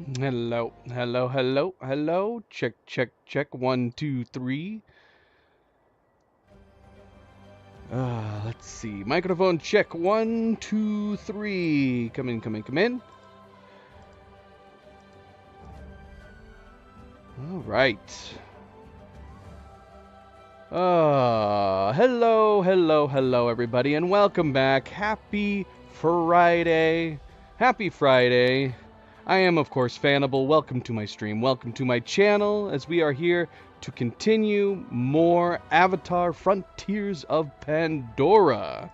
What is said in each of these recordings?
Hello, hello, hello, hello. Check, check, check. One, two, three. Let's see. Microphone check. One, two, three. Come in, come in, come in. All right. Hello, hello, hello, everybody, and welcome back. Happy Friday. Happy Friday. I am, of course, Fanable. Welcome to my stream. Welcome to my channel as we are here to continue more Avatar Frontiers of Pandora.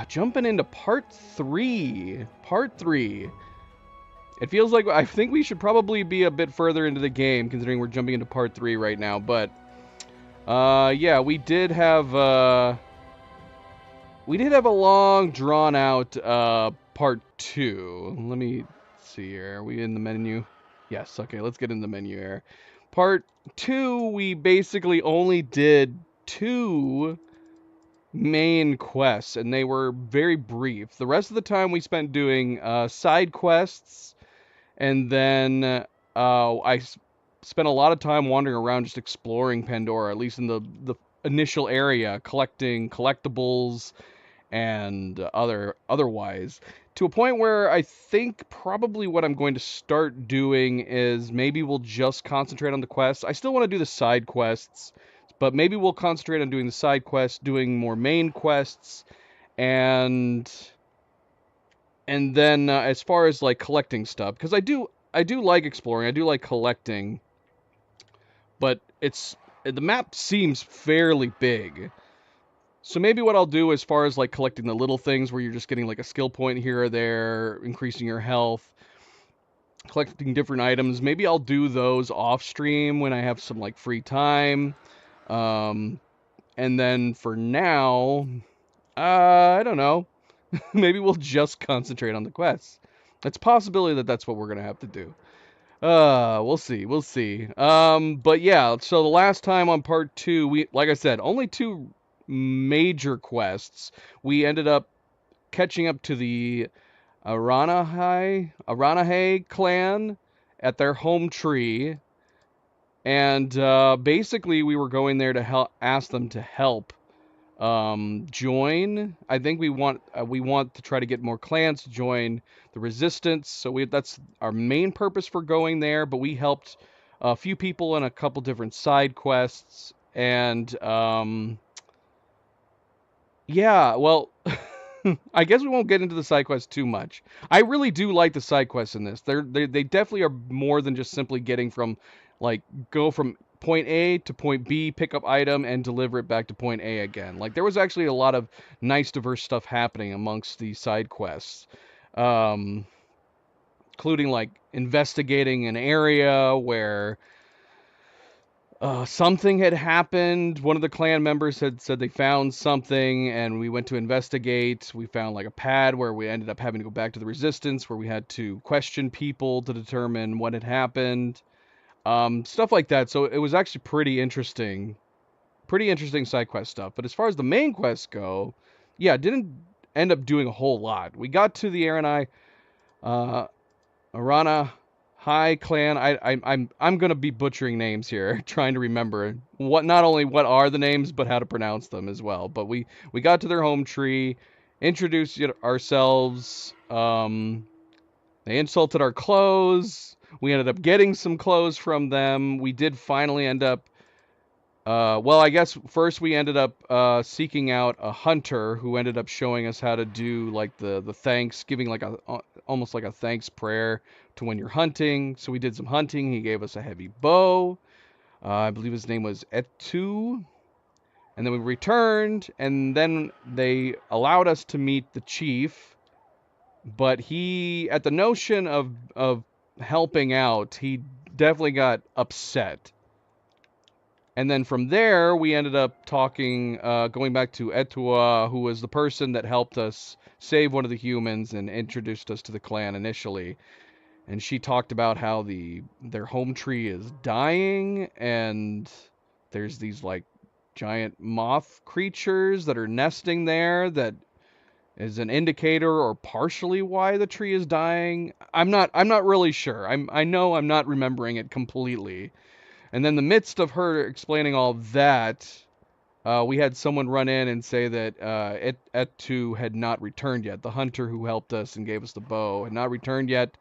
Jumping into part 3. Part 3. It feels like I think we should probably be a bit further into the game considering we're jumping into part 3 right now, but yeah, we did have a long, drawn-out part 2. Let me see here. Are we in the menu? Yes. Okay, let's get in the menu here. Part 2, we basically only did 2 main quests, and they were very brief. The rest of the time we spent doing side quests, and then spent a lot of time wandering around just exploring Pandora, at least in the initial area, collecting collectibles and otherwise, to a point where I think probably what I'm going to start doing is maybe we'll just concentrate on the quests. I still want to do the side quests, but maybe we'll concentrate on doing the side quests, doing more main quests, and then as far as like collecting stuff, because I do like exploring, I do like collecting, but the map seems fairly big. So maybe what I'll do as far as like collecting the little things where you're just getting like a skill point here or there, increasing your health, collecting different items, maybe I'll do those off stream when I have some like free time. Um, and then for now, I don't know. Maybe we'll just concentrate on the quests. It's a possibility that that's what we're gonna have to do. We'll see, we'll see. But yeah, so the last time on part 2, we, like I said, only 2 major quests. We ended up catching up to the Aranahe clan at their home tree, and basically we were going there to ask them to help join. I think we want to try to get more clans to join the resistance. So that's our main purpose for going there. But we helped a few people in a couple different side quests, and yeah, well, I guess we won't get into the side quests too much. I really do like the side quests in this. They definitely are more than just simply getting from, like, go from point A to point B, pick up item, and deliver it back to point A again. Like, there was actually a lot of nice, diverse stuff happening amongst the side quests, um, including like investigating an area where something had happened. One of the clan members had said they found something, and we went to investigate. We found like a pad where we ended up having to go back to the resistance, where we had to question people to determine what had happened. Stuff like that. So it was actually pretty interesting side quest stuff. But as far as the main quests go, yeah, didn't end up doing a whole lot. We got to the uh, Arana High Clan. I'm gonna be butchering names here, trying to remember what, not only what are the names, but how to pronounce them as well. But we got to their home tree, introduced ourselves. They insulted our clothes. We ended up getting some clothes from them. We did finally end up. Well, I guess first we ended up seeking out a hunter who ended up showing us how to do like the thanks, giving like a almost like a thanks prayer to when you're hunting. So we did some hunting. He gave us a heavy bow. I believe his name was Etu. And then we returned, and then they allowed us to meet the chief. But he, at the notion of helping out, he definitely got upset. And then from there, we ended up talking, going back to Etua, who was the person that helped us save one of the humans and introduced us to the clan initially. And she talked about how their home tree is dying, and there's these like giant moth creatures that are nesting there that is an indicator or partially why the tree is dying. I'm not really sure. I know I'm not remembering it completely. And then the midst of her explaining all that, we had someone run in and say that Et2 had not returned yet. The hunter who helped us and gave us the bow had not returned yet.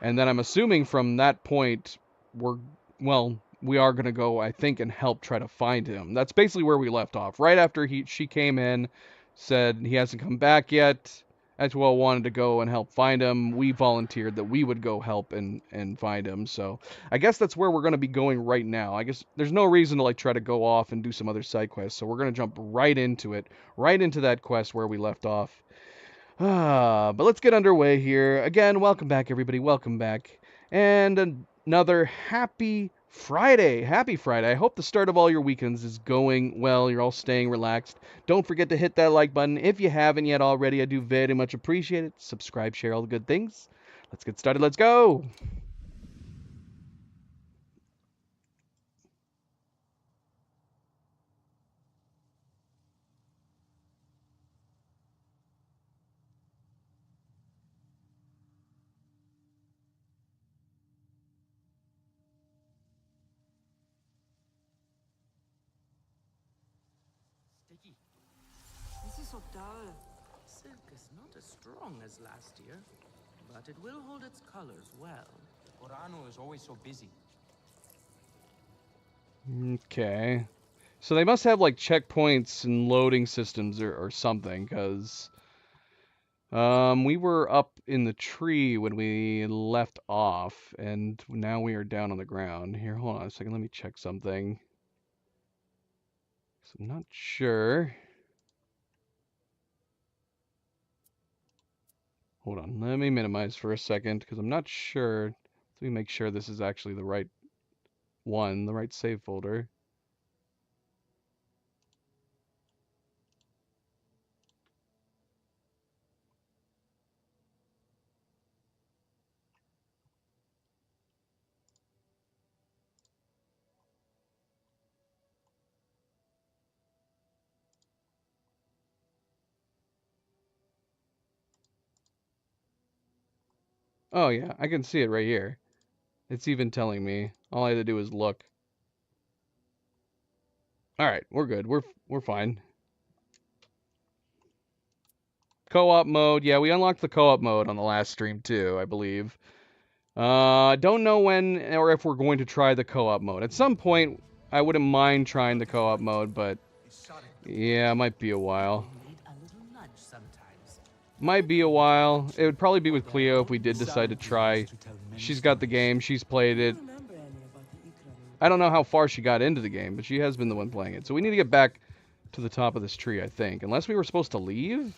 And then I'm assuming from that point, we are going to go, I think, and help try to find him. That's basically where we left off. Right after she came in, said he hasn't come back yet. Etwell wanted to go and help find him. We volunteered that we would go help and find him. So I guess that's where we're going to be going right now. I guess there's no reason to like try to go off and do some other side quests. So we're going to jump right into it, right into that quest where we left off. But let's get underway here. Again, welcome back, everybody. Welcome back. And another happy Friday. Happy Friday. I hope the start of all your weekends is going well. You're all staying relaxed. Don't forget to hit that like button if you haven't yet already. I do very much appreciate it. Subscribe, share all the good things. Let's get started. Let's go. Sticky. This is so dull. Silk is not as strong as last year, but it will hold its colors well. Orano is always so busy. Okay. So they must have like checkpoints and loading systems or something, because we were up in the tree when we left off, and now we are down on the ground. Here, hold on a second. Let me check something. 'Cause I'm not sure. Hold on. Let me minimize for a second, because I'm not sure. Let me make sure this is actually the right one, the right save folder. Oh yeah, I can see it right here. It's even telling me. All I had to do is look. All right, we're good. We're fine. Co-op mode. Yeah, we unlocked the co-op mode on the last stream too, I believe. Don't know when or if we're going to try the co-op mode. At some point, I wouldn't mind trying the co-op mode, but yeah, it might be a while. Might be a while. It would probably be with Cleo if we did decide to try. She's got the game. She's played it. I don't know how far she got into the game, but she has been the one playing it. So we need to get back to the top of this tree, I think. Unless we were supposed to leave?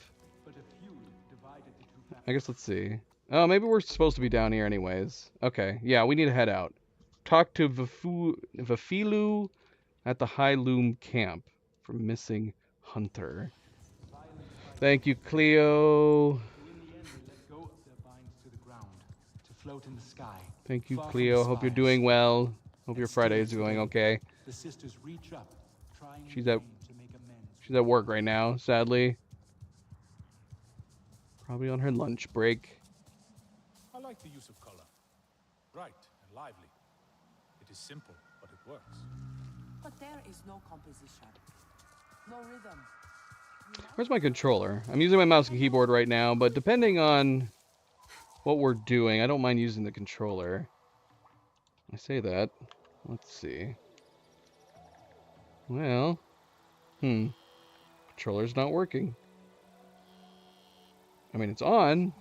I guess let's see. Oh, maybe we're supposed to be down here anyways. Okay, yeah, we need to head out. Talk to Vafilu at the High Loom camp for missing hunter. Thank you, Cleo. Thank you, Cleo. Hope you're doing well. Hope your Friday is going okay. She's at work right now, sadly. Probably on her lunch break. I like the use of color. Bright and lively. It is simple, but it works. But there is no composition. No rhythm. Where's my controller? I'm using my mouse and keyboard right now, but depending on what we're doing, I don't mind using the controller. I say that. Let's see. Well, controller's not working. I mean, it's on,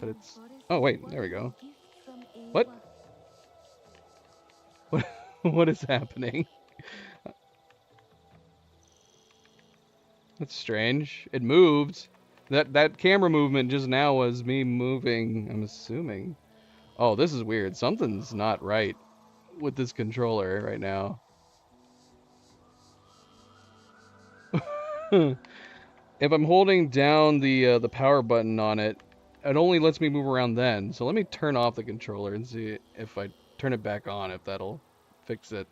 but it's... Oh, wait, there we go. What? What is happening? That's strange. It moved. That camera movement just now was me moving, I'm assuming. Oh, this is weird. Something's not right with this controller right now. If I'm holding down the power button on it, it only lets me move around then. So let me turn off the controller and see if I turn it back on, if that'll fix it.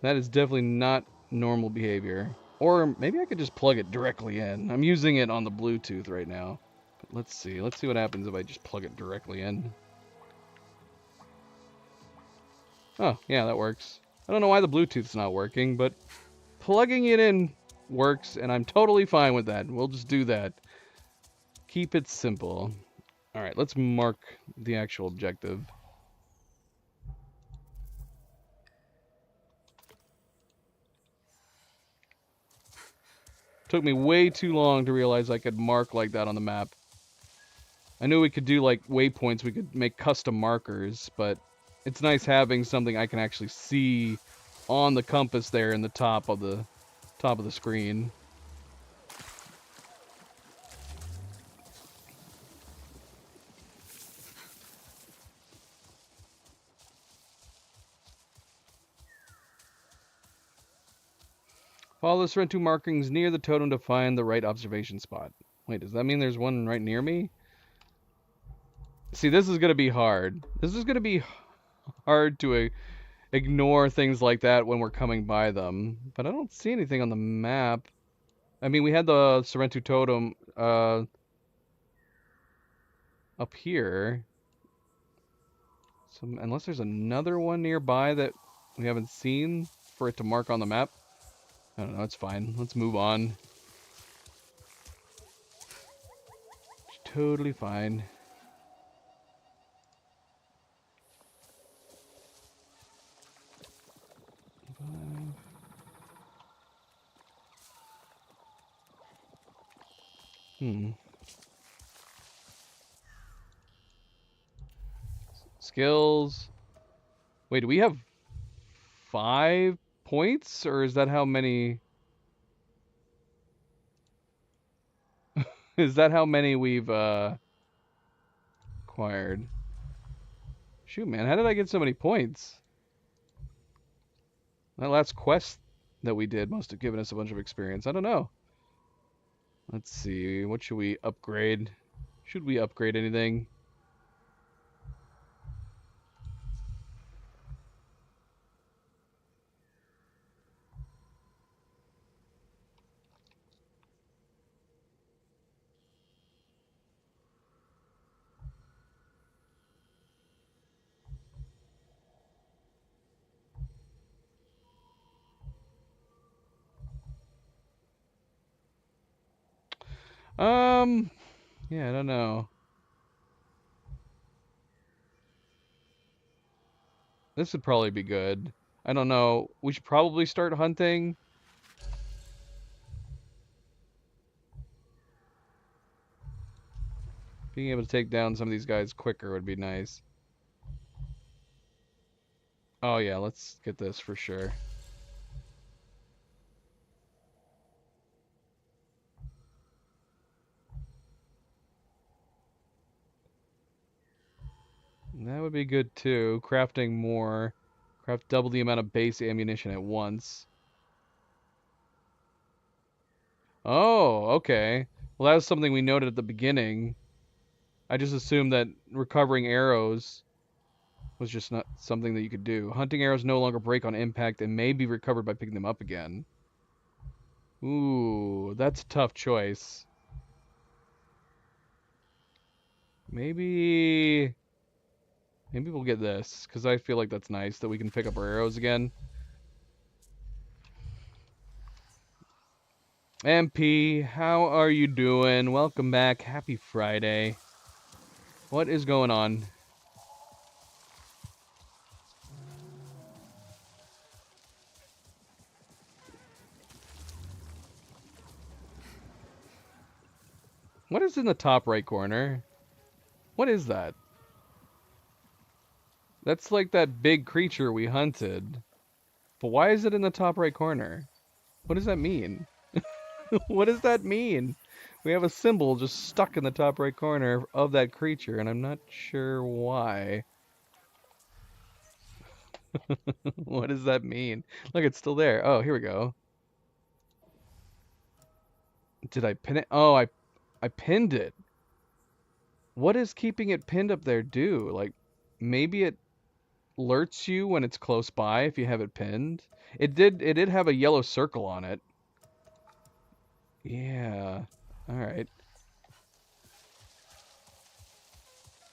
That is definitely not normal behavior. Or maybe I could just plug it directly in. I'm using it on the Bluetooth right now. But let's see. Let's see what happens if I just plug it directly in. Oh, yeah, that works. I don't know why the Bluetooth's not working, but plugging it in works, and I'm totally fine with that. We'll just do that. Keep it simple. Alright, let's mark the actual objective. Took me way too long to realize I could mark like that on the map. I knew we could do like waypoints, we could make custom markers, but it's nice having something I can actually see on the compass there in the top of the screen. Follow the Sorrento markings near the totem to find the right observation spot. Wait, does that mean there's one right near me? See, this is going to be hard. This is going to be hard to ignore things like that when we're coming by them. But I don't see anything on the map. I mean, we had the Sorrento totem up here. So, unless there's another one nearby that we haven't seen for it to mark on the map. I don't know, it's fine. Let's move on. It's totally fine. Skills. Wait, do we have 5 points? Or is that how many? Is that how many we've acquired? Shoot, man, how did I get so many points? That last quest that we did must have given us a bunch of experience. I don't know. Let's see. What should we upgrade? Should we upgrade anything? Yeah, I don't know. This would probably be good. I don't know. We should probably start hunting. Being able to take down some of these guys quicker would be nice. Oh yeah, let's get this for sure. That would be good too. Crafting more. Craft double the amount of base ammunition at once. Oh, okay. Well, that was something we noted at the beginning. I just assumed that recovering arrows was just not something that you could do. Hunting arrows no longer break on impact and may be recovered by picking them up again. Ooh, that's a tough choice. Maybe we'll get this, because I feel like that's nice that we can pick up our arrows again. MP, how are you doing? Welcome back. Happy Friday. What is going on? What is in the top right corner? What is that? That's like that big creature we hunted. But why is it in the top right corner? What does that mean? What does that mean? We have a symbol just stuck in the top right corner of that creature, and I'm not sure why. What does that mean? Look, it's still there. Oh, here we go. Did I pin it? Oh, I pinned it. What does keeping it pinned up there do? Like, maybe it alerts you when it's close by if you have it pinned. It did have a yellow circle on it. Yeah. All right.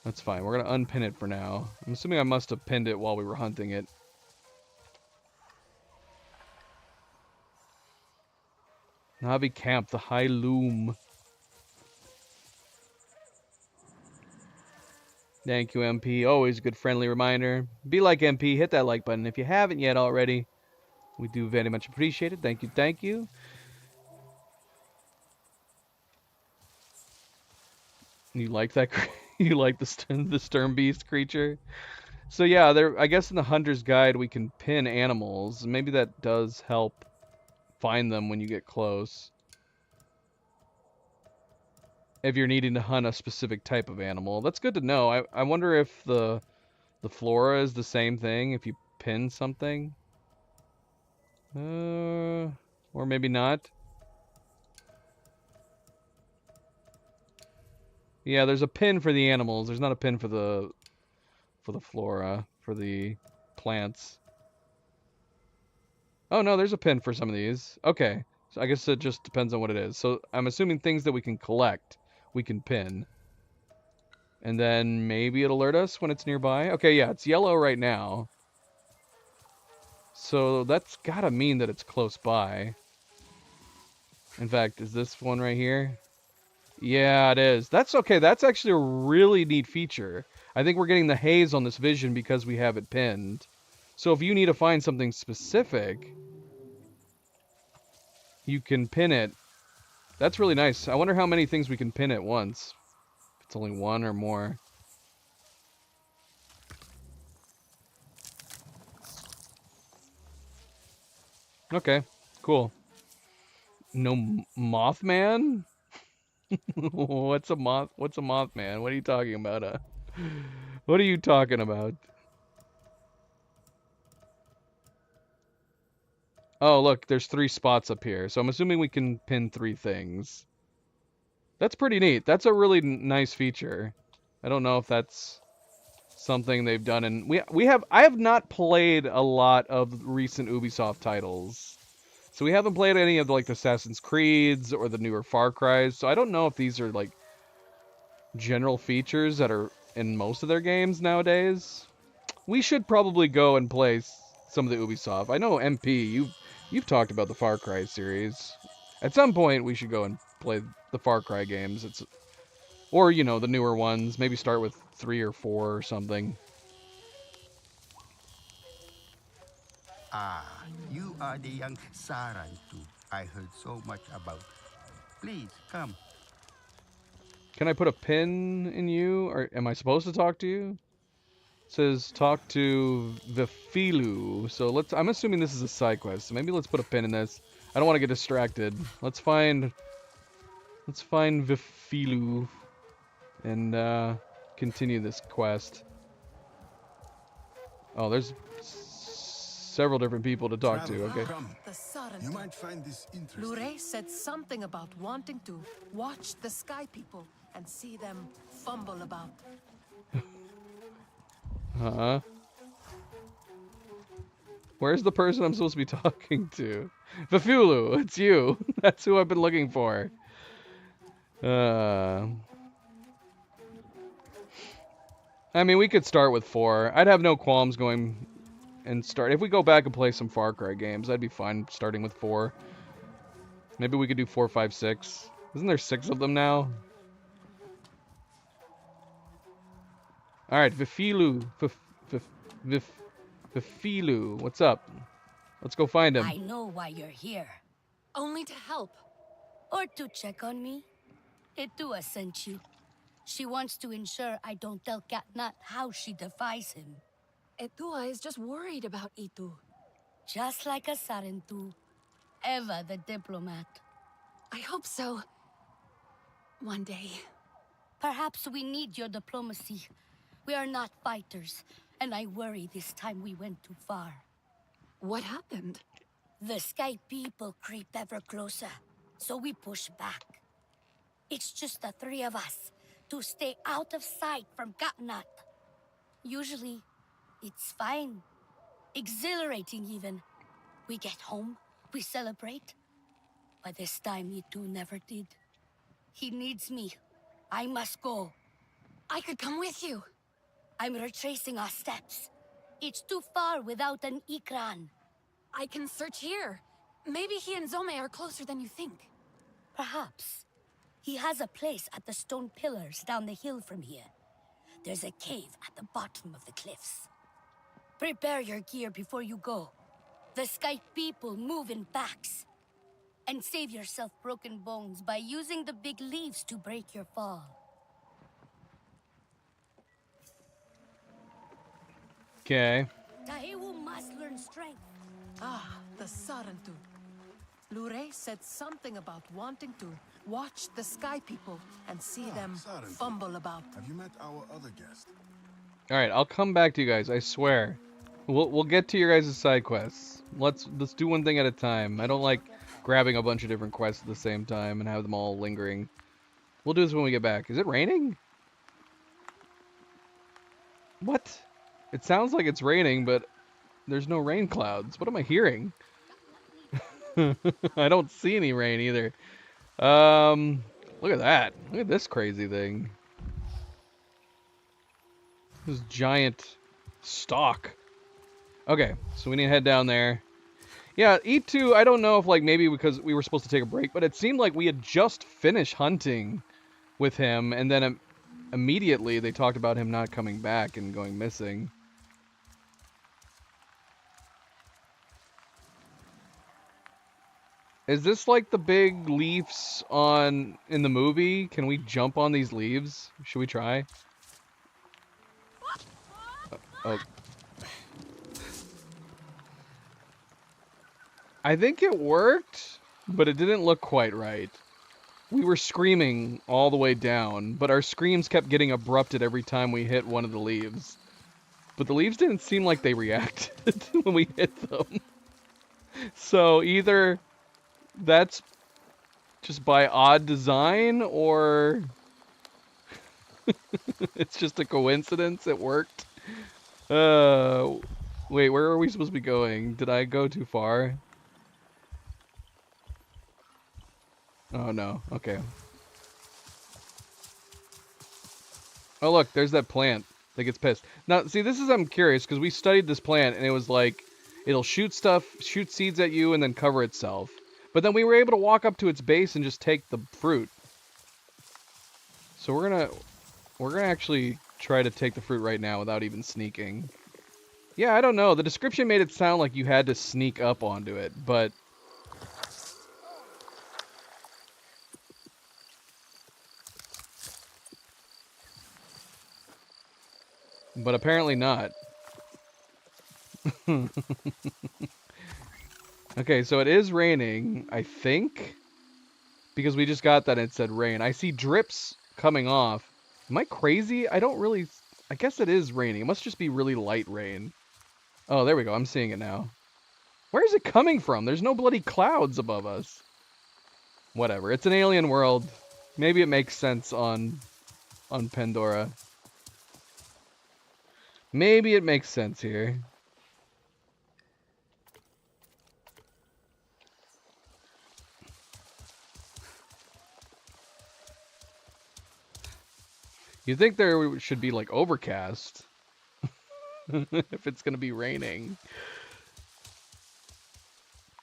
That's fine. We're going to unpin it for now. I'm assuming I must have pinned it while we were hunting it. Navi Camp, the High Loom. Thank you, MP. Always a good friendly reminder. Be like MP. Hit that like button if you haven't yet already. We do very much appreciate it. Thank you, thank you. You like that? You like the Stern Beast creature? So yeah, there. I guess in the Hunter's Guide we can pin animals. Maybe that does help find them when you get close. If you're needing to hunt a specific type of animal, that's good to know. I wonder if the flora is the same thing if you pin something. Or maybe not. Yeah, there's a pin for the animals. There's not a pin for the flora, for the plants. Oh no, there's a pin for some of these. Okay. So I guess it just depends on what it is. So I'm assuming things that we can collect, we can pin. And then maybe it'll alert us when it's nearby. Okay, yeah, it's yellow right now. So that's gotta mean that it's close by. In fact, is this one right here? Yeah, it is. That's okay. That's actually a really neat feature. I think we're getting the haze on this vision because we have it pinned. So if you need to find something specific, you can pin it. That's really nice. I wonder how many things we can pin at once. If it's only one or more. Okay, cool. No Mothman? What's a Mothman? What are you talking about? What are you talking about? Oh, look, there's 3 spots up here. So I'm assuming we can pin 3 things. That's pretty neat. That's a really nice feature. I don't know if that's something they've done, and I have not played a lot of recent Ubisoft titles. So we haven't played any of like the Assassin's Creeds or the newer Far Cries. So I don't know if these are like general features that are in most of their games nowadays. We should probably go and play some of the Ubisoft. I know MP, you've talked about the Far Cry series. At some point we should go and play the Far Cry games. Or you know, the newer ones. Maybe start with 3 or 4 or something. Ah, you are the young Sarantu I heard so much about. Please, come. Can I put a pin in you? Or am I supposed to talk to you? It says talk to Vifilu. So I'm assuming this is a side quest. So maybe let's put a pin in this. I don't want to get distracted. Let's find Vifilu and continue this quest. Oh, there's several different people to talk to. Okay. Come. The Sarantu. You might find this interesting. Lure said something about wanting to watch the sky people and see them fumble about. Huh? Where's the person I'm supposed to be talking to? Vifulu, it's you. That's who I've been looking for. I mean, we could start with 4. I'd have no qualms going and start. If we go back and play some Far Cry games, I'd be fine starting with 4. Maybe we could do 4, 5, 6. Isn't there 6 of them now? Alright, Vifilu. Vifilu, what's up? Let's go find him. I know why you're here. Only to help. Or to check on me. Itua sent you. She wants to ensure I don't tell Katnat how she defies him. Etua is just worried about Itu. Just like a Sarentu. Eva the diplomat. I hope so. One day. Perhaps we need your diplomacy. We are not fighters, and I worry this time we went too far. What happened? The Sky people creep ever closer, so we push back. It's just the 3 of us, to stay out of sight from Katnat. Usually, it's fine. Exhilarating even. We get home, we celebrate. But this time Itu never did. He needs me. I must go. I could come with you. I'm retracing our steps. It's too far without an Ikran. I can search here. Maybe he and Zome are closer than you think. Perhaps. He has a place at the stone pillars down the hill from here. There's a cave at the bottom of the cliffs. Prepare your gear before you go. The Sky people move in packs. And save yourself broken bones by using the big leaves to break your fall. Okay. Tahewu must learn strength. Ah, the Sarantu. Lure said something about wanting to watch the Sky people and see them Sarantu. fumble about. Have you met our other guest? All right, I'll come back to you guys. I swear. We'll get to your guys' side quests. Let's do one thing at a time. I don't like grabbing a bunch of different quests at the same time and have them all lingering. We'll do this when we get back. Is it raining? What? It sounds like it's raining, but there's no rain clouds. What am I hearing? I don't see any rain either. Look at that. Look at this crazy thing. This giant stalk. Okay, so we need to head down there. Yeah, E2, I don't know if, like, maybe because we were supposed to take a break, but it seemed like we had just finished hunting with him, and then immediately they talked about him not coming back and going missing. Is this like the big leaves in the movie? Can we jump on these leaves? Should we try? Oh. I think it worked, but it didn't look quite right. We were screaming all the way down, but our screams kept getting abrupted every time we hit one of the leaves. But the leaves didn't seem like they reacted when we hit them. So either that's just by odd design, or it's just a coincidence it worked. Wait, where are we supposed to be going? Did I go too far? Oh no, okay. Oh look, there's that plant that gets pissed. Now, see, I'm curious, because we studied this plant, and it was like, it'll shoot seeds at you, and then cover itself. But then we were able to walk up to its base and just take the fruit. So we're gonna actually try to take the fruit right now without even sneaking. Yeah, I don't know. The description made it sound like you had to sneak up onto it, but apparently not. Okay, so it is raining, I think, because we just got that and it said rain. I see drips coming off. Am I crazy? I guess it is raining. It must just be really light rain. Oh, there we go. I'm seeing it now. Where is it coming from? There's no bloody clouds above us. Whatever. It's an alien world. Maybe it makes sense on Pandora. Maybe it makes sense here. You'd think there should be, like, overcast. If it's gonna be raining.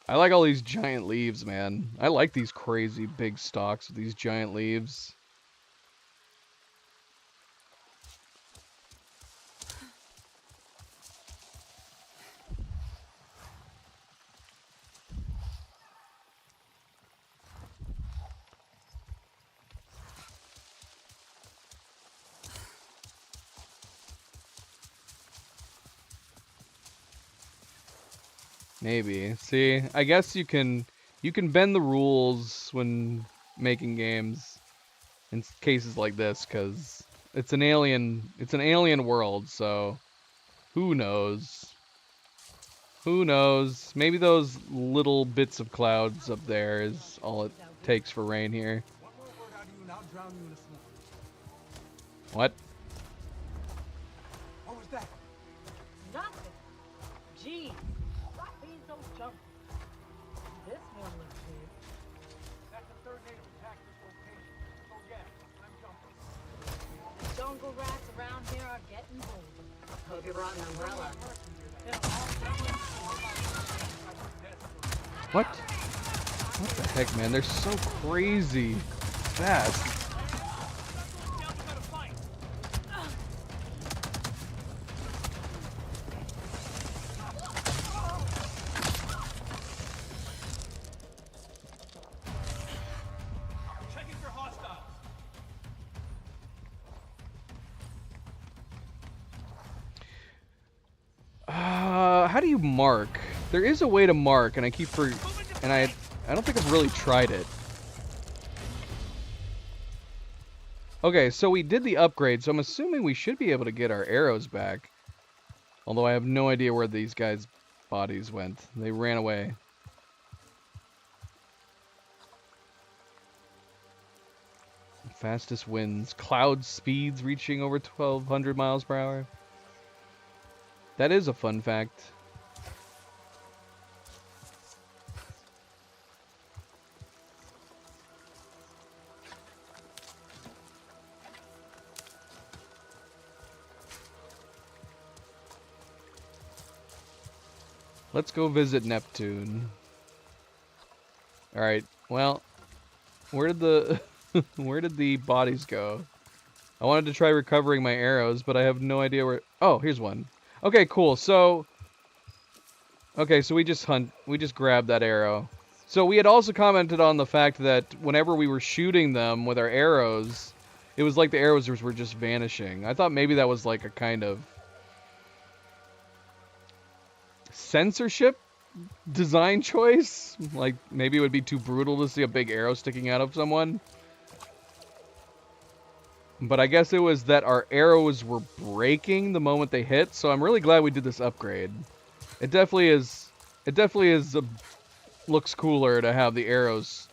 I like all these giant leaves, man. I like these crazy big stalks with these giant leaves. Maybe. See, I guess you can bend the rules when making games in cases like this, because it's an alien world, so who knows? Who knows? Maybe those little bits of clouds up there is all it takes for rain here. What? What was that? Nothing. Gee, stop being so jumpy. This one looks good. Jungle rats around here are getting bold. Hope you brought an umbrella. What? What the heck, man? They're so crazy fast. Checking for hostiles. How do you mark? There is a way to mark, and I don't think I've really tried it. Okay, so we did the upgrade, so I'm assuming we should be able to get our arrows back. Although I have no idea where these guys' bodies went. They ran away. Fastest winds. Cloud speeds reaching over 1,200 miles per hour. That is a fun fact. Let's go visit Neptune. Alright, well, where did the where did the bodies go? I wanted to try recovering my arrows, but I have no idea where. Oh, here's one. Okay, cool. So we just grabbed that arrow. So we had also commented on the fact that whenever we were shooting them with our arrows, it was like the arrows were just vanishing. I thought maybe that was like a kind of censorship design choice. Like maybe it would be too brutal to see a big arrow sticking out of someone. But I guess it was that our arrows were breaking the moment they hit, so I'm really glad we did this upgrade. It definitely is looks cooler to have the arrows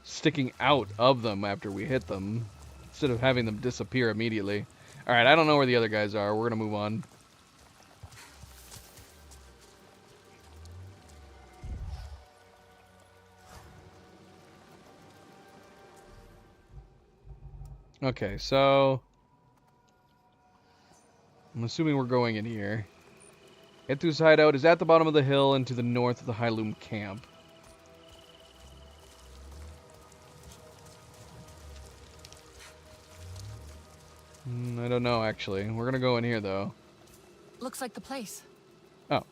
sticking out of them after we hit them, instead of having them disappear immediately. Alright, I don't know where the other guys are. We're gonna move on. Okay, so I'm assuming we're going in here. Ethu's hideout is at the bottom of the hill and to the north of the Hyloom camp. I don't know, actually. We're gonna go in here, though. Looks like the place. Oh.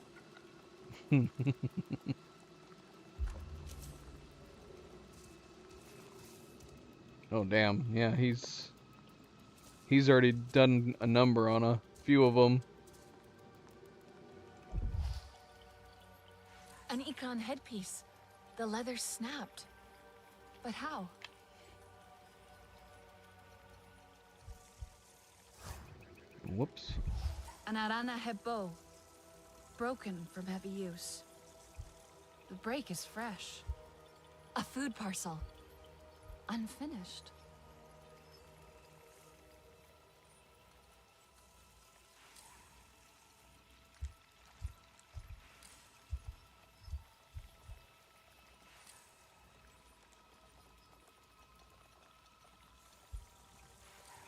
Oh, damn. Yeah, he's already done a number on a few of them. An Econ headpiece. The leather snapped. But how? Whoops. An Arana Hebbo. Broken from heavy use. The break is fresh. A food parcel. Unfinished.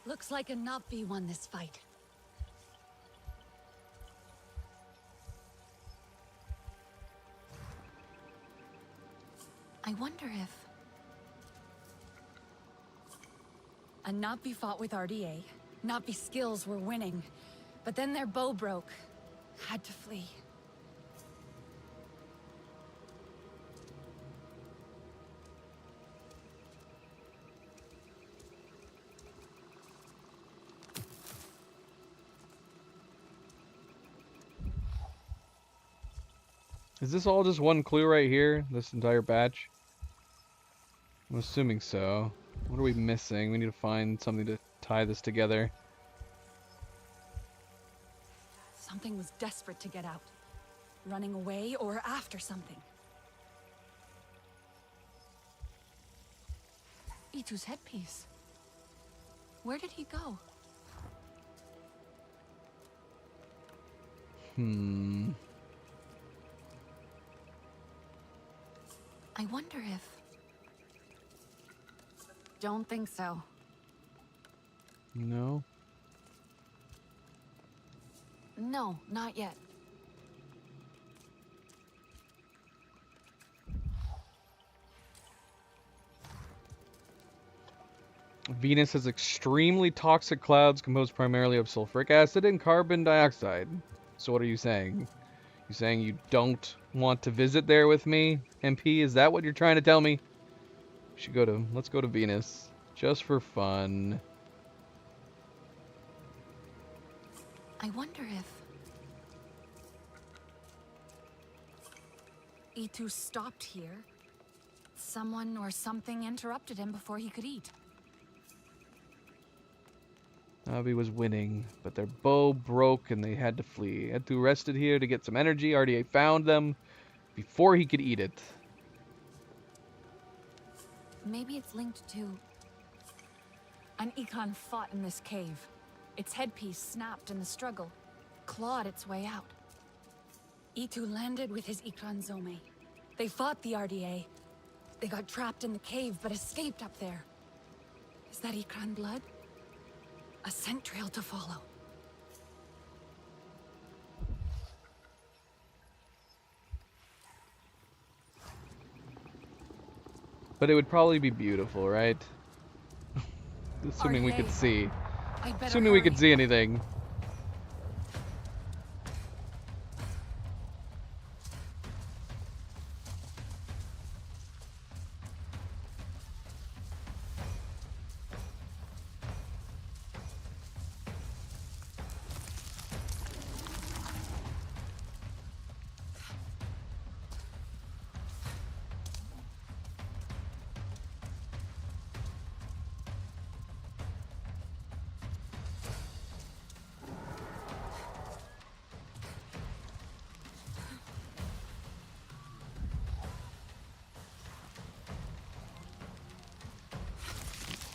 Looks like a Napi won this fight. I wonder if... A Napi fought with RDA. Napi skills were winning. But then their bow broke. Had to flee. Is this all just one clue right here? This entire batch? I'm assuming so. What are we missing? We need to find something to tie this together. Something was desperate to get out. Running away or after something. Itu's headpiece. Where did he go? I wonder if... Don't think so. No. No, not yet. Venus has extremely toxic clouds composed primarily of sulfuric acid and carbon dioxide. So what are you saying? You saying you don't want to visit there with me, MP? Is that what you're trying to tell me? Let's go to Venus. Just for fun. I wonder if... E2 stopped here. Someone or something interrupted him before he could eat. Navi was winning, but their bow broke and they had to flee. Etu rested here to get some energy. RDA found them before he could eat it. Maybe it's linked to... An Ikran fought in this cave. Its headpiece snapped in the struggle, clawed its way out. E2 landed with his Ikran Zome. They fought the RDA. They got trapped in the cave, but escaped up there. Is that Ikran blood? A scent trail to follow. But it would probably be beautiful, right? Assuming we could see. Assuming we could see anything.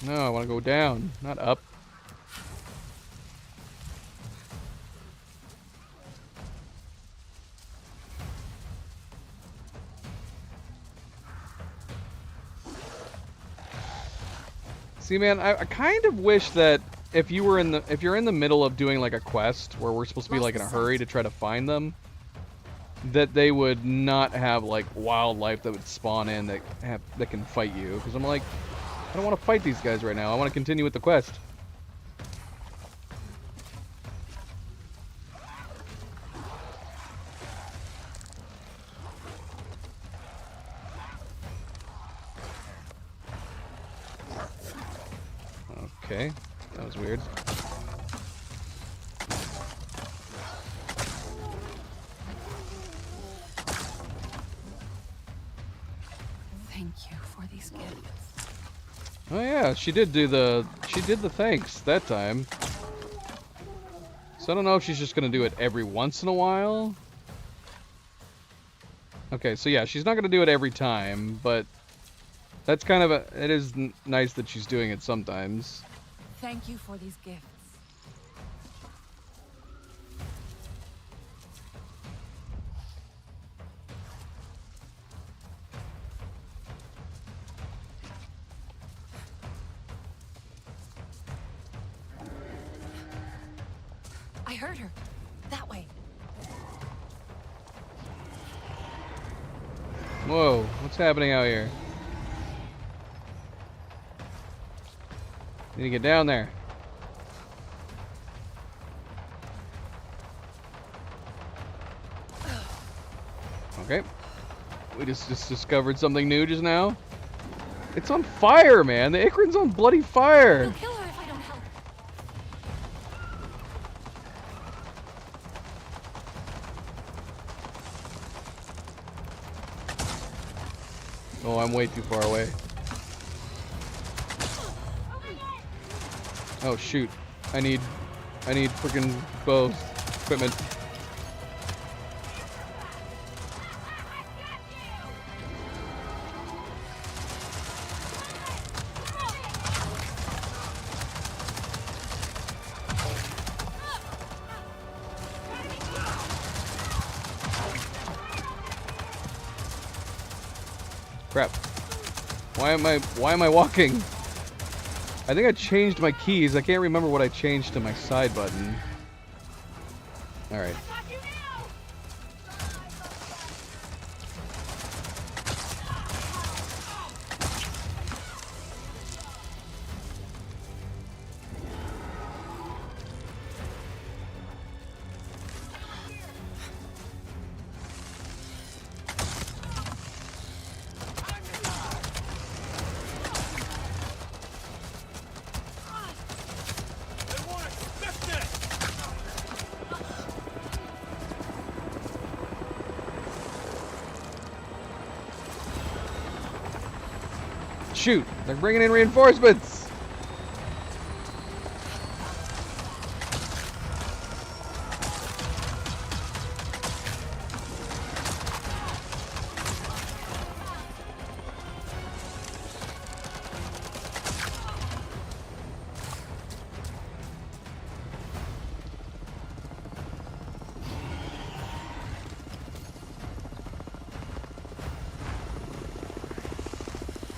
No, I want to go down, not up. See, man, I kind of wish that if you're in the middle of doing like a quest where we're supposed to be like in a hurry to try to find them, that they would not have like wildlife that would spawn in that can fight you. Because I'm like, I don't want to fight these guys right now. I want to continue with the quest. Okay, that was weird. Thank you for these gifts. Oh yeah, she did the thanks that time. So I don't know if she's just gonna do it every once in a while. Okay, so yeah, she's not gonna do it every time, but that's kind of it is nice that she's doing it sometimes. Thank you for these gifts. I heard her. That way. Whoa, what's happening out here? Need to get down there. Okay. We just discovered something new just now. It's on fire, man. The Ikran's on bloody fire. You'll kill her if I don't help. Oh, I'm way too far away. Oh shoot. I need freaking bow equipment. Crap. Why am I walking? I think I changed my keys. I can't remember what I changed to my side button. Alright. Shoot! They're bringing in reinforcements!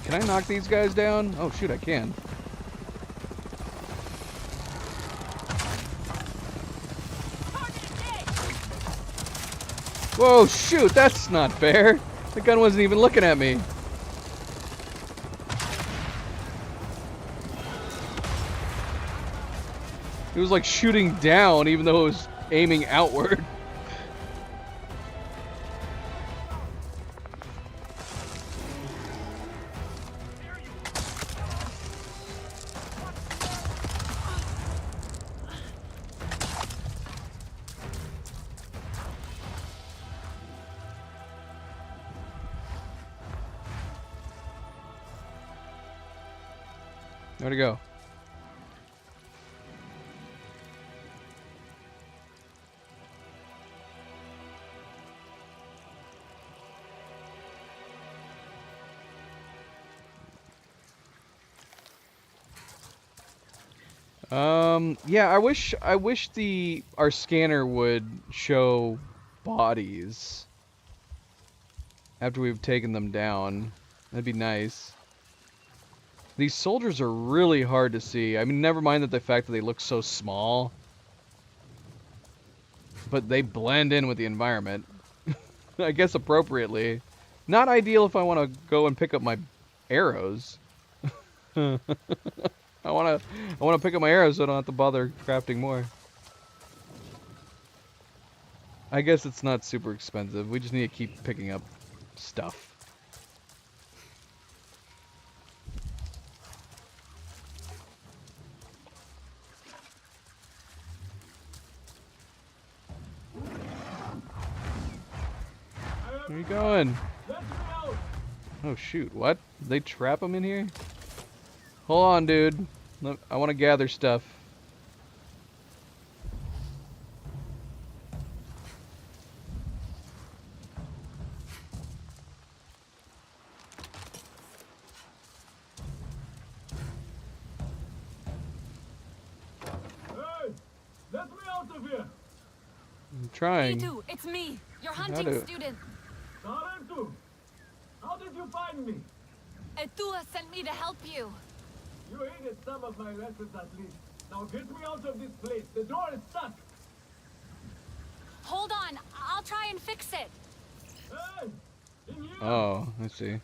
Can I knock these guys down? Oh shoot, I can. Whoa, shoot, that's not fair. The gun wasn't even looking at me. It was like shooting down even though it was aiming outward. Where'd it go? Yeah, I wish our scanner would show bodies after we've taken them down. That'd be nice. These soldiers are really hard to see. I mean, never mind the fact that they look so small, but they blend in with the environment. I guess appropriately. Not ideal if I want to go and pick up my arrows. I want to pick up my arrows so I don't have to bother crafting more. I guess it's not super expensive. We just need to keep picking up stuff. Where are you going? Oh shoot, what? They trap him in here? Hold on, dude. I want to gather stuff. Hey! Let me out of here! I'm trying. E2, it's me, your hunting student. Sarentu! How did you find me? Etua sent me to help you. You aided some of my lessons at least. Now get me out of this place. The door is stuck. Hold on, I'll try and fix it. Hey! In here! Oh, I see.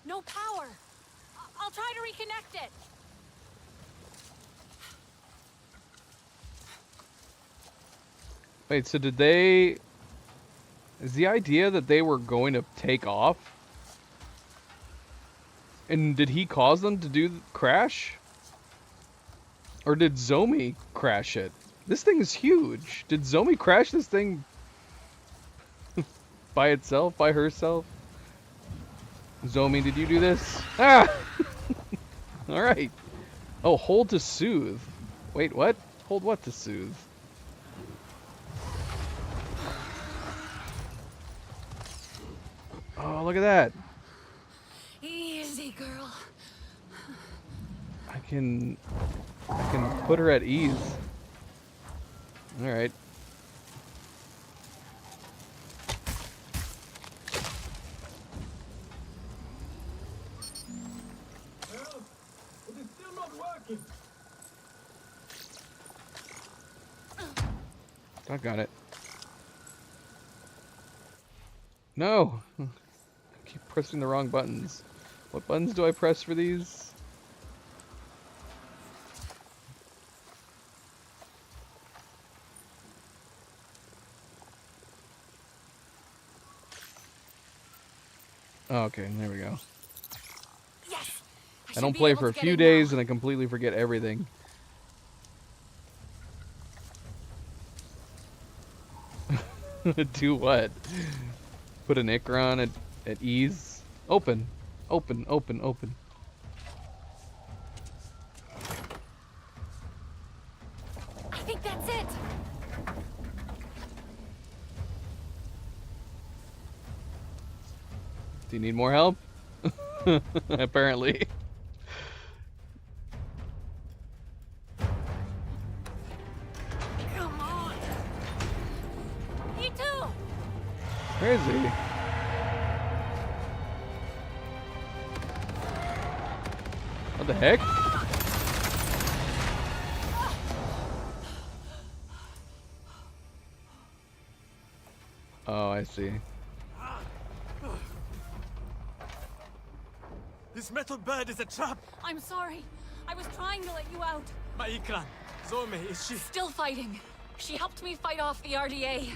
No power. I'll try to reconnect it. Wait, so did they... Is the idea that they were going to take off? And did he cause them to do the crash? Or did Zomi crash it? This thing is huge. Did Zomi crash this thing by itself, by herself? Zomi, did you do this? Ah! Alright. Oh, hold to soothe. Wait, what? Hold what to soothe? Oh, look at that. Easy, girl. I can put her at ease. All right. Well, it is still not working. I got it. No! I keep pressing the wrong buttons. What buttons do I press for these? Oh, okay, there we go. Yes. I don't play for a few days and I completely forget everything. Do what? Put an Ikron at ease? Open. Open, open, open. I think that's it. Do you need more help? Apparently. Come on. You too. Where is he? What the heck? Oh, I see. This metal bird is a trap! I'm sorry. I was trying to let you out. My Ikran, Zome, is she? Still fighting. She helped me fight off the RDA.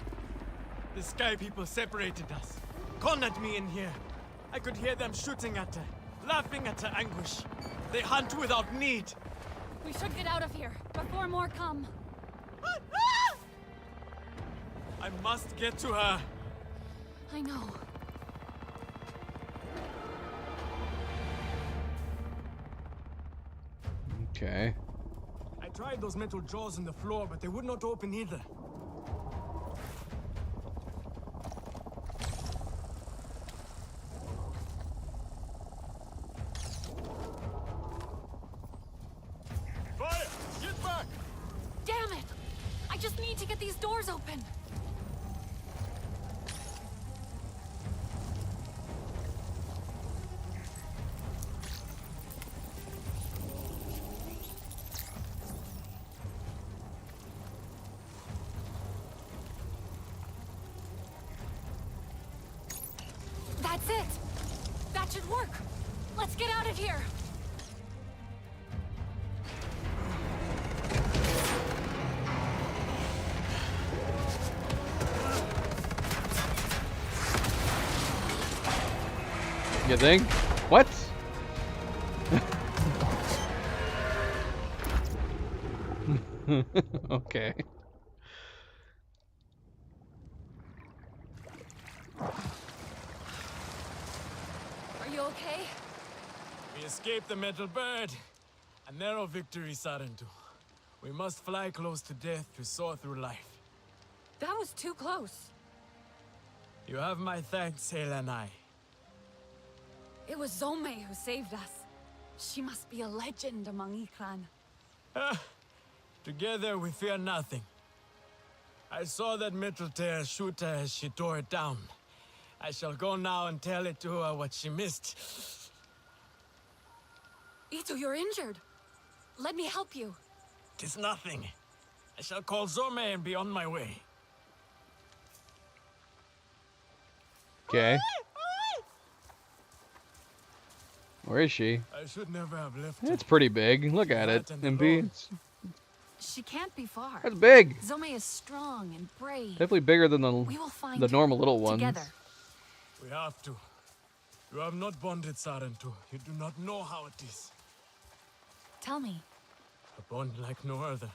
The Sky People separated us. Cornered me in here. I could hear them shooting at her, laughing at her anguish. They hunt without need. We should get out of here before more come. I must get to her. I know. Okay. I tried those metal jaws in the floor, but they would not open either. Fire! Get back! Damn it! I just need to get these doors open. That's it! That should work! Let's get out of here! You think? What? Okay. Are you okay? We escaped the metal bird. A narrow victory, Sarentu. We must fly close to death to soar through life. That was too close. You have my thanks, Helenai. It was Zome who saved us. She must be a legend among Ikran. Together we fear nothing. I saw that metal tear shoot her as she tore it down. I shall go now and tell it to her what she missed. Itu, you're injured. Let me help you. 'Tis nothing. I shall call Zome and be on my way. Okay. Where is she? I should never have left her. It's pretty big. Look at it, Flat and MP. alone. She can't be far. That's big. Zome is strong and brave. Definitely bigger than We will find the her normal little ones. together. We have to. You have not bonded, Sarentu. You do not know how it is. Tell me, A bond like no other.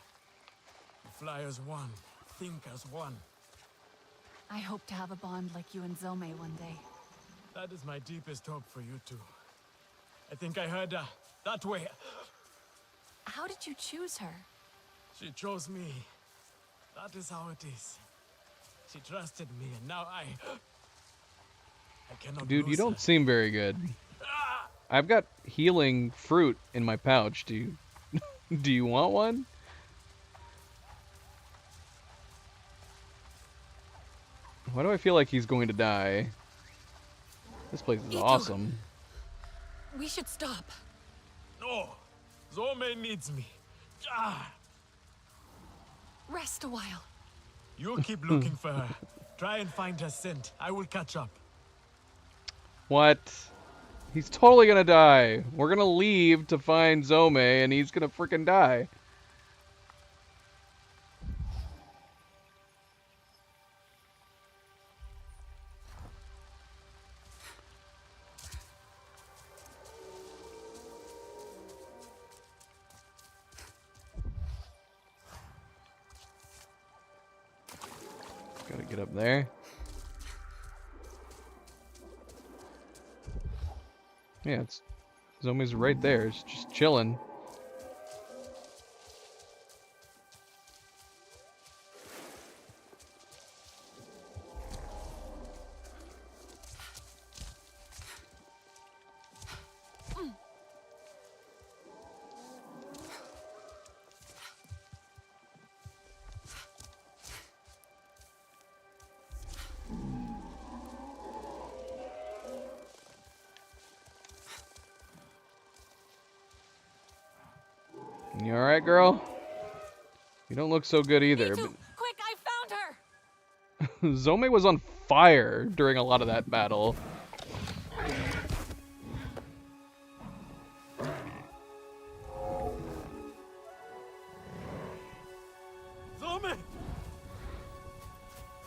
You fly as one, think as one. I hope to have a bond like you and Zome one day. That is my deepest hope for you two. I think I heard her. That way. How did you choose her? She chose me. That is how it is. She trusted me, and now I cannot Dude, you lose don't her. seem very good. I've got healing fruit in my pouch. Do you do you want one? Why do I feel like he's going to die? This place is Itu. awesome. We should stop. No! Zome needs me. Ah! Rest a while. You keep looking for her. Try and find her scent. I will catch up. What? He's totally gonna die. We're gonna leave to find Zome, and he's gonna freaking die. Gotta get up there. Yeah, it's Zome's right there. It's just chilling. You alright, girl? You don't look so good either. Itu, quick, I found her! But Zome was on fire during a lot of that battle. Zome!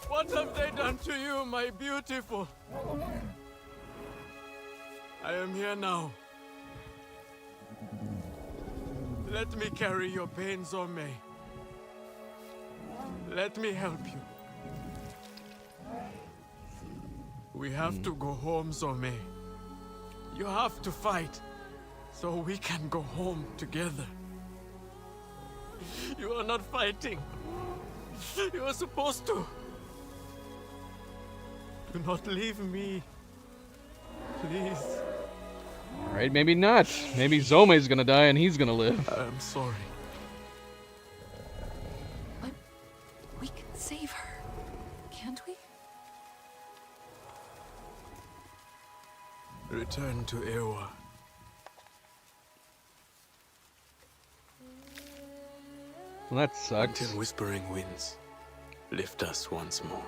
What have they done to you, my beautiful? I am here now. Let me carry your pain, Zome. Let me help you. We have to go home, Zome. You have to fight, so we can go home together. You are not fighting. You are supposed to. Do not leave me. Please. Alright, maybe not. Maybe Zome's gonna die and he's gonna live. I am sorry. But we can save her, can't we? Return to Ewa. Well, that sucks. Until Whispering Winds lift us once more.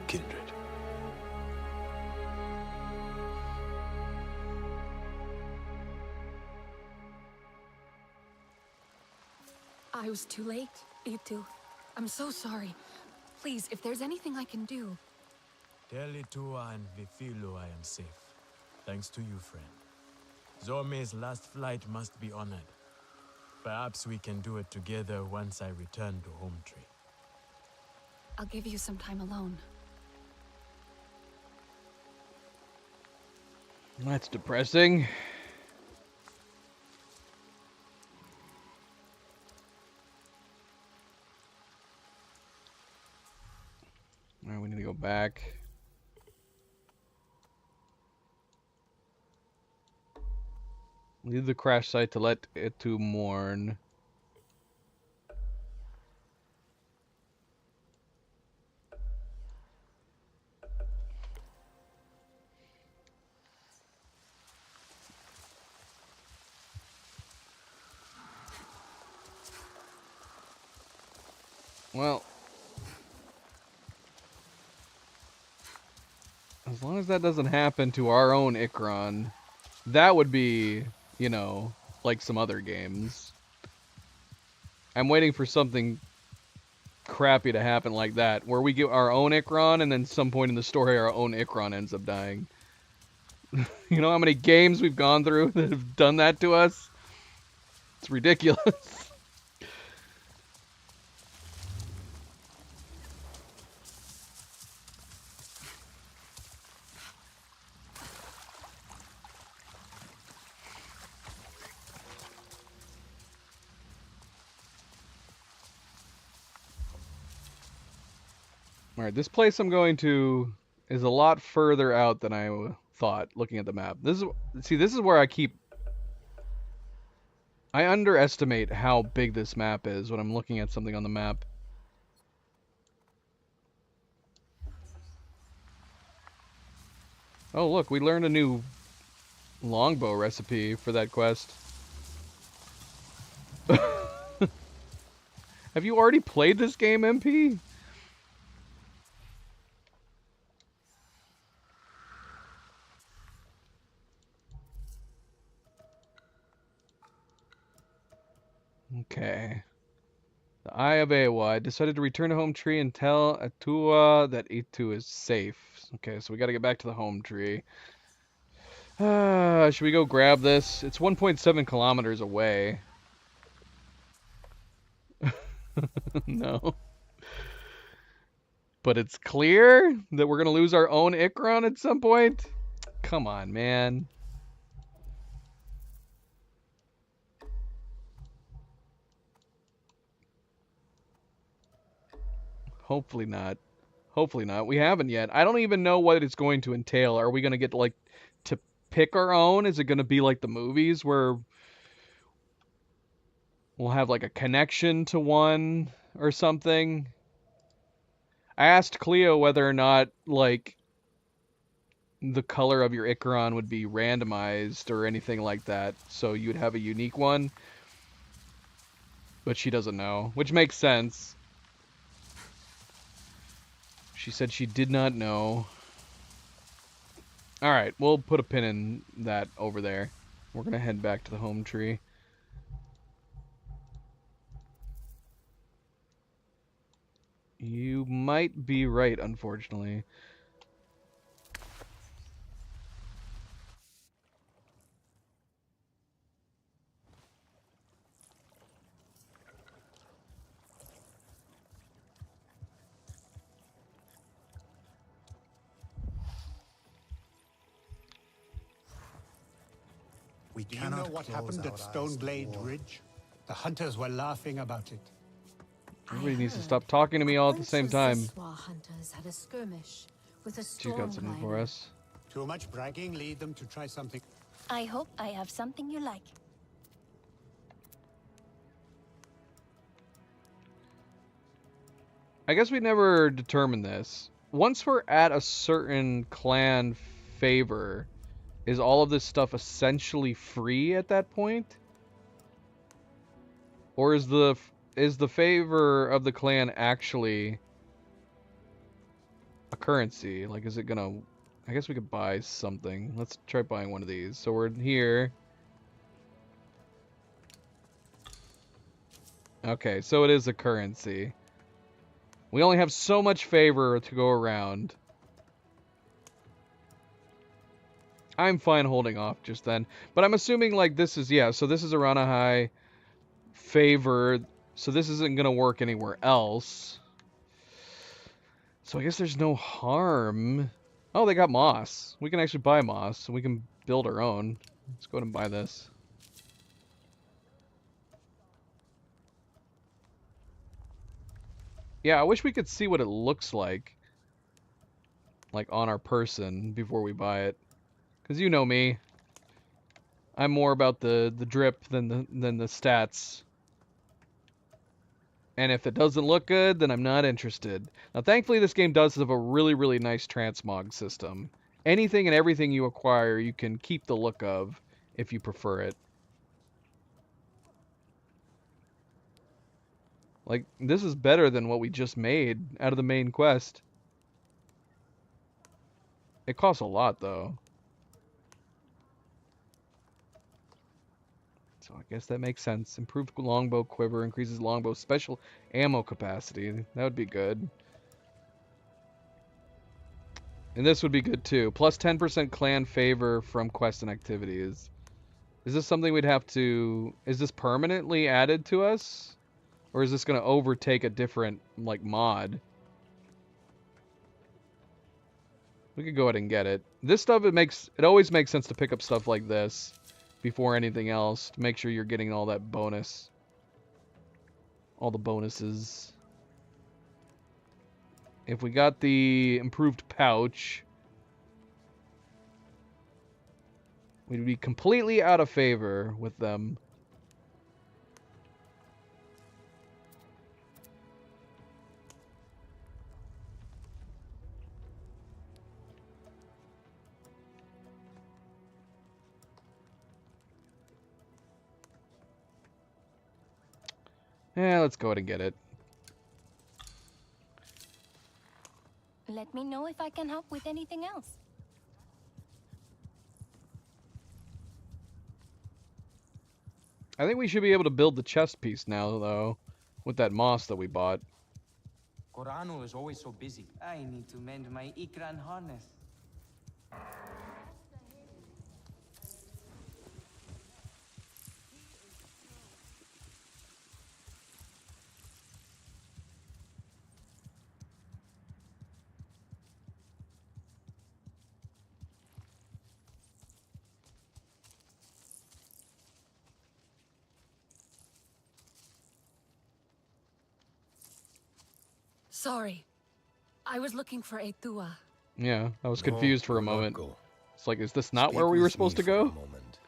Kindred. I was too late, Itu. I'm so sorry. Please, if there's anything I can do. Tell Itua and Vifilo I am safe. Thanks to you, friend. Zome's last flight must be honored. Perhaps we can do it together once I return to Home Tree. I'll give you some time alone. That's depressing. Alright, we need to go back. Leave the crash site to let Itu mourn. Well, as long as that doesn't happen to our own Ikron, that would be, you know, like some other games. I'm waiting for something crappy to happen like that, where we get our own Ikron, and then some point in the story our own Ikron ends up dying. You know how many games we've gone through that have done that to us? It's ridiculous. Alright, this place I'm going to is a lot further out than I thought, looking at the map. This is where I underestimate how big this map is when I'm looking at something on the map. Oh, look, we learned a new longbow recipe for that quest. Have you already played this game, MP? Okay. The Eye of Ewa. I decided to return to home tree and tell Atua that Itu is safe. Okay, so we gotta get back to the home tree. Should we go grab this? It's 1.7 kilometers away. No. But it's clear that we're gonna lose our own Ikron at some point? Come on, man. Hopefully not. Hopefully not. We haven't yet. I don't even know what it's going to entail. Are we gonna get, like, to pick our own? Is it gonna be like the movies where we'll have, like, a connection to one or something? I asked Cleo whether or not, like, the color of your Ikron would be randomized or anything like that, so you'd have a unique one. But she doesn't know, which makes sense. She said she did not know. Alright, we'll put a pin in that over there. We're gonna head back to the home tree. You might be right, unfortunately. Do you know what happened at Stoneblade Ridge? The hunters were laughing about it. Everybody needs to stop talking to me all at the same time. Hunters had a skirmish with a She's got something for us. Too much bragging, lead them to try something. I hope I have something you like. I guess we never determined this. Once we're at a certain clan favor, is all of this stuff essentially free at that point? Or is the favor of the clan actually a currency? Like, is it gonna... I guess we could buy something. Let's try buying one of these. So we're here. Okay, so it is a currency. We only have so much favor to go around. I'm fine holding off just then. But I'm assuming, like, this is... Yeah, so this is a Ranahai favor. So this isn't going to work anywhere else. So I guess there's no harm. Oh, they got moss. We can actually buy moss. And we can build our own. Let's go ahead and buy this. Yeah, I wish we could see what it looks like on our person before we buy it. Because you know me. I'm more about the drip than the stats. And if it doesn't look good, then I'm not interested. Now, thankfully, this game does have a really, really nice transmog system. Anything and everything you acquire, you can keep the look of if you prefer it. Like, this is better than what we just made out of the main quest. It costs a lot, though. So I guess that makes sense. Improved longbow quiver increases longbow special ammo capacity. That would be good. And this would be good too. Plus 10% clan favor from quests and activities. Is this something we'd have to... Is this permanently added to us? Or is this going to overtake a different, like, mod? We could go ahead and get it. This stuff, it always makes sense to pick up stuff like this before anything else, to make sure you're getting all that bonus. All the bonuses. If we got the improved pouch, we'd be completely out of favor with them. Yeah, let's go ahead and get it. Let me know if I can help with anything else. I think we should be able to build the chest piece now, though, with that moss that we bought. Gorano is always so busy. I need to mend my Ikran harness. Sorry. I was looking for Etua. Yeah, I was No, confused for a do not moment. go. It's like, is this not Speak where we were with supposed me to for a go? moment.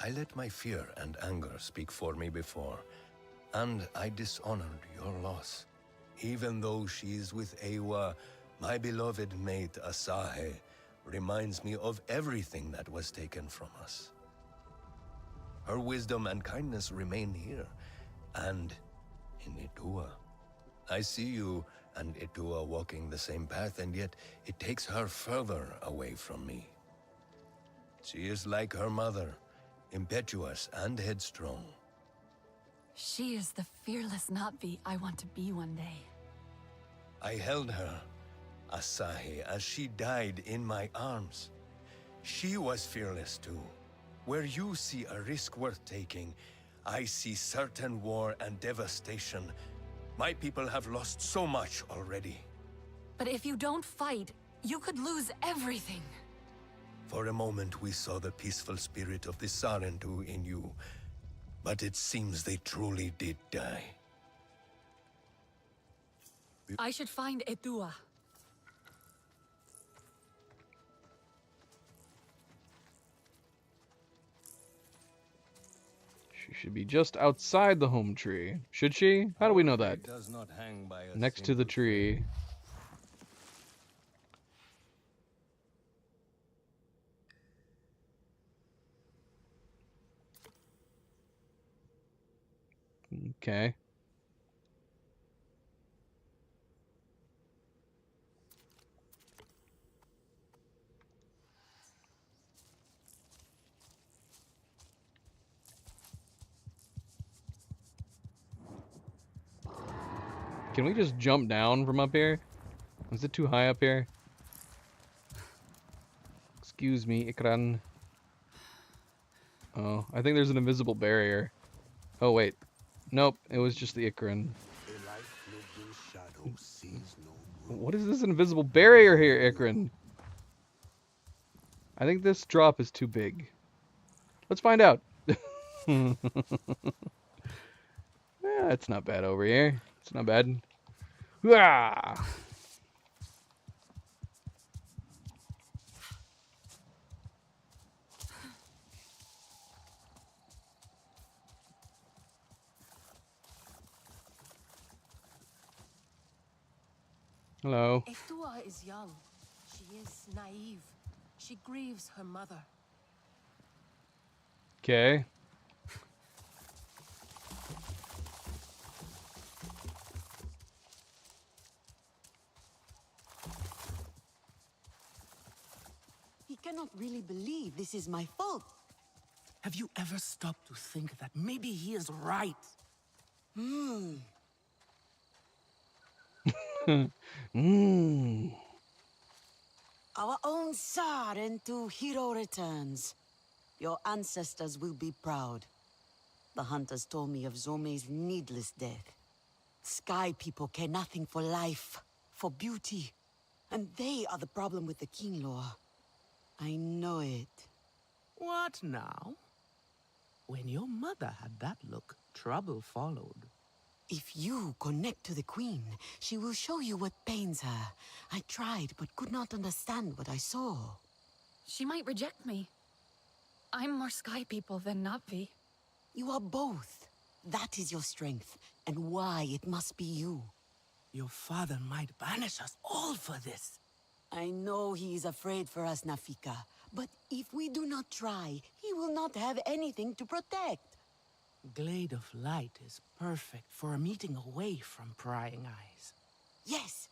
I let my fear and anger speak for me before, and I dishonored your loss. Even though she is with Ewa, my beloved mate Asahe reminds me of everything that was taken from us. Her wisdom and kindness remain here, and in Etua. I see you and Etua walking the same path, and yet it takes her further away from me. She is like her mother, impetuous and headstrong. She is the fearless Na'vi I want to be one day. I held her, Asahi, as she died in my arms. She was fearless too. Where you see a risk worth taking, I see certain war and devastation. My people have lost so much already. But if you don't fight, you could lose everything. For a moment we saw the peaceful spirit of the Sarentu in you, but it seems they truly did die. I should find Etua. She should be just outside the home tree. Should she? How do we know that? It does not hang by a Next to the single tree. Okay. Can we just jump down from up here? Is it too high up here? Excuse me, Ikran. Oh, I think there's an invisible barrier. Oh, wait. Nope, it was just the Ikran. What is this invisible barrier here, Ikran? I think this drop is too big. Let's find out. Yeah, it's not bad over here. It's not bad. Ah! Hello. Etua is young. She is naive. She grieves her mother. Okay. He cannot really believe this is my fault. Have you ever stopped to think that maybe he is right? Our own Sarentu hero returns. Your ancestors will be proud. The hunters told me of Zome's needless death. Sky people care nothing for life, for beauty. And they are the problem with the king law. I know it. What now? When your mother had that look, trouble followed. If you connect to the queen, she will show you what pains her. I tried, but could not understand what I saw. She might reject me. I'm more Sky people than Na'vi. You are both. That is your strength, and why it must be you. Your father might banish us all for this. I know he is afraid for us, Nafika. But if we do not try, he will not have anything to protect. Glade of Light is perfect for a meeting away from prying eyes. Yes,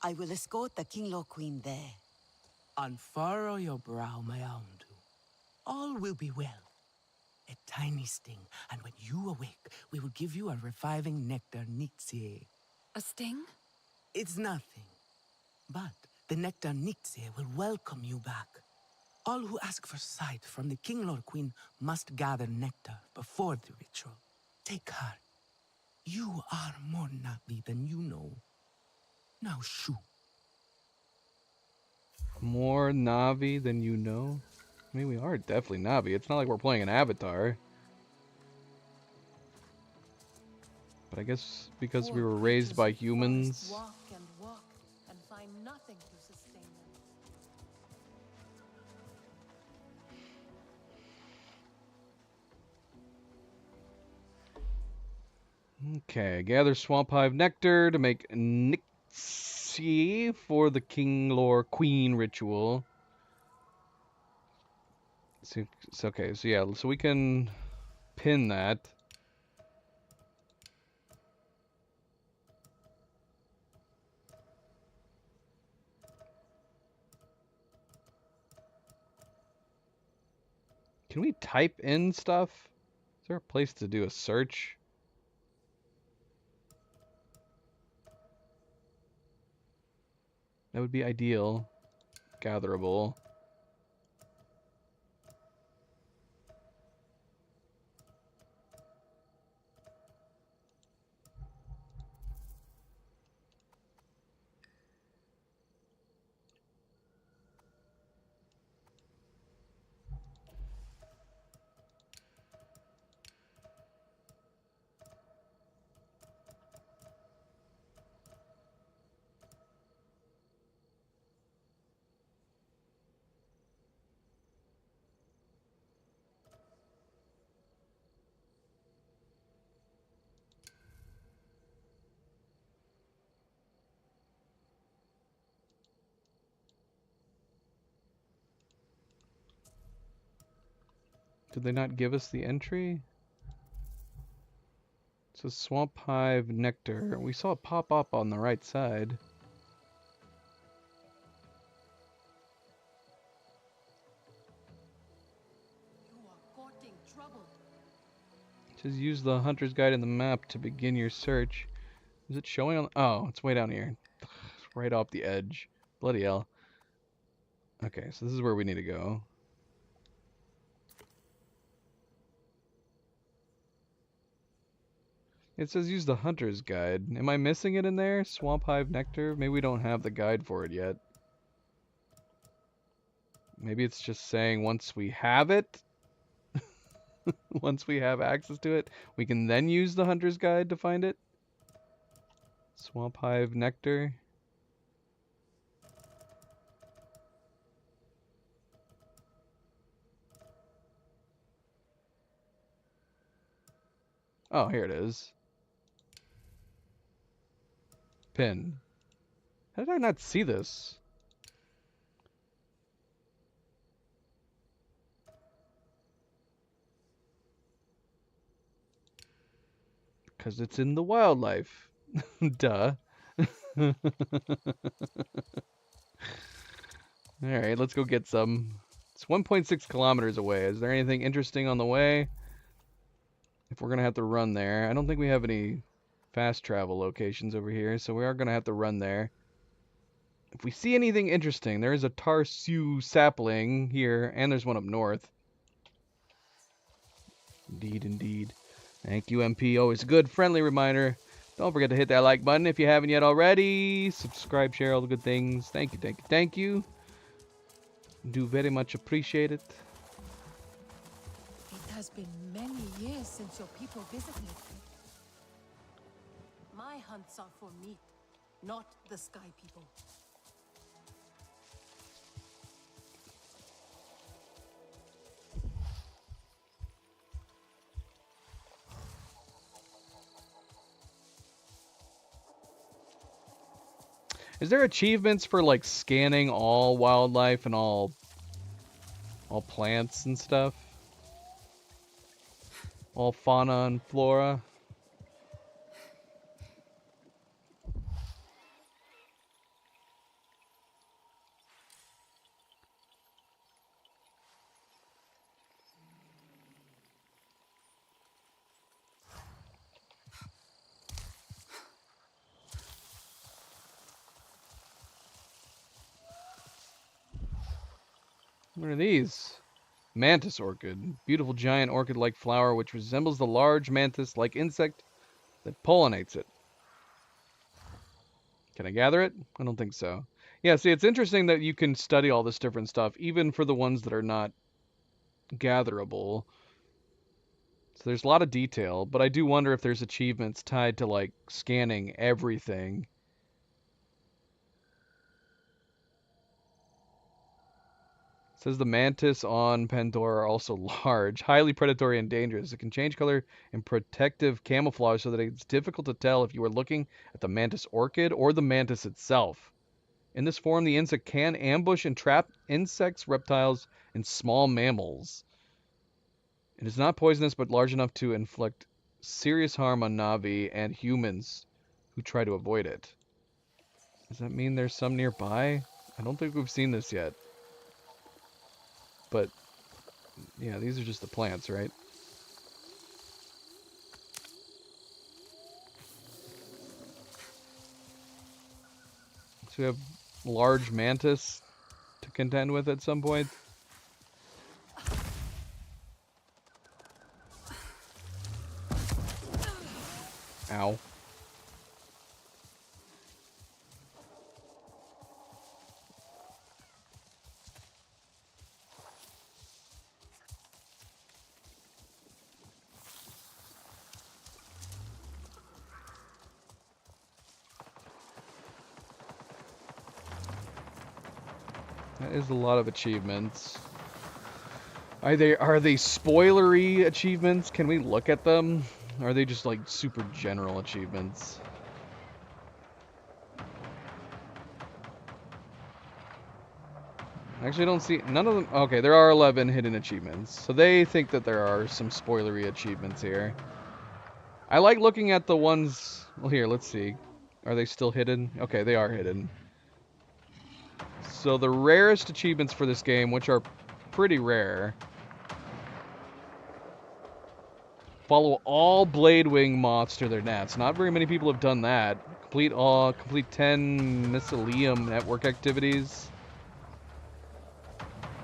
I will escort the Kinglor Queen there. Unfurrow your brow, my Aundu. All will be well. A tiny sting, and when you awake, we will give you a reviving nectar Nixie. A sting? It's nothing. But the nectar Nixie will welcome you back. All who ask for sight from the Kinglor Queen must gather nectar before the ritual. Take heart. You are more Navi than you know. Now shoo. More Navi than you know? I mean, we are definitely Navi. It's not like we're playing an Avatar. But I guess because we were raised by humans. Walk and find nothing to sustain them. Okay, gather Swamp Hive nectar to make Nixie for the Kinglor Queen ritual. So okay, so yeah, so we can pin that. Can we type in stuff? Is there a place to do a search? That would be ideal. Gatherable. Did they not give us the entry? It says Swamp Hive Nectar. We saw it pop up on the right side. You are courting trouble. It says use the Hunter's Guide in the map to begin your search. Is it showing on? Oh, it's way down here. It's right off the edge. Bloody hell. Okay, so this is where we need to go. It says use the Hunter's Guide. Am I missing it in there? Swamp Hive Nectar? Maybe we don't have the guide for it yet. Maybe it's just saying once we have it, once we have access to it, we can then use the Hunter's Guide to find it. Swamp Hive Nectar. Oh, here it is. Pin. How did I not see this? Because it's in the wildlife. Duh. Alright, let's go get some. It's 1.6 kilometers away. Is there anything interesting on the way? If we're going to have to run there. I don't think we have any fast travel locations over here, so we are going to have to run there. If we see anything interesting, there is a Tarsu sapling here, and there's one up north. Indeed, indeed. Thank you, MP. Always a good, friendly reminder. Don't forget to hit that like button if you haven't yet already. Subscribe, share, all the good things. Thank you, thank you, thank you. Do very much appreciate it. It has been many years since your people visited. My hunts are for meat, not the Sky People. Is there achievements for like scanning all wildlife and all plants and stuff? all fauna and flora. What are these? Mantis orchid. Beautiful giant orchid-like flower which resembles the large mantis-like insect that pollinates it. Can I gather it? I don't think so. Yeah, see, it's interesting that you can study all this different stuff, even for the ones that are not gatherable. So there's a lot of detail, but I do wonder if there's achievements tied to, like, scanning everything. It says the mantis on Pandora are also large, highly predatory and dangerous. It can change color in protective camouflage so that it's difficult to tell if you are looking at the mantis orchid or the mantis itself. In this form, the insect can ambush and trap insects, reptiles, and small mammals. It is not poisonous, but large enough to inflict serious harm on Na'vi and humans who try to avoid it. Does that mean there's some nearby? I don't think we've seen this yet. But, yeah, these are just the plants, right? So we have large mantis to contend with at some point. Ow. That is a lot of achievements. Are they spoilery achievements? Can we look at them? Or are they just like super general achievements? Actually, I don't see none of them. Okay, there are 11 hidden achievements. So they think that there are some spoilery achievements here. I like looking at the ones. Well, here, let's see. Are they still hidden? Okay, they are hidden. So the rarest achievements for this game, which are pretty rare, follow all Bladewing moths to their nets. Not very many people have done that. Complete 10 Mycelium network activities.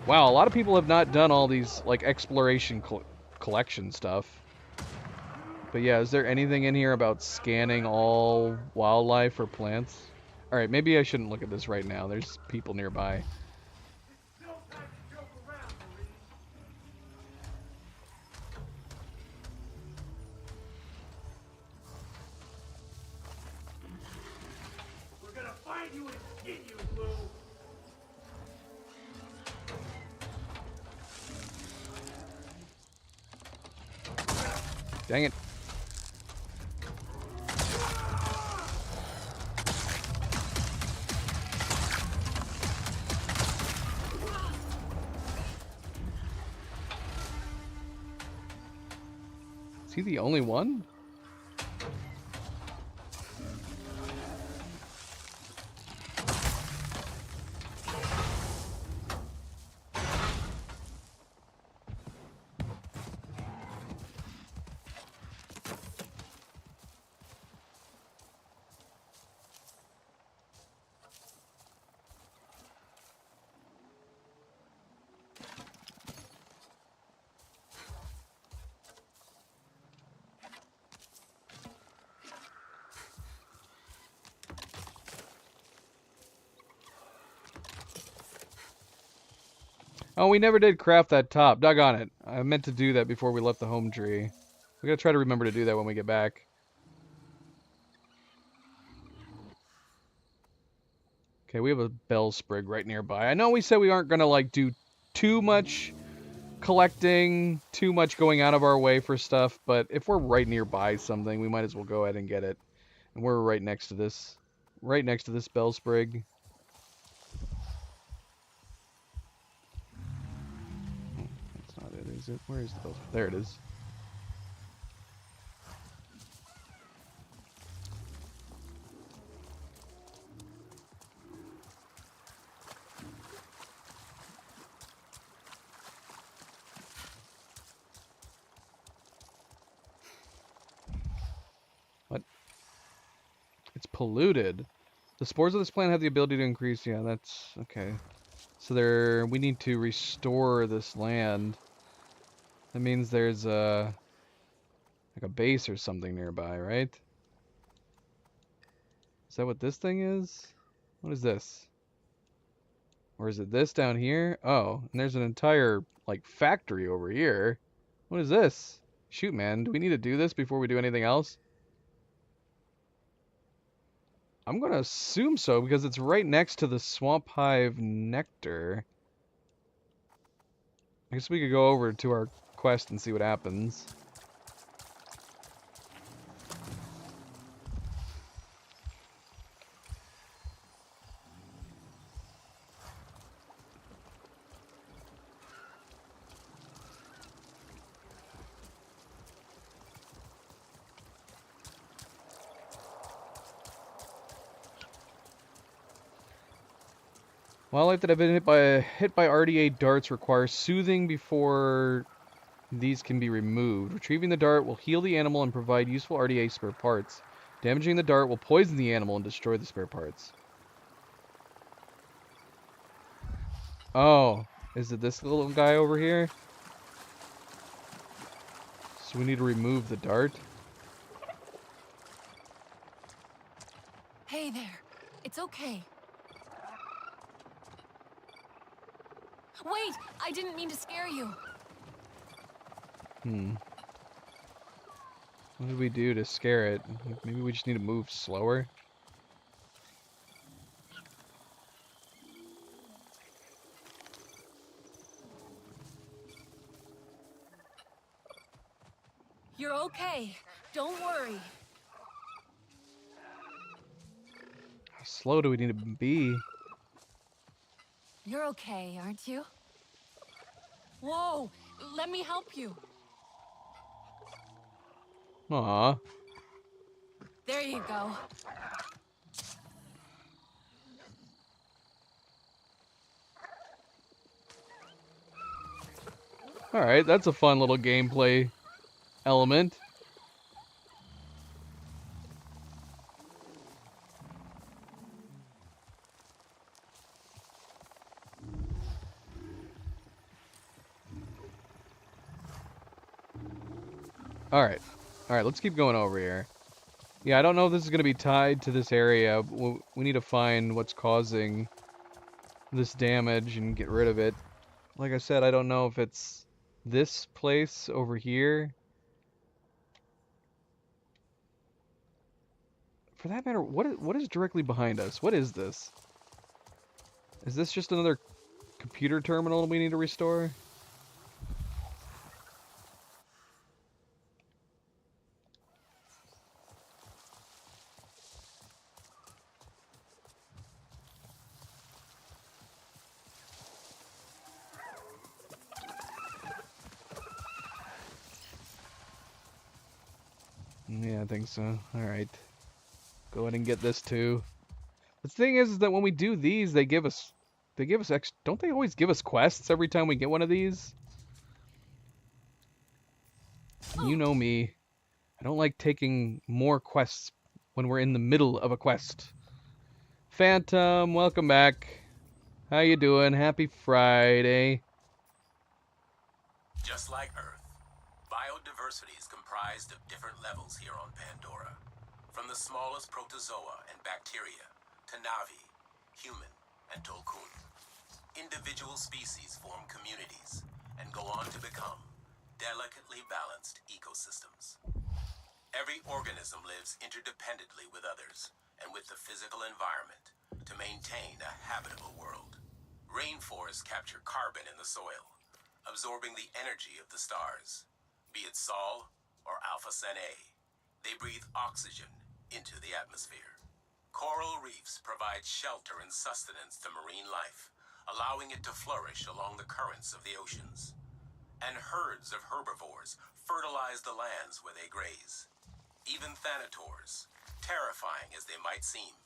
Wow, a lot of people have not done all these like exploration collection stuff. But yeah, is there anything in here about scanning all wildlife or plants? Alright, maybe I shouldn't look at this right now. There's people nearby. We're gonna find you and skin you, Blue. Dang it. Is he the only one? Oh, we never did craft that top. Doggone it. I meant to do that before we left the home tree. We gotta try to remember to do that when we get back. Okay, we have a bell sprig right nearby. I know we said we aren't gonna, like, do too much collecting, too much going out of our way for stuff, but if we're right nearby something, we might as well go ahead and get it. And we're right next to this bell sprig. That's not it, is it? Where is the bell sprig? There it is. polluted. The spores of this plant have the ability to increase. Yeah, that's okay. So we need to restore this land. That means there's like a base or something nearby, right? Is that what this thing is? What is this? Or is it this down here? Oh, and there's an entire like factory over here. What is this? Shoot, man, do we need to do this before we do anything else? I'm gonna assume so because it's right next to the Swamp Hive Nectar. I guess we could go over to our quest and see what happens. Wildlife that have been hit by RDA darts requires soothing before these can be removed. Retrieving the dart will heal the animal and provide useful RDA spare parts. Damaging the dart will poison the animal and destroy the spare parts. Oh, is it this little guy over here? So we need to remove the dart. Hey there. It's okay. Wait! I didn't mean to scare you. What did we do to scare it? Maybe we just need to move slower? You're okay. Don't worry. How slow do we need to be? You're okay, aren't you? Whoa! Let me help you. Aw. There you go. Alright, that's a fun little gameplay element. Alright, let's keep going over here. Yeah, I don't know if this is going to be tied to this area. We need to find what's causing this damage and get rid of it. Like I said, I don't know if it's this place over here. For that matter, what is directly behind us? What is this? Is this just another computer terminal we need to restore? Yeah, I think so. Alright. Go ahead and get this too. The thing is that when we do these, they give us don't they always give us quests every time we get one of these? You know me. I don't like taking more quests when we're in the middle of a quest. Phantom, welcome back. How you doing? Happy Friday. Just like Earth, biodiversity is comprised of different levels here on Pandora. From the smallest protozoa and bacteria to Na'vi, human, and Tolkun. Individual species form communities and go on to become delicately balanced ecosystems. Every organism lives interdependently with others and with the physical environment to maintain a habitable world. Rainforests capture carbon in the soil, absorbing the energy of the stars. Be it Sol or Alpha Centauri, they breathe oxygen into the atmosphere. Coral reefs provide shelter and sustenance to marine life, allowing it to flourish along the currents of the oceans. And herds of herbivores fertilize the lands where they graze. Even thanators, terrifying as they might seem,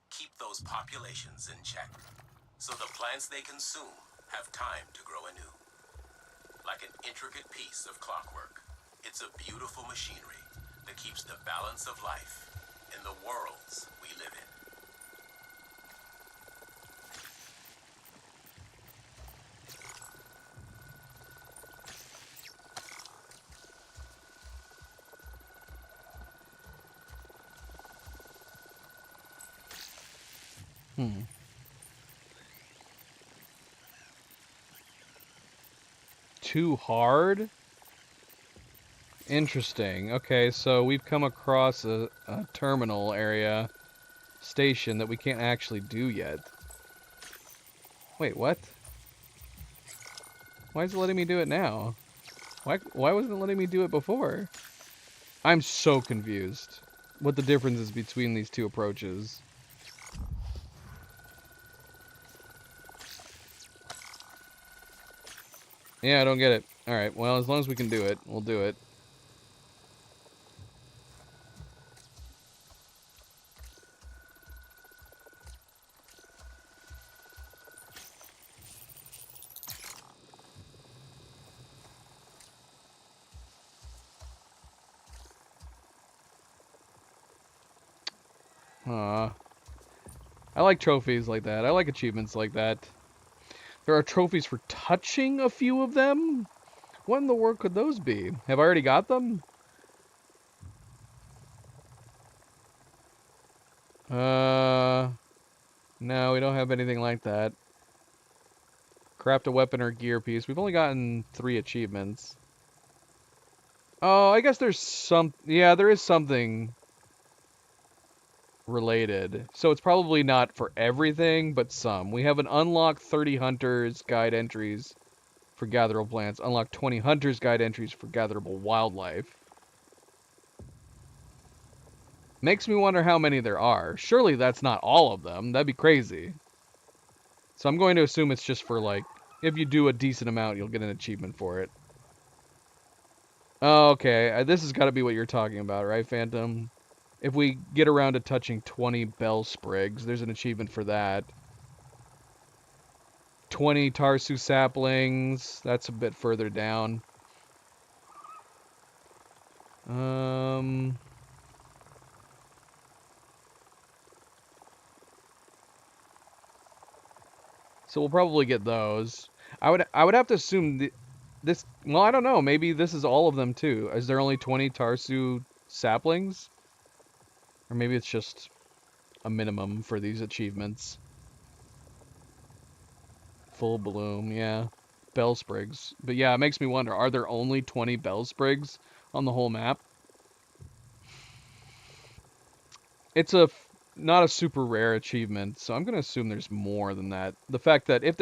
keep those populations in check, so the plants they consume have time to grow anew. Like an intricate piece of clockwork, it's a beautiful machinery that keeps the balance of life in the worlds we live in. Too hard? Interesting. Okay, so we've come across a terminal area station that we can't actually do yet. Wait, what? Why is it letting me do it now? Why wasn't it letting me do it before? I'm so confused what the difference is between these two approaches. Yeah, I don't get it. Alright, well, as long as we can do it, we'll do it. I like trophies like that. I like achievements like that. There are trophies for touching a few of them? What in the world could those be? Have I already got them? No, we don't have anything like that. Craft a weapon or gear piece. We've only gotten 3 achievements. Oh, I guess there's some... Yeah, there is something related. So it's probably not for everything, but some. We have an unlock 30 hunters guide entries for gatherable plants. Unlock 20 hunters guide entries for gatherable wildlife. Makes me wonder how many there are. Surely that's not all of them. That'd be crazy. So I'm going to assume it's just for, like, if you do a decent amount, you'll get an achievement for it. Oh, okay. This has got to be what you're talking about, right, Phantom? If we get around to touching 20 bell sprigs, there's an achievement for that. 20 Tarsu saplings. That's a bit further down. So we'll probably get those. I would have to assume this. Well, I don't know. Maybe this is all of them too. Is there only 20 Tarsu saplings? Or maybe it's just a minimum for these achievements. Full bloom, yeah. Bell sprigs. But yeah, it makes me wonder, are there only 20 bell sprigs on the whole map? It's not a super rare achievement, so I'm going to assume there's more than that. The fact that if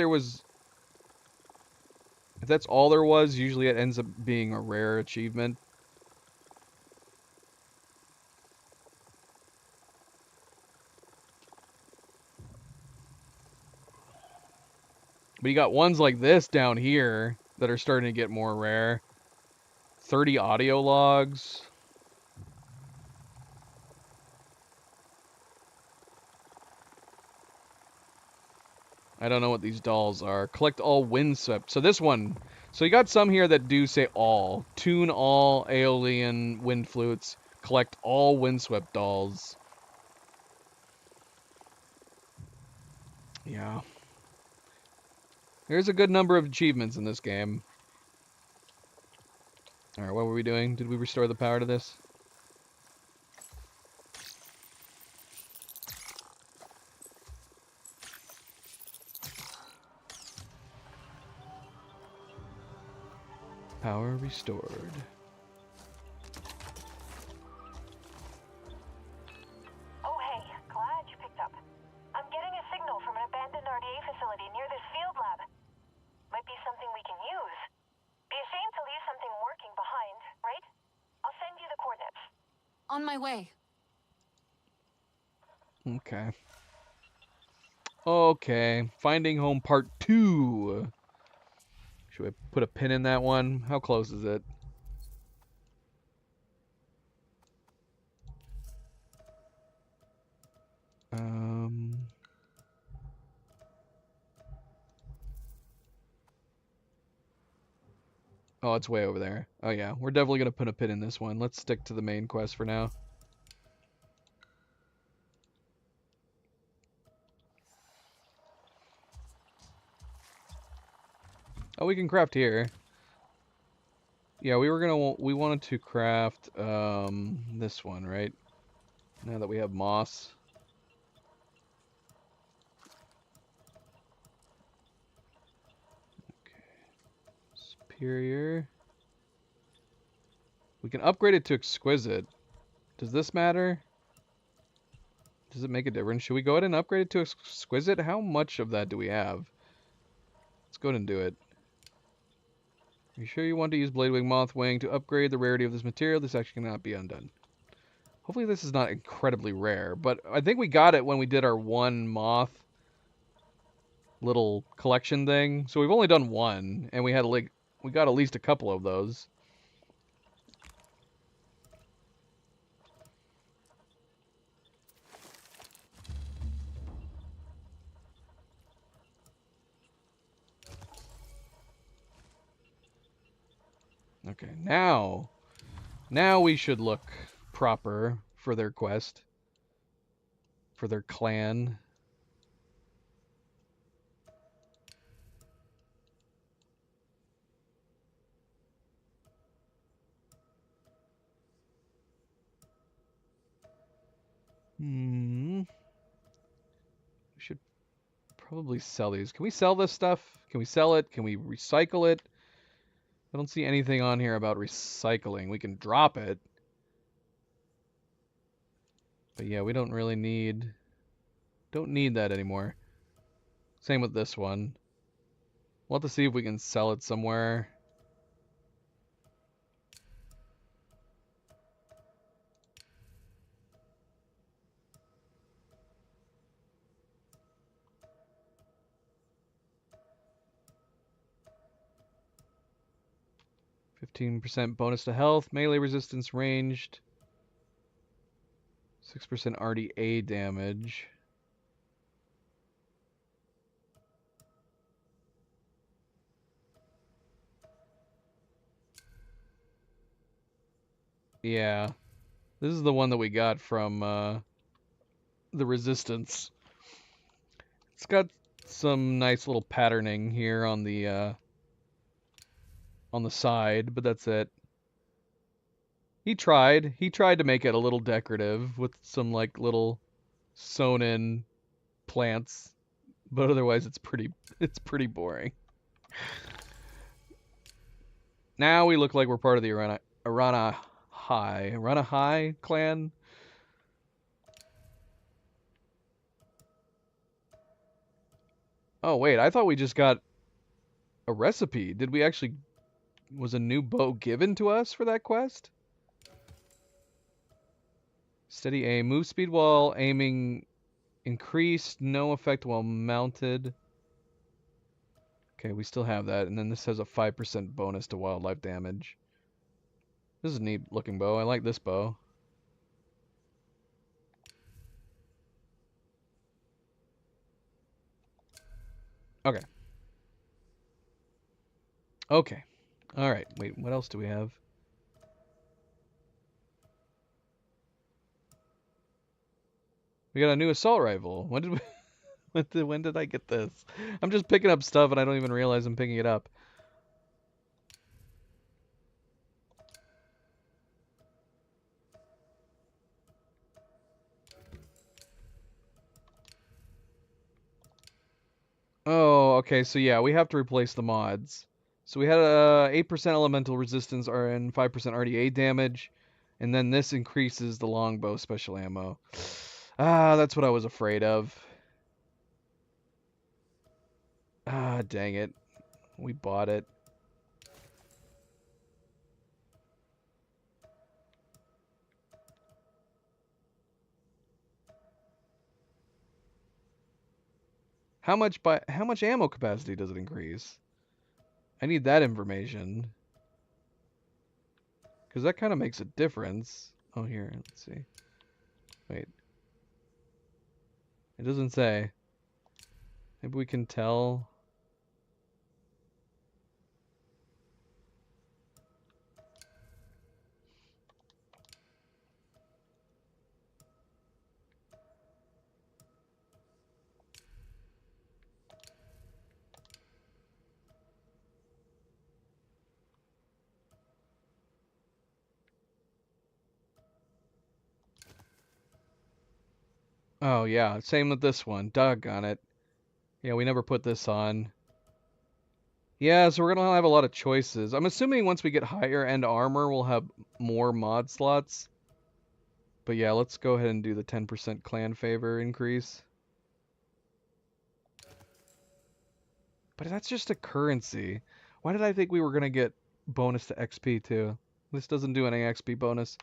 that's all there was, usually it ends up being a rare achievement. But you got ones like this down here that are starting to get more rare. 30 audio logs. I don't know what these dolls are. Collect all windswept. So this one. So you got some here that do say all. Tune all Aeolian wind flutes. Collect all windswept dolls. Yeah. There's a good number of achievements in this game. Alright, what were we doing? Did we restore the power to this? Power restored. Oh, hey, glad you picked up. I'm getting a signal from an abandoned RDA facility near this field lab. Might be something we can use. Be a shame to leave something working behind, right? I'll send you the coordinates. On my way. Okay. Okay. Finding Home Part 2. Should we put a pin in that one? How close is it? Oh, it's way over there. Oh yeah, we're definitely gonna put a pin in this one. Let's stick to the main quest for now. Oh, we can craft here. Yeah, we wanted to craft this one, right? Now that we have moss. Okay. Superior. We can upgrade it to exquisite. Does this matter? Does it make a difference? Should we go ahead and upgrade it to exquisite? How much of that do we have? Let's go ahead and do it. Are you sure you want to use Bladewing Mothwing to upgrade the rarity of this material? This actually cannot be undone. Hopefully this is not incredibly rare, but I think we got it when we did our one moth little collection thing. So we've only done one, and we got at least a couple of those. Okay, now we should look proper for their quest, for their clan. We should probably sell these. Can we sell this stuff? Can we sell it? Can we recycle it? I don't see anything on here about recycling. We can drop it. But yeah, we don't really need that anymore. Same with this one. We'll have to see if we can sell it somewhere. %15 bonus to health, melee resistance ranged, 6% RDA damage. Yeah, this is the one that we got from the resistance. It's got some nice little patterning here on the side, but that's it. He tried to make it a little decorative with some like little sewn in plants, but otherwise it's pretty boring. Now we look like we're part of the Arana High clan. Oh wait, I thought we just got a recipe. Did we actually... Was a new bow given to us for that quest? Steady aim. Move speed while aiming increased. No effect while mounted. Okay, we still have that. And then this has a 5% bonus to wildlife damage. This is a neat looking bow. I like this bow. Okay. Okay. Alright, wait, what else do we have? We got a new assault rifle. When did we... when did I get this? I'm just picking up stuff and I don't even realize I'm picking it up. Oh, okay, so yeah, we have to replace the mods. So we had a 8% elemental resistance and 5% RDA damage, and then this increases the longbow special ammo. Ah, that's what I was afraid of. Ah, dang it. We bought it. How much ammo capacity does it increase? I need that information. Because that kind of makes a difference. Oh, here, let's see. Wait. It doesn't say. Maybe we can tell. Oh yeah, same with this one. Doggone it. Yeah, we never put this on. Yeah, so we're gonna have a lot of choices. I'm assuming once we get higher end armor, we'll have more mod slots. But yeah, let's go ahead and do the 10% clan favor increase. But that's just a currency. Why did I think we were gonna get bonus to XP too? This doesn't do any XP bonus.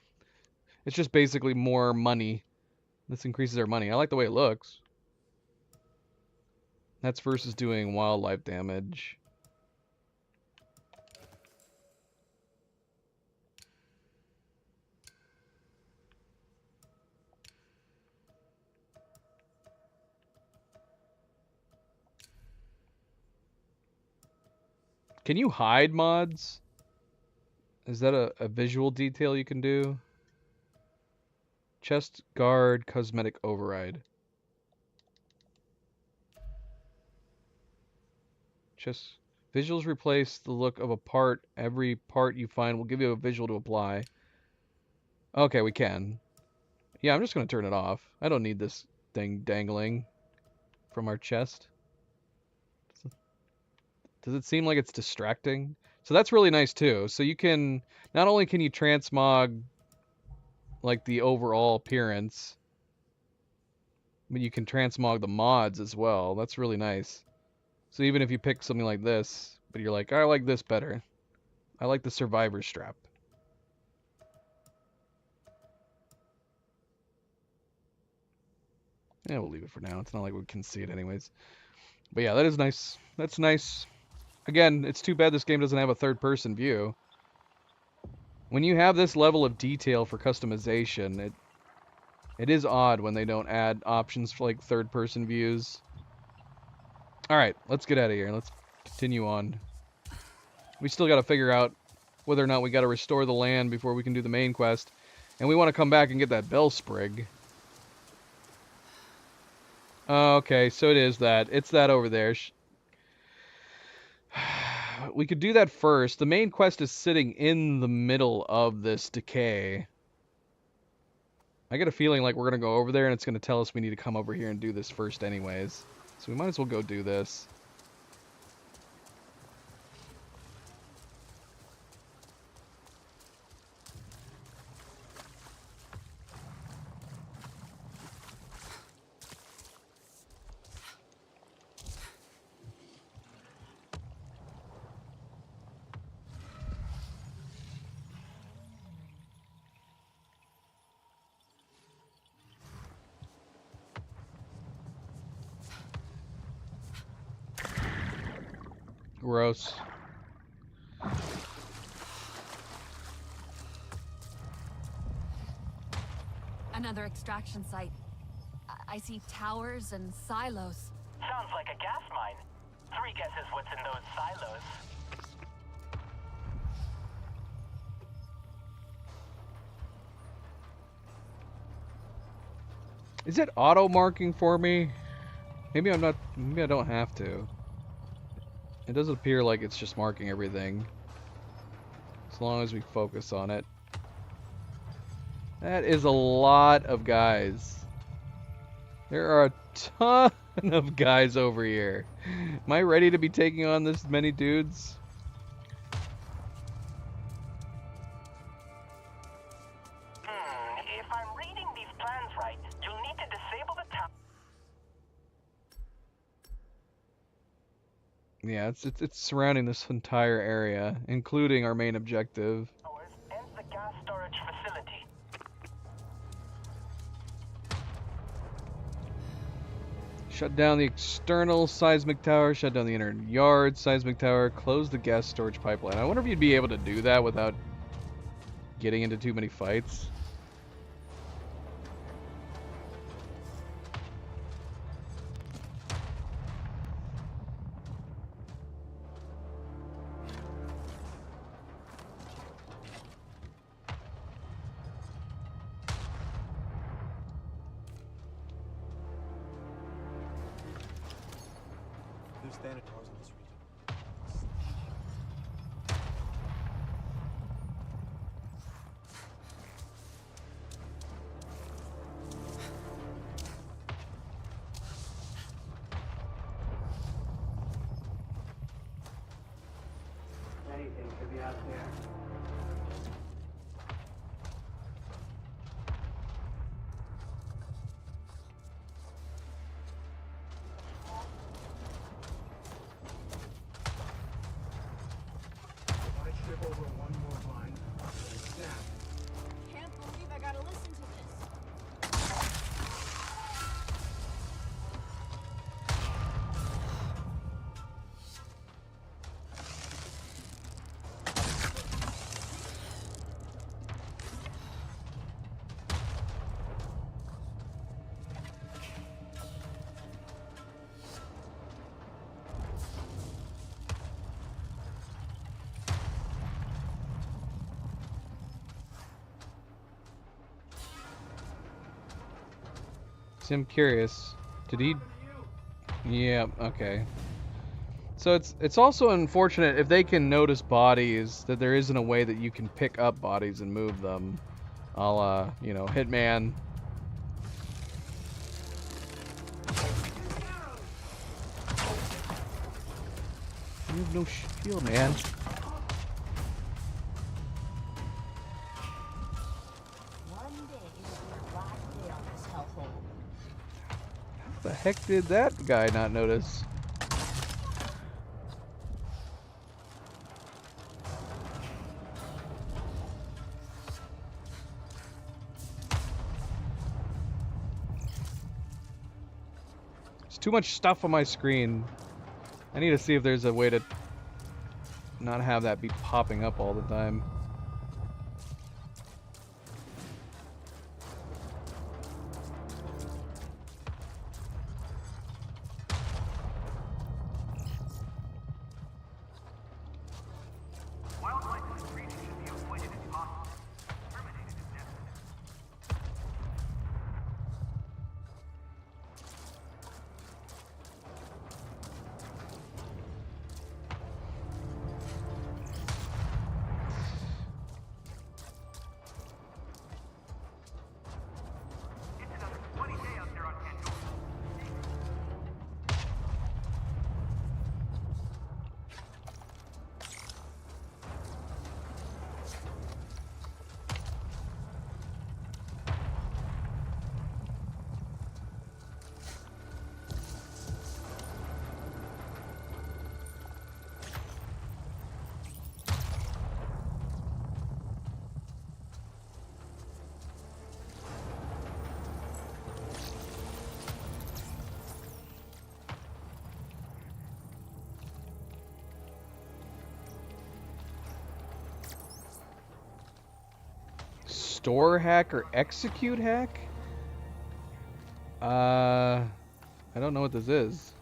It's just basically more money. This increases our money. I like the way it looks. That's versus doing wildlife damage. Can you hide mods? Is that a visual detail you can do? Chest guard cosmetic override. Just visuals replace the look of a part. Every part you find will give you a visual to apply. Okay, we can. Yeah, I'm just going to turn it off. I don't need this thing dangling from our chest. Does it seem like it's distracting? So that's really nice too. So you can, not only can you transmog like the overall appearance, but you can transmog the mods as well. That's really nice. So even if you pick something like this, but you're like, I like this better. I like the survivor strap. Yeah, we'll leave it for now. It's not like we can see it anyways. But yeah, that is nice. That's nice. Again, it's too bad this game doesn't have a third-person view. When you have this level of detail for customization, it is odd when they don't add options for like third-person views. Alright, let's get out of here. Let's continue on. We still got to figure out whether or not we got to restore the land before we can do the main quest. And we want to come back and get that Bellsprig. Okay, so it is that. It's that over there. We could do that first. The main quest is sitting in the middle of this decay. I get a feeling like we're going to go over there and it's going to tell us we need to come over here and do this first anyways. So we might as well go do this. Gross. Another extraction site. I see towers and silos. Sounds like a gas mine. 3 guesses what's in those silos. Is it auto marking for me? Maybe I'm not. Maybe I don't have to. It does appear like it's just marking everything. As long as we focus on it. That is a lot of guys. There are a ton of guys over here. Am I ready to be taking on this many dudes? If I'm reading these plans right, you'll need to disable the tower. Yeah, it's surrounding this entire area, including our main objective. And the gas storage facility. Shut down the external seismic tower, shut down the inner yard seismic tower, close the gas storage pipeline. I wonder if you'd be able to do that without getting into too many fights. There's Thanatars in this region. See, I'm curious. Did he? Yeah. Okay. So it's also unfortunate if they can notice bodies that there isn't a way that you can pick up bodies and move them. I'll you know, Hitman. You have no shield, man. One day will be a last day on this hellhole. The heck did that guy not notice? There's too much stuff on my screen. I need to see if there's a way to not have that be popping up all the time. Store hack or execute hack? I don't know what this is.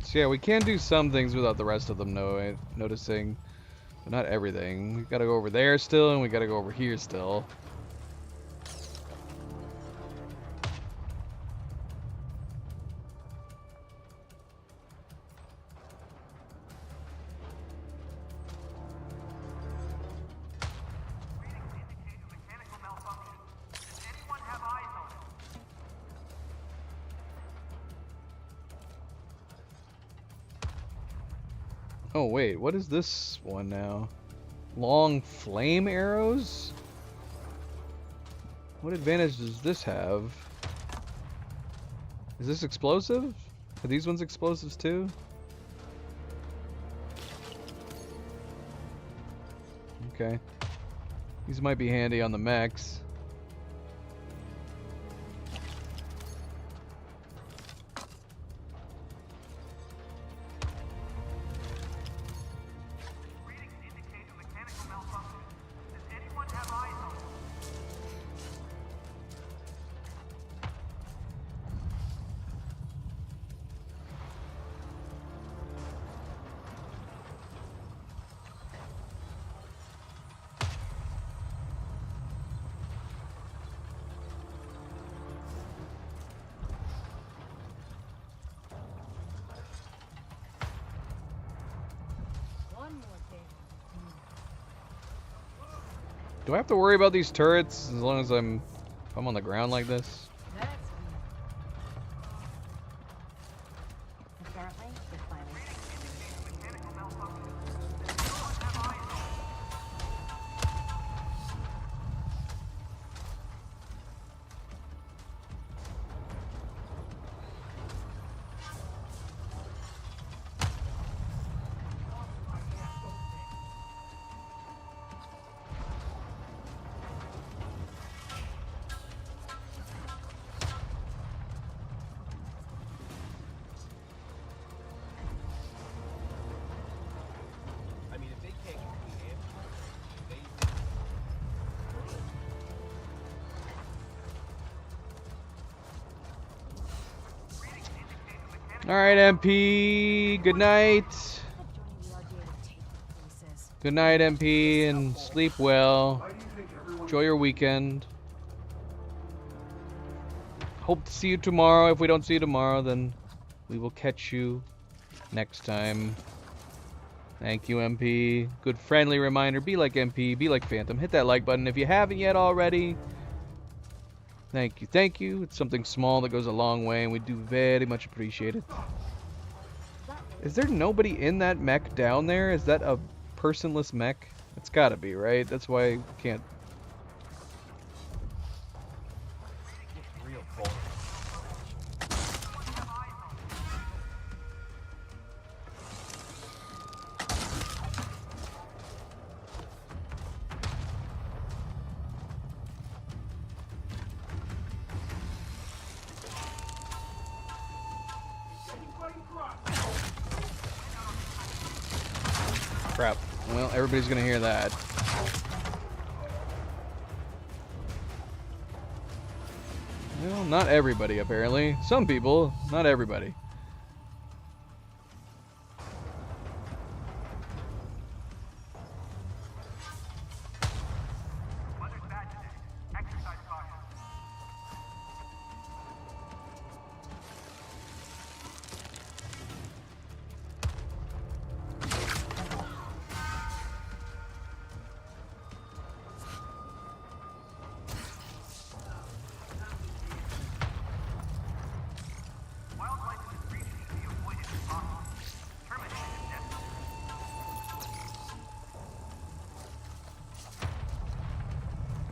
So yeah, we can do some things without the rest of them noticing, but not everything. We gotta go over there still, and we gotta go over here still. Oh wait, what is this one now? Long flame arrows? What advantage does this have? Is this explosive? Are these ones explosives too? Okay. These might be handy on the mechs. Do I have to worry about these turrets as long as if I'm on the ground like this? Apparently, the planning. All right, MP. Good night. Good night, MP, and sleep well. Enjoy your weekend. Hope to see you tomorrow. If we don't see you tomorrow, then we will catch you next time. Thank you, MP. Good friendly reminder. Be like MP. Be like Phantom. Hit that like button if you haven't yet already. Thank you. Thank you. It's something small that goes a long way, and we do very much appreciate it. Is there nobody in that mech down there? Is that a personless mech? It's gotta be, right? That's why I can't... Crap. Well, everybody's gonna hear that. Well, not everybody, apparently. Some people, not everybody.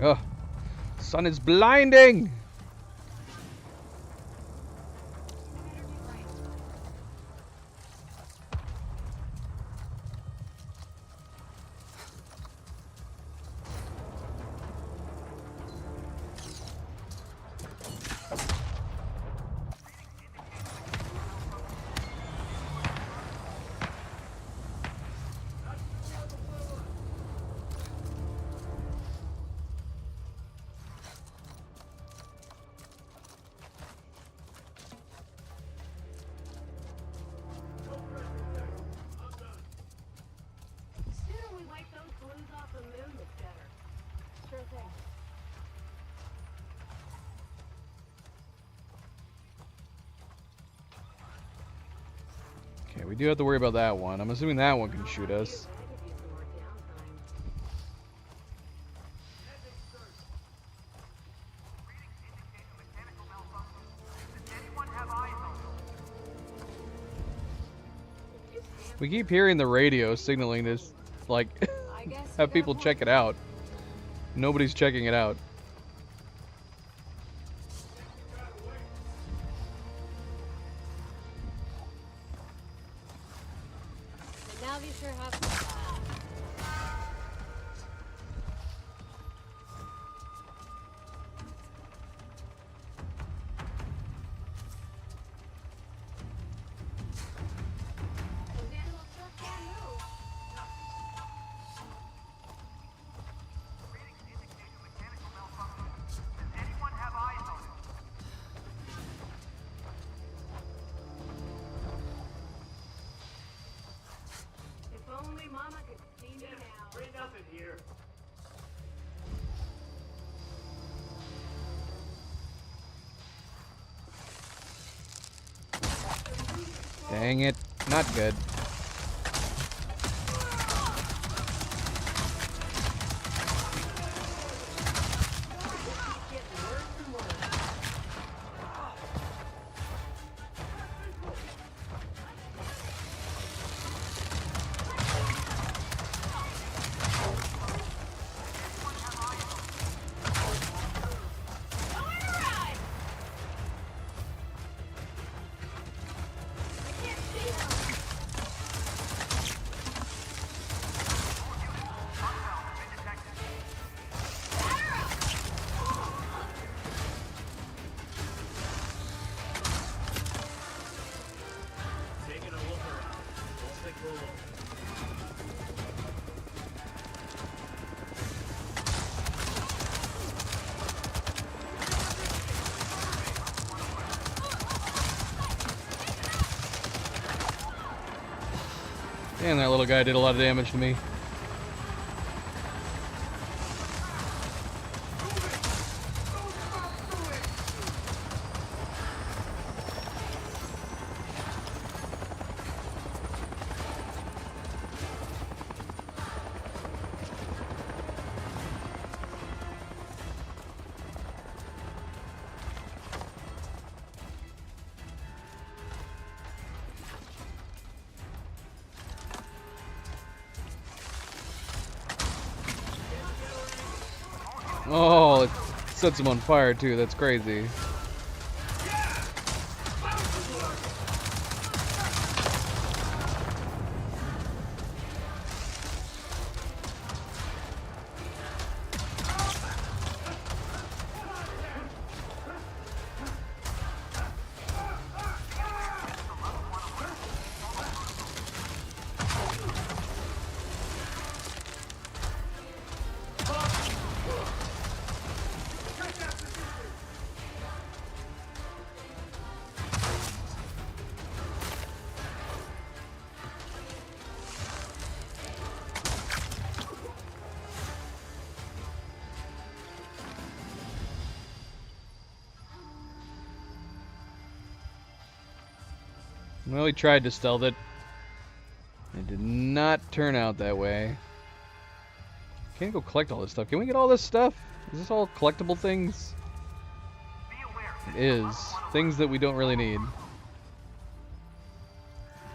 Oh, sun is blinding. Okay, we do have to worry about that one. I'm assuming that one can shoot us. We keep hearing the radio signaling this, like, have people check it out. Nobody's checking it out. Now you sure have. Dang it. Not good. And that little guy did a lot of damage to me. Oh, it sets him on fire too. That's crazy. Well, he tried to stealth it. It did not turn out that way. Can't go collect all this stuff. Can we get all this stuff? Is this all collectible things? It is. Things that we don't really need.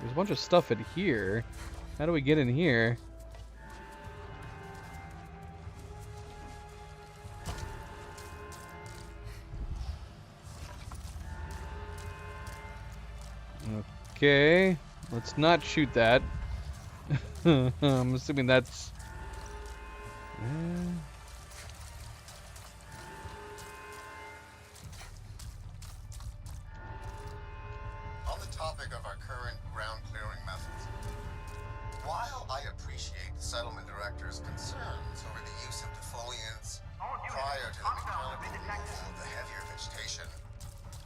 There's a bunch of stuff in here. How do we get in here? Okay, let's not shoot that. I'm assuming that's... On the topic of our current ground clearing methods, while I appreciate the settlement director's concerns over the use of defoliants prior to the mechanical removal of the heavier vegetation,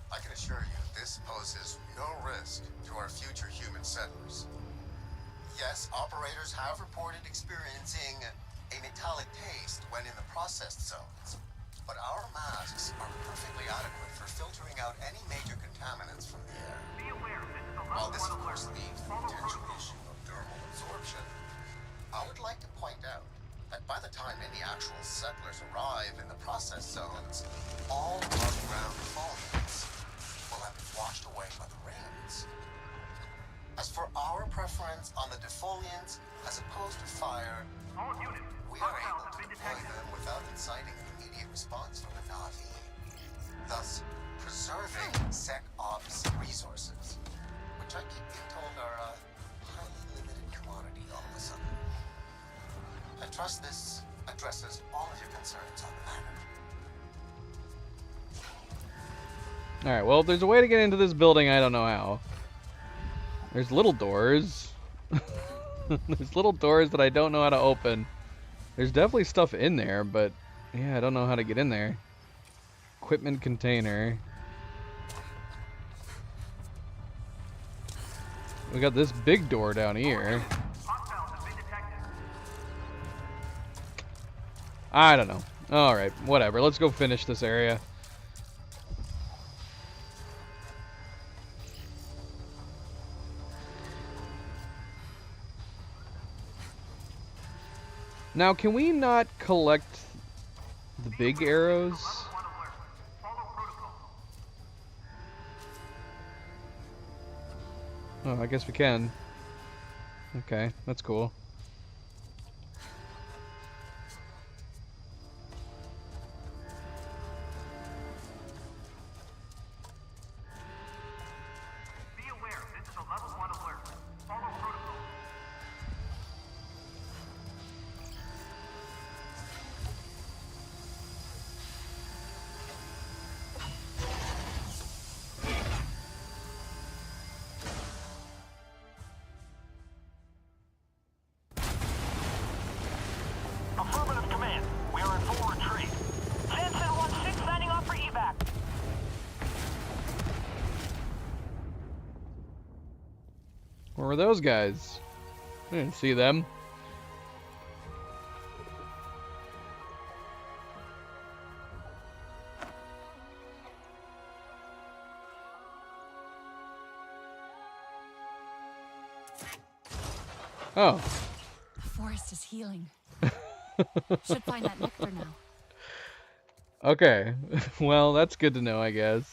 I can assure you this poses no risk to our future human settlers. Yes, operators have reported experiencing a metallic taste when in the processed zones, but our masks are perfectly adequate for filtering out any major contaminants from the air. While this of course leaves the potential issue of thermal absorption, I would like to point out that by the time any actual settlers arrive in the process zones, all underground defoliants will have been washed away by the rains. As for our preference on the defoliants as opposed to fire, we are able to deploy them without inciting an immediate response from the Na'vi, thus preserving SecOps resources, which I keep being told are a highly limited commodity all of a sudden. I trust this addresses all of your concerns on the matter. Alright, well, if there's a way to get into this building, I don't know how. There's little doors. There's little doors that I don't know how to open. There's definitely stuff in there, but yeah, I don't know how to get in there. Equipment container. We got this big door down here. I don't know. Alright, whatever. Let's go finish this area. Now, can we not collect the big arrows? Oh, I guess we can. Okay, that's cool. Affirmative command. We are in full retreat. Jensen 1-6 signing off for evac. Where were those guys? I didn't see them. Oh. The forest is healing. Should find that nectar now. Okay. Well, that's good to know, I guess.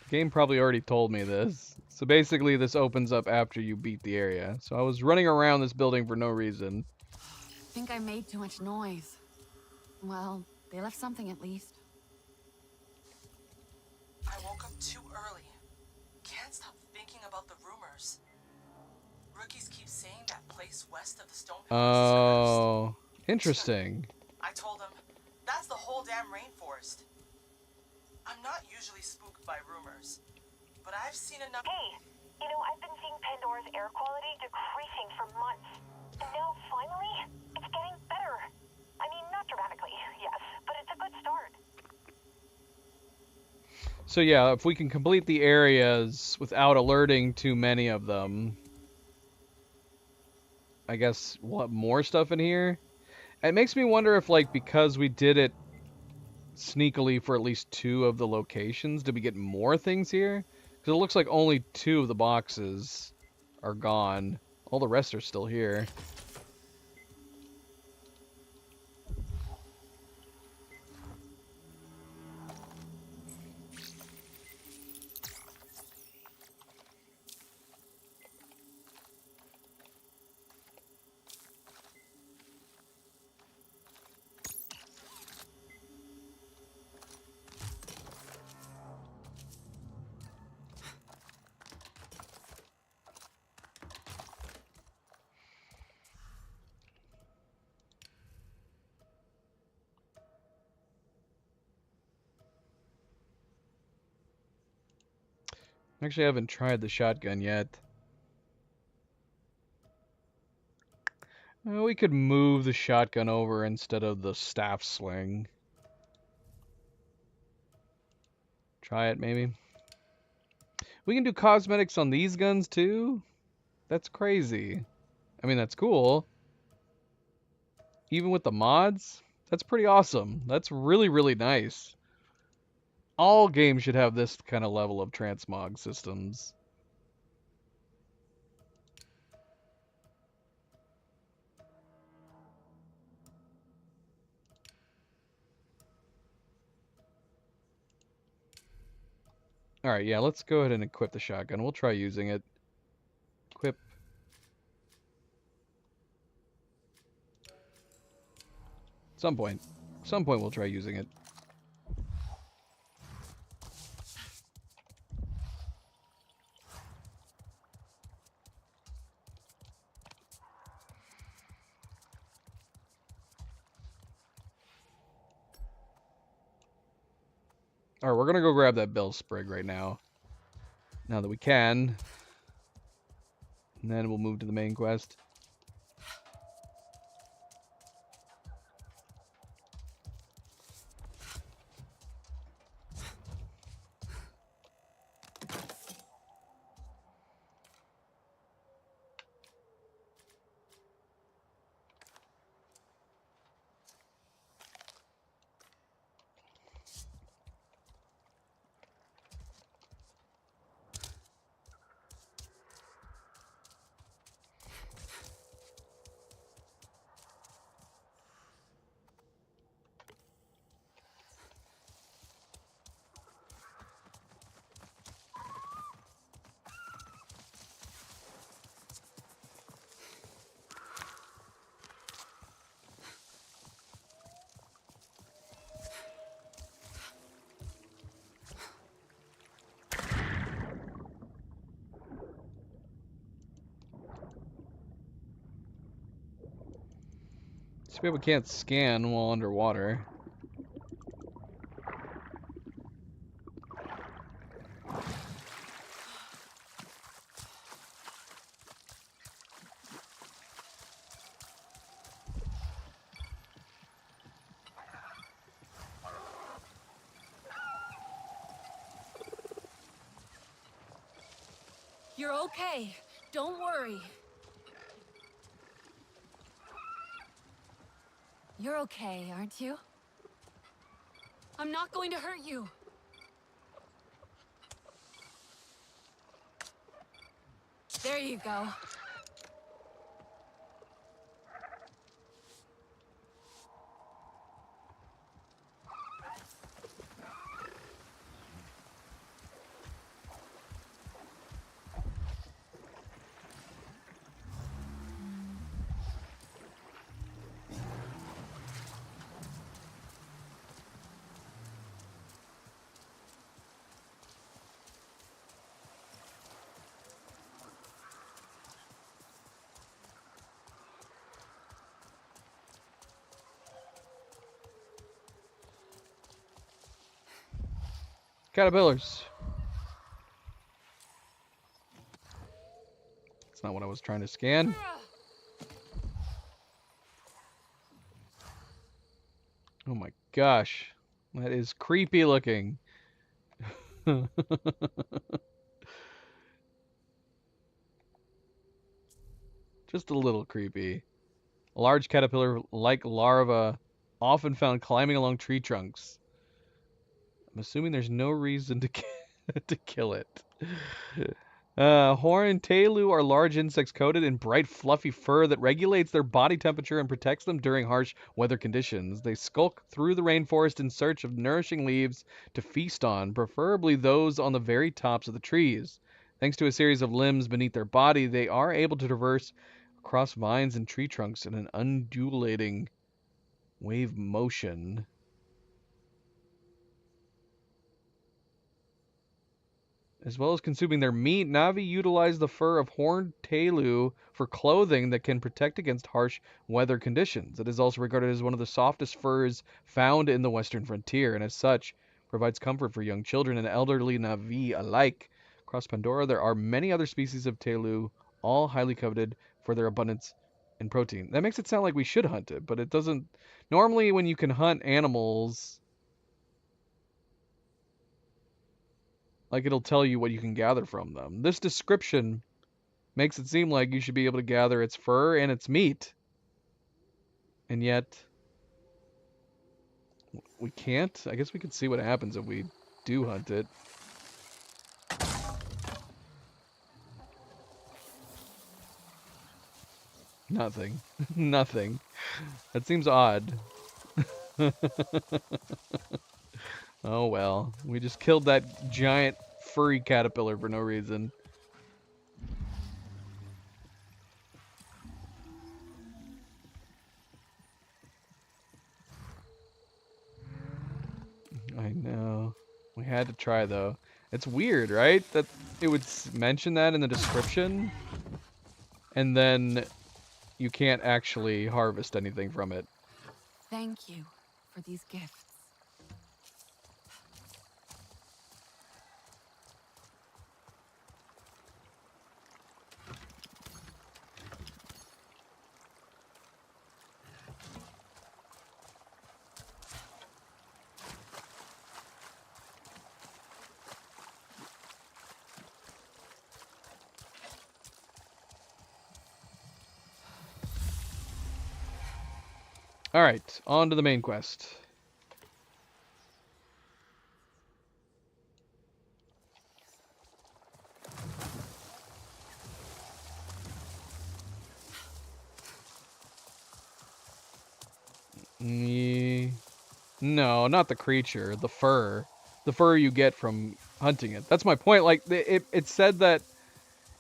The game probably already told me this. So basically, this opens up after you beat the area. So I was running around this building for no reason. Think I made too much noise. Well, they left something at least. I woke up too early. Can't stop thinking about the rumors. Rookies keep saying that place west of the Stone Pillars is cursed. Oh, interesting. I told them, that's the whole damn rainforest. I'm not usually spooked by rumors, but I've seen enough. Hey, you know, I've been seeing Pandora's air quality decreasing for months. And now, finally, it's getting better. I mean, not dramatically, yes, but it's a good start. So yeah, if we can complete the areas without alerting too many of them, I guess we'll have more stuff in here. It makes me wonder if, like, because we did it sneakily for at least 2 of the locations, did we get more things here? Because it looks like only 2 of the boxes are gone. All the rest are still here. Actually, I haven't tried the shotgun yet. We could move the shotgun over instead of the staff sling. Try it, maybe. We can do cosmetics on these guns, too? That's crazy. I mean, that's cool. Even with the mods? That's pretty awesome. That's really, really nice. All games should have this kind of level of transmog systems. Alright, yeah, let's go ahead and equip the shotgun. We'll try using it. Equip. Some point we'll try using it. Alright, we're gonna go grab that Bell Sprig right now. Now that we can. And then we'll move to the main quest. We can't scan while underwater. You're okay. Don't worry. You're okay, aren't you? I'm not going to hurt you. There you go. Caterpillars. That's not what I was trying to scan. Oh my gosh. That is creepy looking. Just a little creepy. A large caterpillar-like larva often found climbing along tree trunks. I'm assuming there's no reason to to kill it. Horned telu are large insects coated in bright fluffy fur that regulates their body temperature and protects them during harsh weather conditions. They skulk through the rainforest in search of nourishing leaves to feast on, preferably those on the very tops of the trees. Thanks to a series of limbs beneath their body, they are able to traverse across vines and tree trunks in an undulating wave motion. As well as consuming their meat, Na'vi utilize the fur of horned telu for clothing that can protect against harsh weather conditions. It is also regarded as one of the softest furs found in the western frontier, and as such, provides comfort for young children and elderly Na'vi alike. Across Pandora, there are many other species of telu, all highly coveted for their abundance in protein. That makes it sound like we should hunt it, but it doesn't. Normally, when you can hunt animals, like, it'll tell you what you can gather from them. This description makes it seem like you should be able to gather its fur and its meat. And yet, we can't. I guess we could see what happens if we do hunt it. Nothing. Nothing. That seems odd. Oh well, we just killed that giant furry caterpillar for no reason. I know. We had to try though. It's weird, right? That it would mention that in the description, and then you can't actually harvest anything from it. Thank you for these gifts. Alright, on to the main quest. No, not the creature, the fur. The fur you get from hunting it. That's my point. Like, it said that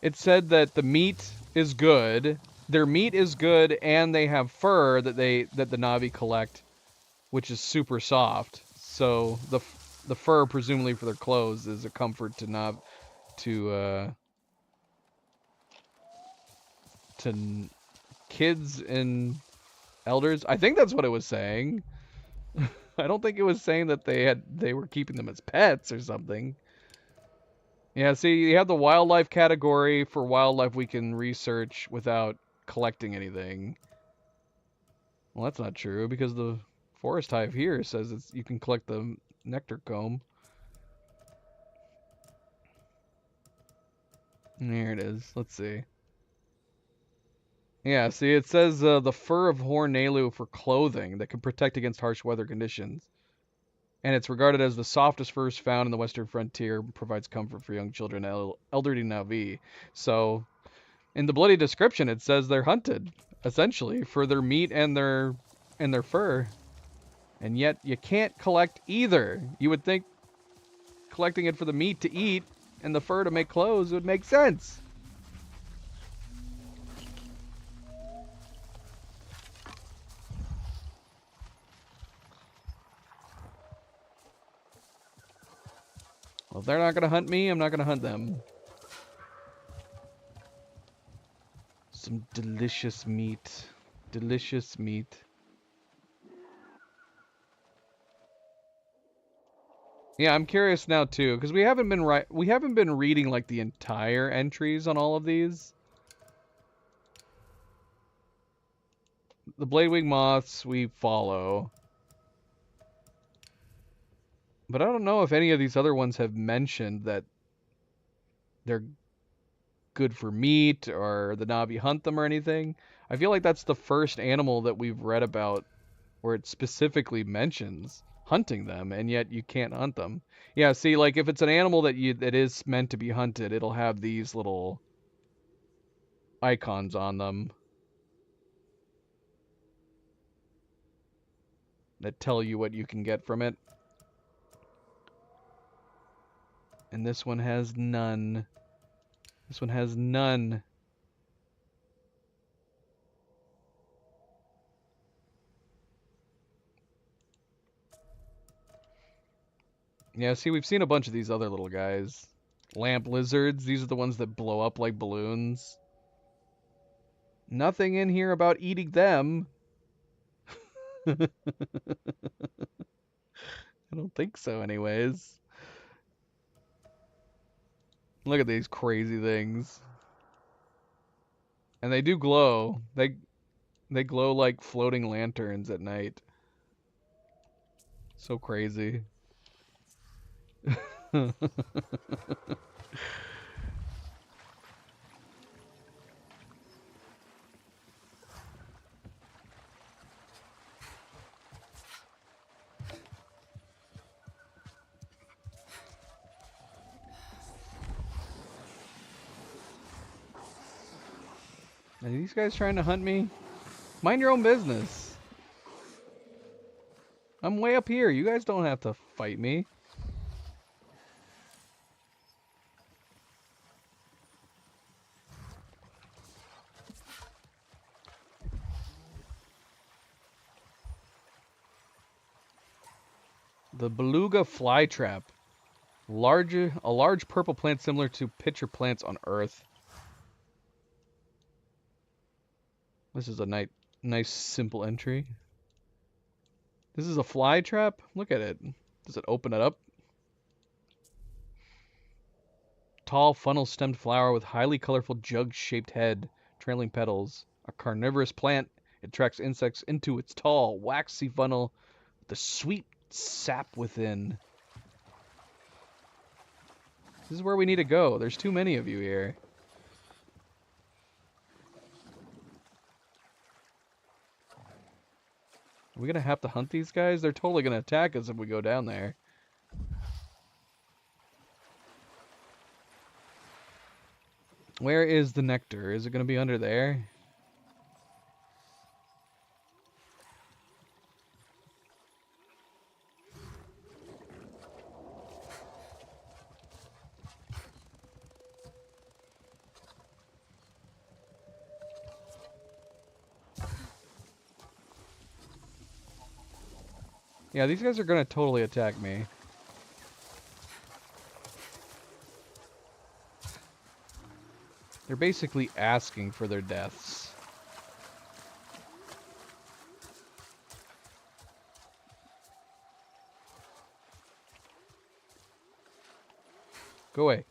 the meat is good. Their meat is good, and they have fur that the Na'vi collect, which is super soft. So the fur, presumably for their clothes, is a comfort to kids and elders. I think that's what it was saying. I don't think it was saying that they were keeping them as pets or something. Yeah, see, you have the wildlife category. For wildlife we can research without collecting anything. Well, that's not true, because the forest hive here says you can collect the nectar comb. There it is. Let's see. Yeah, see, it says the fur of Hornalu for clothing that can protect against harsh weather conditions. And it's regarded as the softest furs found in the western frontier, provides comfort for young children and elderly Na'vi. So, in the bloody description, it says they're hunted, essentially, for their meat and their fur. And yet, you can't collect either. You would think collecting it for the meat to eat and the fur to make clothes would make sense. Well, if they're not going to hunt me, I'm not going to hunt them. Some delicious meat. Delicious meat. Yeah, I'm curious now too, because we haven't been reading like the entire entries on all of these. The Bladewing Moths we follow. But I don't know if any of these other ones have mentioned that they're good for meat or the Na'vi hunt them or anything. I feel like that's the first animal that we've read about where it specifically mentions hunting them, and yet you can't hunt them. Yeah, see, like if it's an animal that is meant to be hunted, it'll have these little icons on them that tell you what you can get from it. And this one has none. This one has none. Yeah, see, we've seen a bunch of these other little guys. Lamp lizards, these are the ones that blow up like balloons. Nothing in here about eating them. I don't think so anyways. Look at these crazy things. And they do glow. They glow like floating lanterns at night. So crazy. Are these guys trying to hunt me? Mind your own business. I'm way up here. You guys don't have to fight me. The beluga flytrap. A large purple plant similar to pitcher plants on Earth. This is a nice simple entry. This is a fly trap? Look at it. Does it open it up? Tall funnel-stemmed flower with highly colorful jug-shaped head, trailing petals. A carnivorous plant. It attracts insects into its tall, waxy funnel with the sweet sap within. This is where we need to go. There's too many of you here. Are we gonna have to hunt these guys? They're totally gonna attack us if we go down there. Where is the nectar? Is it gonna be under there? Yeah, these guys are gonna totally attack me. They're basically asking for their deaths. Go away.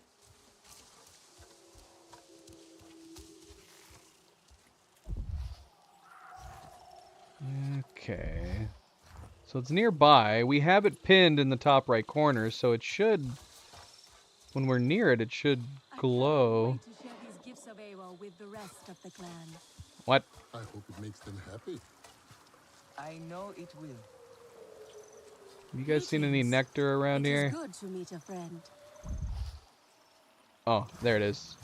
Okay. So it's nearby. We have it pinned in the top right corner, so it should, when we're near it, it should glow. What? I hope it makes them happy. I know it will. You guys seen any nectar around here? Good to meet a friend. Oh, there it is.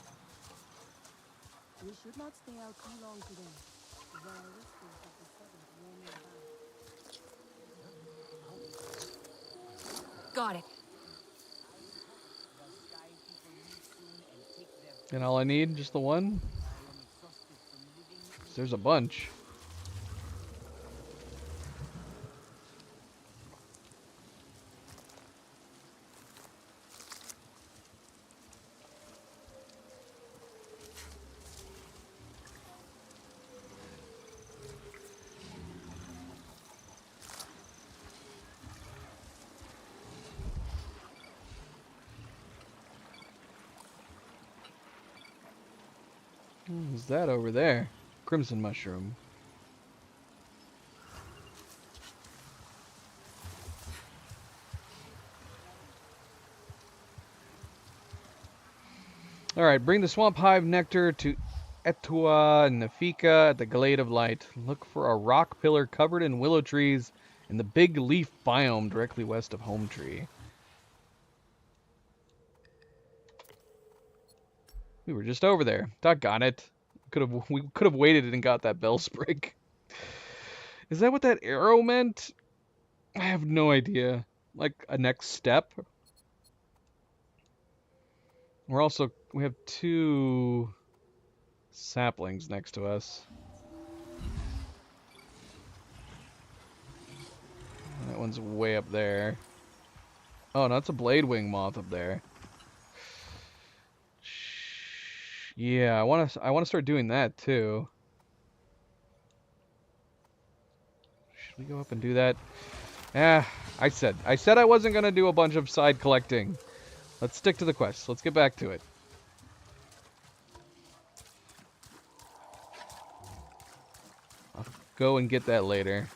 We should not stay out too long today. There are whispers of the seventh roaming about. Got it. And all I need, just the one? There's a bunch. What's that over there? Crimson mushroom. Alright, bring the swamp hive nectar to Etua Nafika at the Glade of Light. Look for a rock pillar covered in willow trees in the big leaf biome directly west of Home Tree. We were just over there. Doggone it. We could have waited and got that bell sprig. Is that what that arrow meant? I have no idea. Like a next step? We have 2 saplings next to us. That one's way up there. Oh, no, that's a bladewing moth up there. Yeah, I want to start doing that too. Should we go up and do that? I said I wasn't going to do a bunch of side collecting. Let's stick to the quest. Let's get back to it. I'll go and get that later.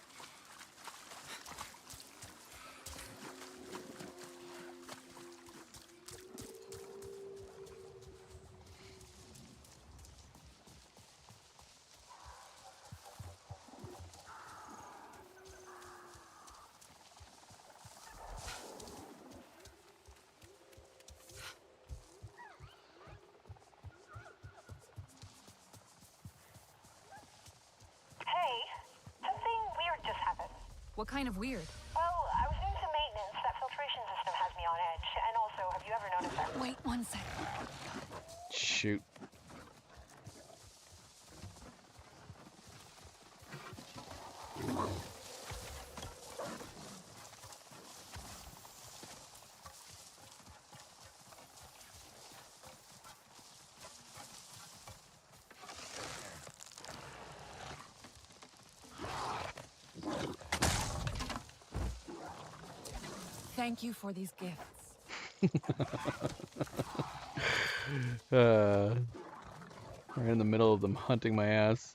What kind of weird? Well, I was doing some maintenance. That filtration system has me on edge. And also, have you ever noticed that? Wait 1 second. Shoot. Thank you for these gifts. Right in the middle of them hunting my ass.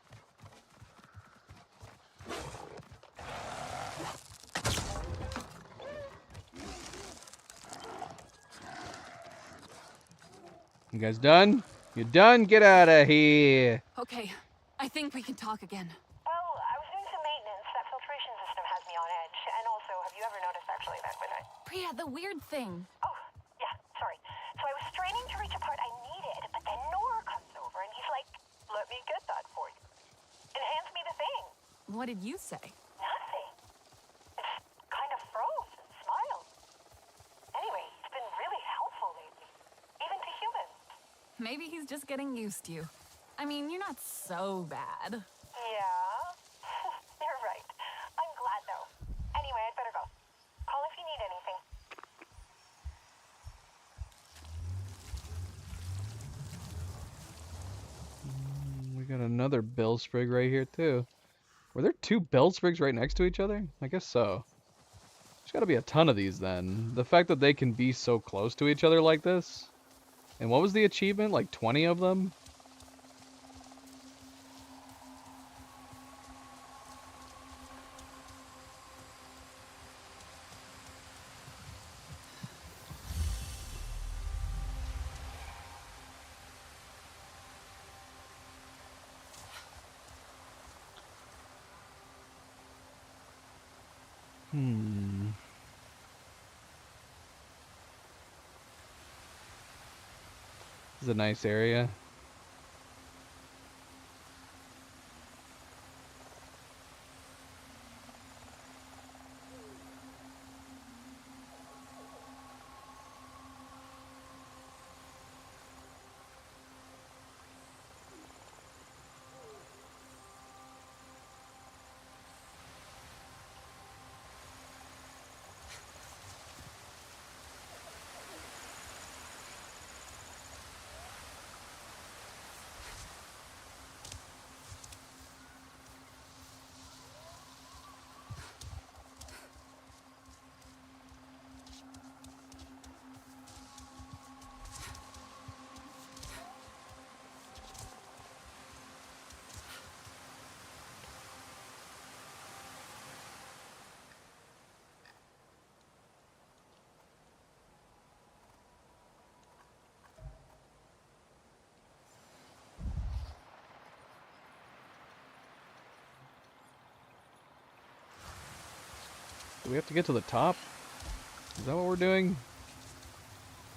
You guys done? You done? Get out of here. Okay, I think we can talk again. Well, I was doing some maintenance. That filtration system has me on edge. And also, have you ever noticed actually that when I... Priya, the weird thing. Oh, yeah, sorry. So I was straining to reach a part I needed, but then Nor comes over and he's like, let me get that for you. And hands me the thing. What did you say? Nothing. It's kind of froze and smiled. Anyway, he's been really helpful lately. Even to humans. Maybe he's just getting used to you. I mean, you're not so bad. Yeah, you're right. I'm glad though. Anyway, I'd better go. Call if you need anything. We got another bell sprig right here too. Were there 2 bell sprigs right next to each other? I guess so. There's got to be a ton of these then. The fact that they can be so close to each other like this. And what was the achievement? Like 20 of them? This is a nice area. Do we have to get to the top? Is that what we're doing?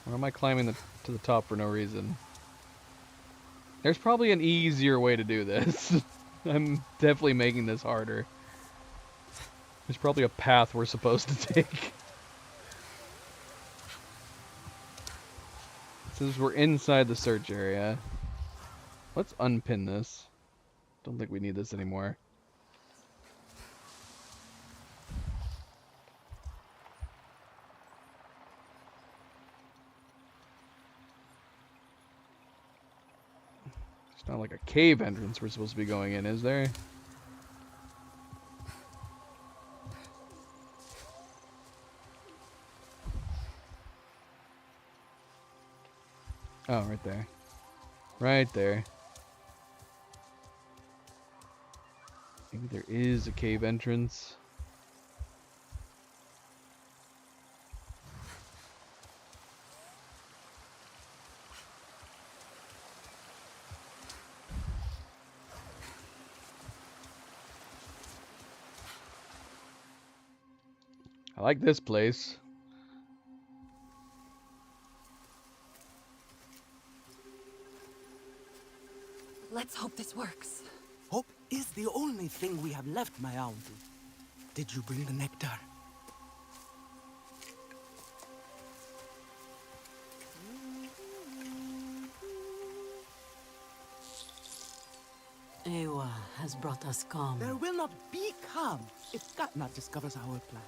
Or am I climbing to the top for no reason? There's probably an easier way to do this. I'm definitely making this harder. There's probably a path we're supposed to take. Since we're inside the search area, let's unpin this. Don't think we need this anymore. It's not like a cave entrance we're supposed to be going in, is there? Oh, right there. Right there. Maybe there is a cave entrance. I like this place. Let's hope this works. Hope is the only thing we have left, my auntie. Did you bring the nectar? Ewa has brought us calm. There will not be calm if Katnat discovers our plan.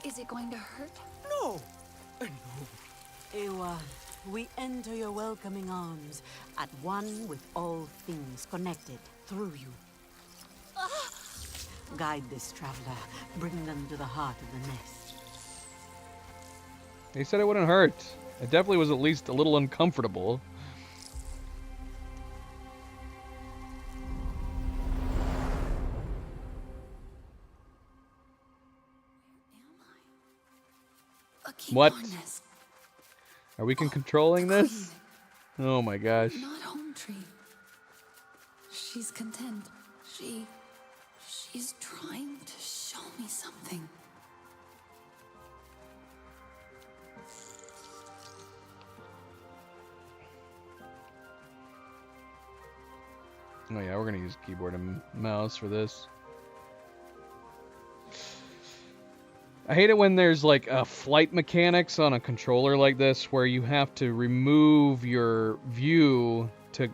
Is it going to hurt? No! No. Ewa, we enter your welcoming arms, at one with all things connected through you. Guide this traveler, bring them to the heart of the nest. They said it wouldn't hurt. It definitely was at least a little uncomfortable. What? Are we controlling this? Oh my gosh. Not Home Tree. She's content. She's trying to show me something. Oh yeah, we're gonna use keyboard and mouse for this. I hate it when there's like flight mechanics on a controller like this where you have to remove your view to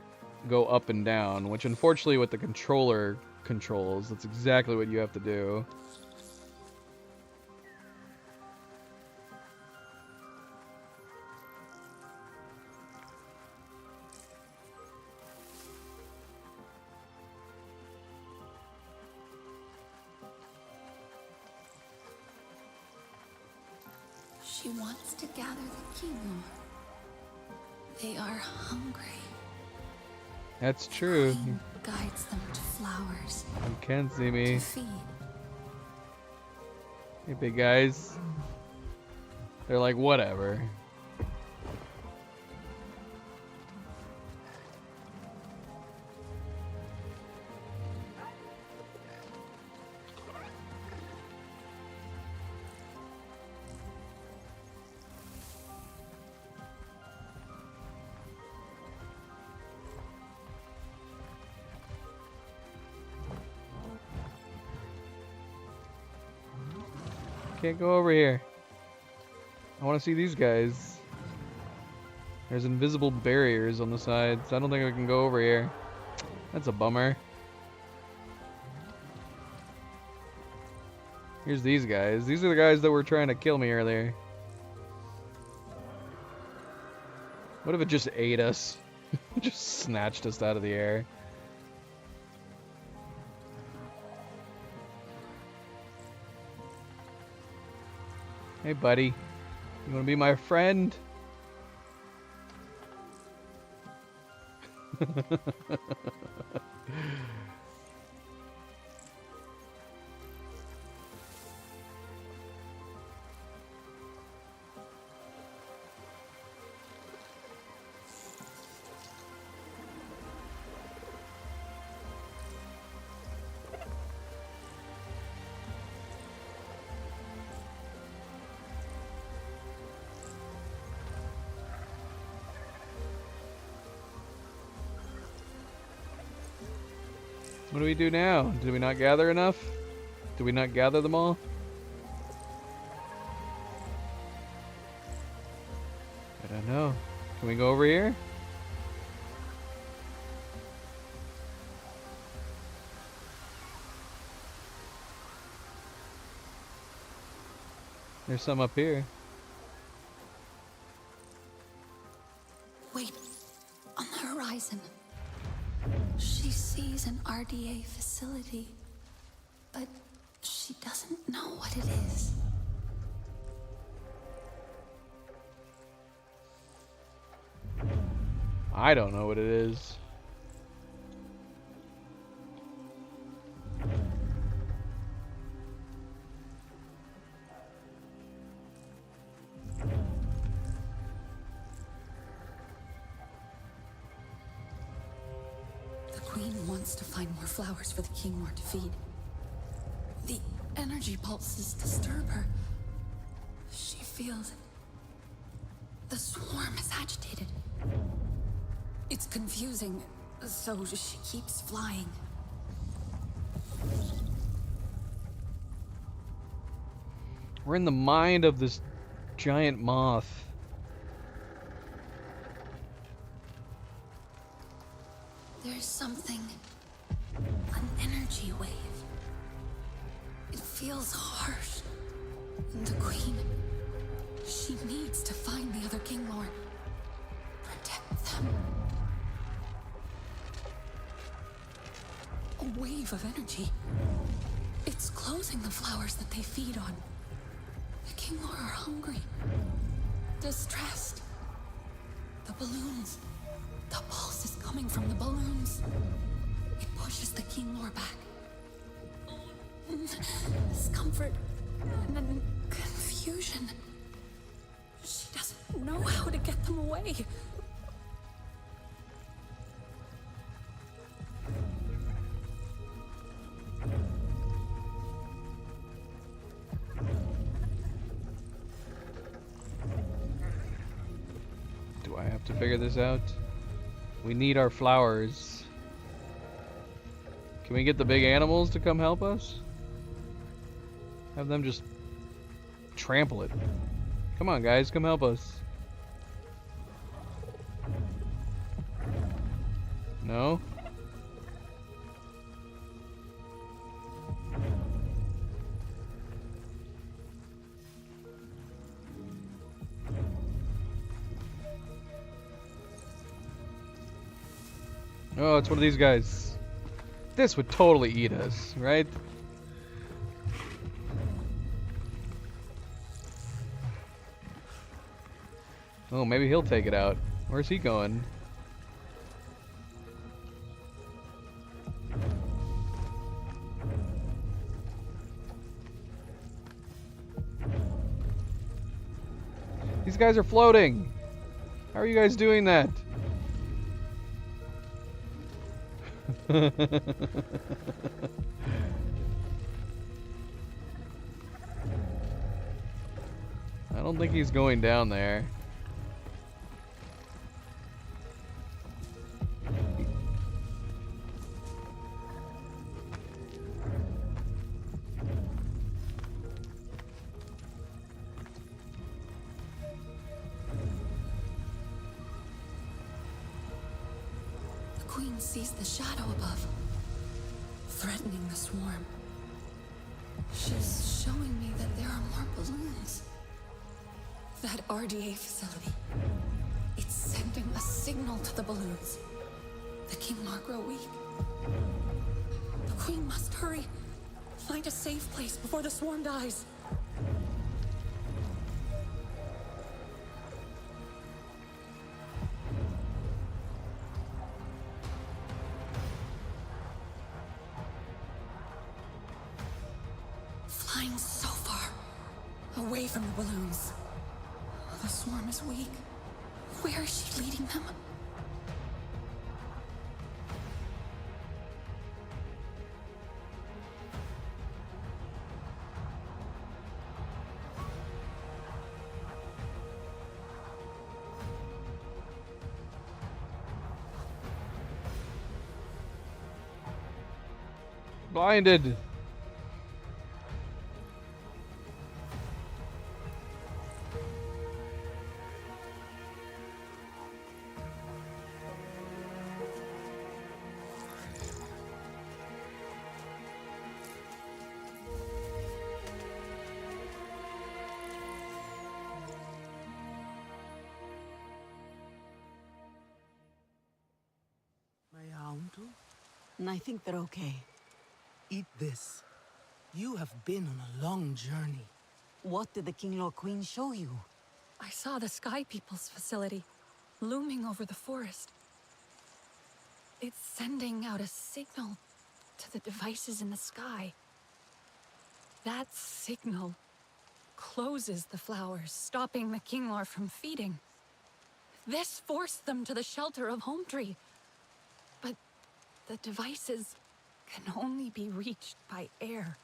go up and down, which unfortunately with the controller controls, that's exactly what you have to do. She wants to gather the Kino. They are hungry. That's true. Rain guides them to flowers. You can see me. To feed. Hey, big guys. They're like, whatever. Can't go over here. I want to see these guys. There's invisible barriers on the sides. I don't think I can go over here. That's a bummer. Here's these guys. These are the guys that were trying to kill me earlier. What if it just ate us? Just snatched us out of the air. Hey, buddy. You want to be my friend? What do we do now? Did we not gather enough? Did we not gather them all? I don't know. Can we go over here? There's some up here. Wait, on the horizon. She sees an RDA facility, but she doesn't know what it is. I don't know what it is. To find more flowers for the King Lord to feed. The energy pulses disturb her. She feels the swarm is agitated. It's confusing, so she keeps flying. We're in the mind of this giant moth. There's something. An energy wave. It feels harsh. The Queen. She needs to find the other King Lord. Protect them. A wave of energy. It's closing the flowers that they feed on. The King Lord are hungry. Distressed. The balloons. The pulse is coming from the balloons. It pushes the King Lore back. Discomfort and confusion. She doesn't know how to get them away. Do I have to figure this out? We need our flowers. Can we get the big animals to come help us? Have them just trample it. Come on, guys, come help us. No? Oh, it's one of these guys. This would totally eat us, right? Oh, maybe he'll take it out. Where's he going? These guys are floating. How are you guys doing that? I don't think he's going down there. Queen sees the shadow above, threatening the swarm. She's showing me that there are more balloons. That RDA facility. It's sending a signal to the balloons. The Kinglor grow weak. The Queen must hurry. Find a safe place before the swarm dies. Flying so far, away from the balloons. The swarm is weak. Where is she leading them? Blinded. I think they're okay. Eat this. You have been on a long journey. What did the Kinglor Queen show you? I saw the Sky People's facility, looming over the forest. It's sending out a signal to the devices in the sky. That signal closes the flowers, stopping the Kinglor from feeding. This forced them to the shelter of Home Tree. But the devices can only be reached by air.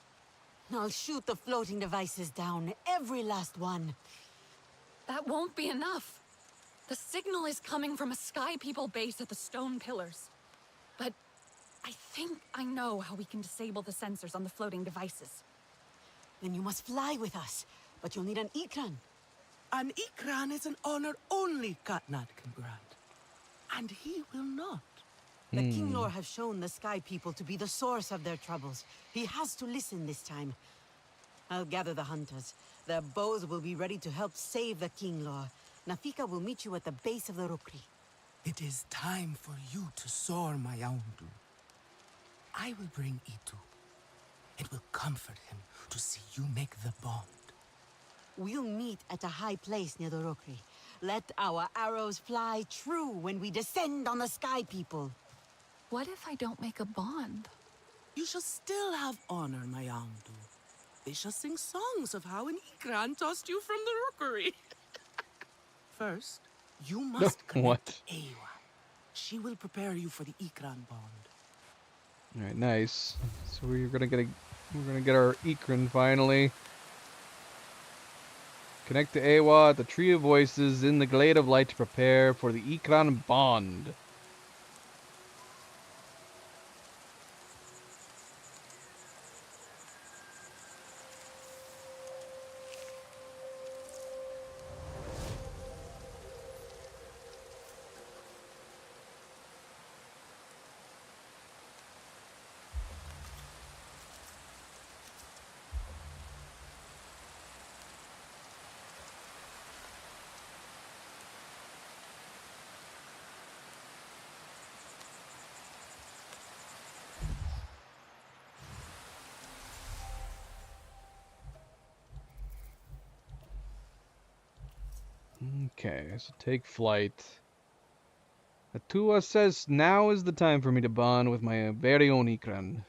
I'll shoot the floating devices down, every last one. That won't be enough. The signal is coming from a Sky People base at the stone pillars. But I think I know how we can disable the sensors on the floating devices. Then you must fly with us, but you'll need an Ikran. An Ikran is an honor only Katnat can grant. And he will not. The Kinglor have shown the Sky People to be the source of their troubles. He has to listen this time. I'll gather the hunters. Their bows will be ready to help save the Kinglor. Nafika will meet you at the base of the Rukri. It is time for you to soar, Mayaundu. I will bring Itu. It will comfort him to see you make the bond. We'll meet at a high place near the Rukri. Let our arrows fly true when we descend on the Sky People. What if I don't make a bond? You shall still have honor, Mayaundu. They shall sing songs of how an Ikran tossed you from the rookery. First, you must connect Eywa. She will prepare you for the Ikran bond. All right, nice. So we're gonna get our Ikran finally. Connect to Eywa at the Tree of Voices in the Glade of Light to prepare for the Ikran bond. Okay, so take flight. Atua says now is the time for me to bond with my very own Ikran.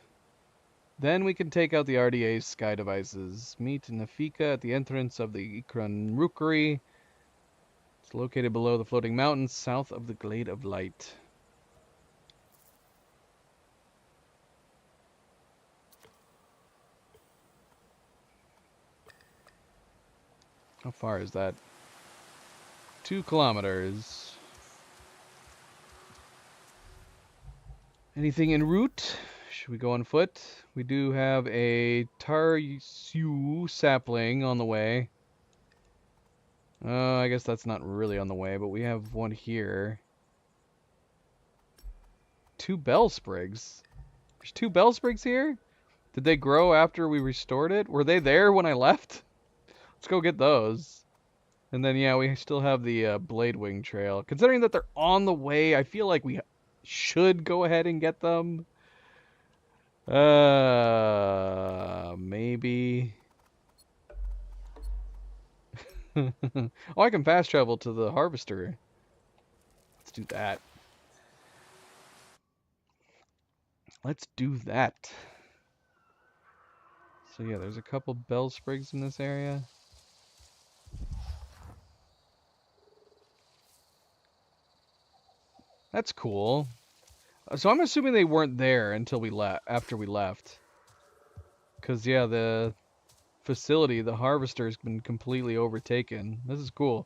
Then we can take out the RDA's sky devices. Meet Nafika at the entrance of the Ikran Rookery. It's located below the floating mountains, south of the Glade of Light. How far is that? 2 kilometers. Anything en route? Should we go on foot? We do have a Tarsu sapling on the way. I guess that's not really on the way, but we have one here. 2 Bellsprigs. There's 2 Bellsprigs here? Did they grow after we restored it? Were they there when I left? Let's go get those. And then, yeah, we still have the Bladewing Trail. Considering that they're on the way, I feel like we should go ahead and get them. Maybe. Oh, I can fast travel to the Harvester. Let's do that. Let's do that. So yeah, there's a couple Bellsprigs in this area. That's cool. So I'm assuming they weren't there until we left. After we left. Cause yeah, the facility, the Harvester, has been completely overtaken. This is cool.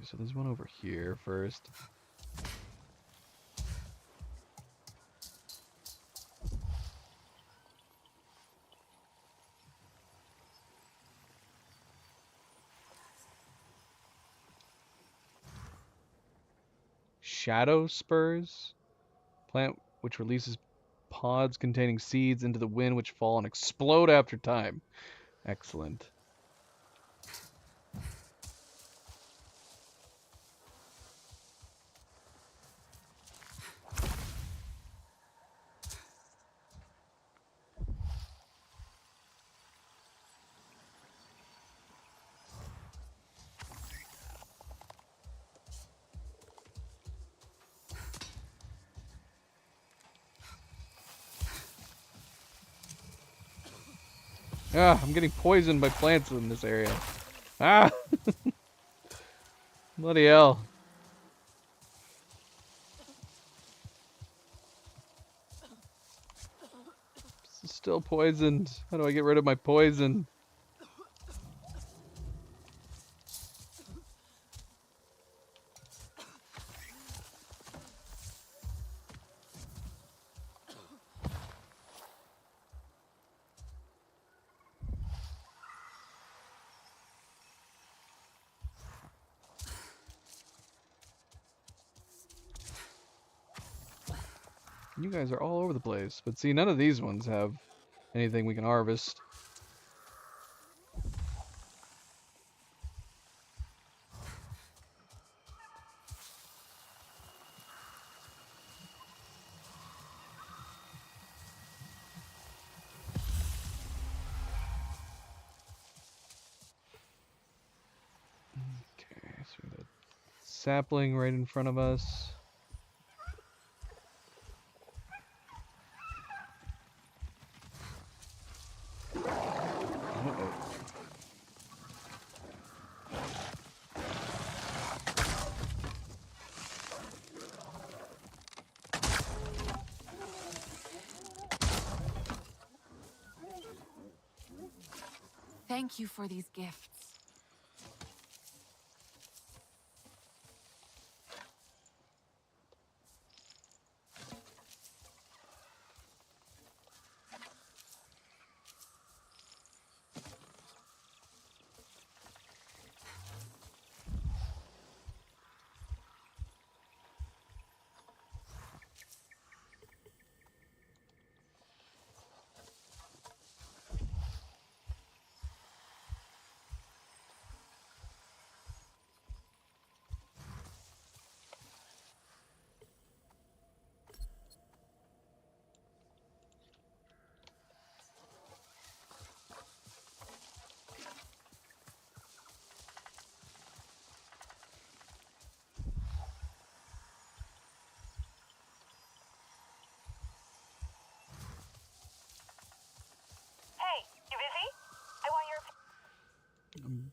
So there's one over here first. Shadow Spurs. Plant which releases pods containing seeds into the wind which fall and explode after time. Excellent. Ah, I'm getting poisoned by plants in this area. Ah! Bloody hell. This is still poisoned. How do I get rid of my poison? You guys are all over the place. But see, none of these ones have anything we can harvest. Okay, so we got a sapling right in front of us. Thank you for these gifts.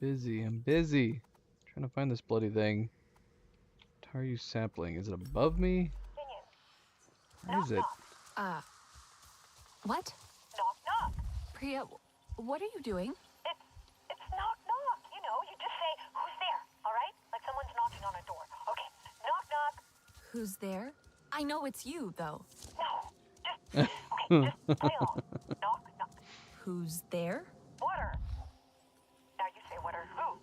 I'm busy. Trying to find this bloody thing. Taryu sapling. Is it above me? Where is it? What? Knock, knock. Priya, what are you doing? It's knock, knock. You know, you just say, who's there? Who's there? I know it's you, though. No, just okay, just play along. Knock, knock. Who's there? Water. Now you say water who?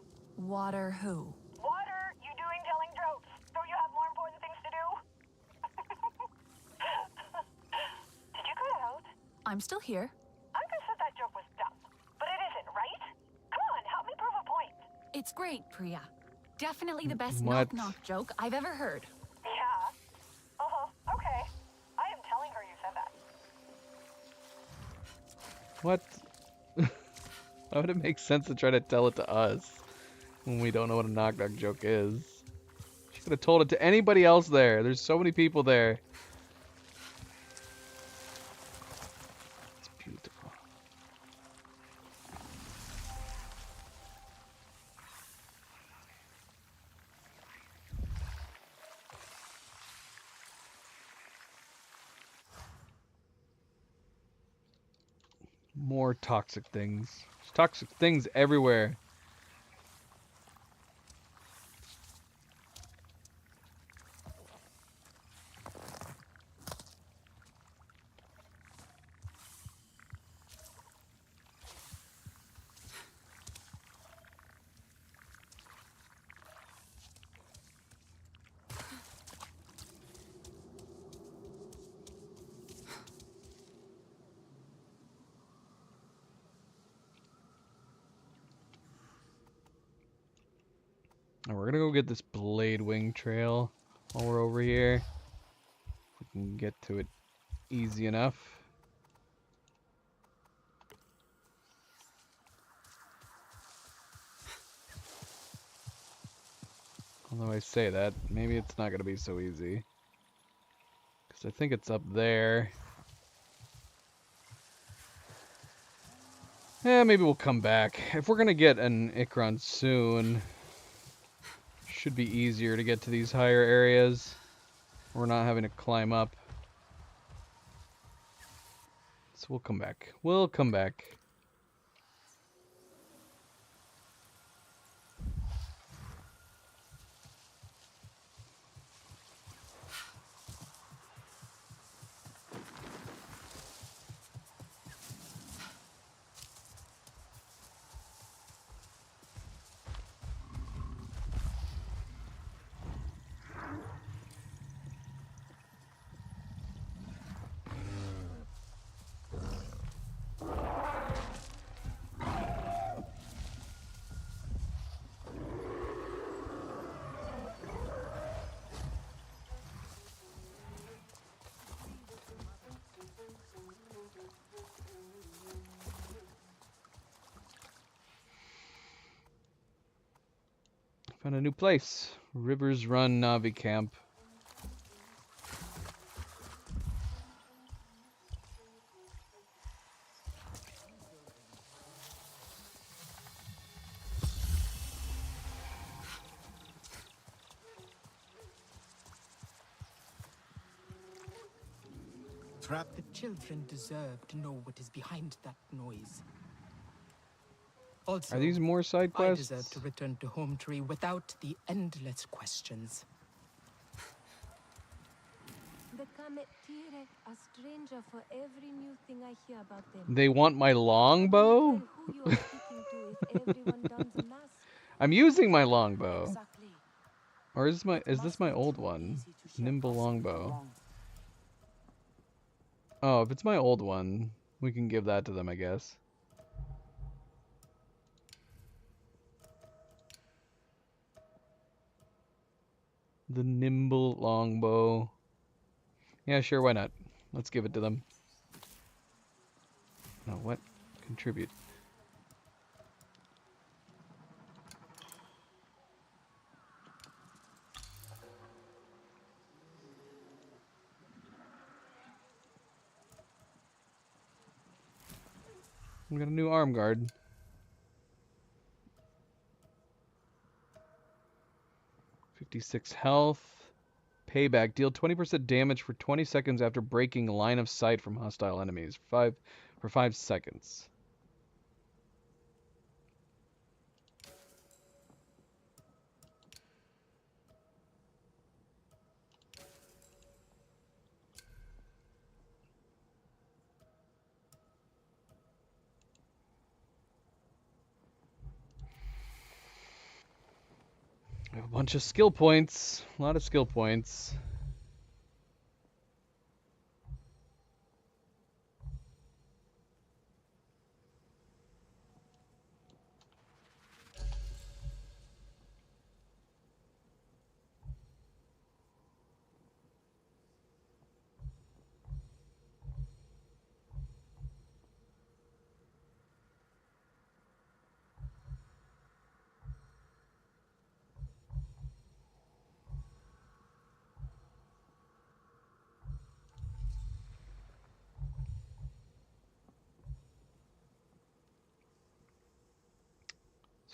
Water who? Water, you doing telling jokes. Don't you have more important things to do? Did you cut out? I'm still here. Anka said that joke was dumb, but it isn't, right? Come on, help me prove a point. It's great, Priya. Definitely the best What? knock-knock joke I've ever heard. Yeah. Uh-huh, okay. I am telling her you said that. What? How would it make sense to try to tell it to us when we don't know what a knock-knock joke is? She could have told it to anybody else there. There's so many people there. It's beautiful. More toxic things. There's toxic things everywhere. And we're gonna go get this Blade Wing Trail while we're over here. We can get to it easy enough. Although I say that, maybe it's not gonna be so easy. Because I think it's up there. Yeah, maybe we'll come back. If we're gonna get an Ikron soon, should be easier to get to these higher areas. We're not having to climb up. So we'll come back. We'll come back. Found a new place. Rivers Run Navi Camp. The children deserve to know what is behind that noise. Also, Are these more side I quests? deserve to return to Home Tree without the endless questions. The Kamet Tirek, a stranger for every new thing I hear about them. They want my longbow? Who you are speaking to if everyone dons a mask? I'm using my longbow. Exactly. Or is this my old one? Nimble longbow. Oh, if it's my old one, we can give that to them, I guess. The nimble longbow. Yeah, sure, why not? Let's give it to them. No, what? Contribute. We got a new arm guard. $56 health. Payback. Deal 20% damage for 20 seconds after breaking line of sight from hostile enemies. For 5 seconds. We have a bunch of skill points. A lot of skill points.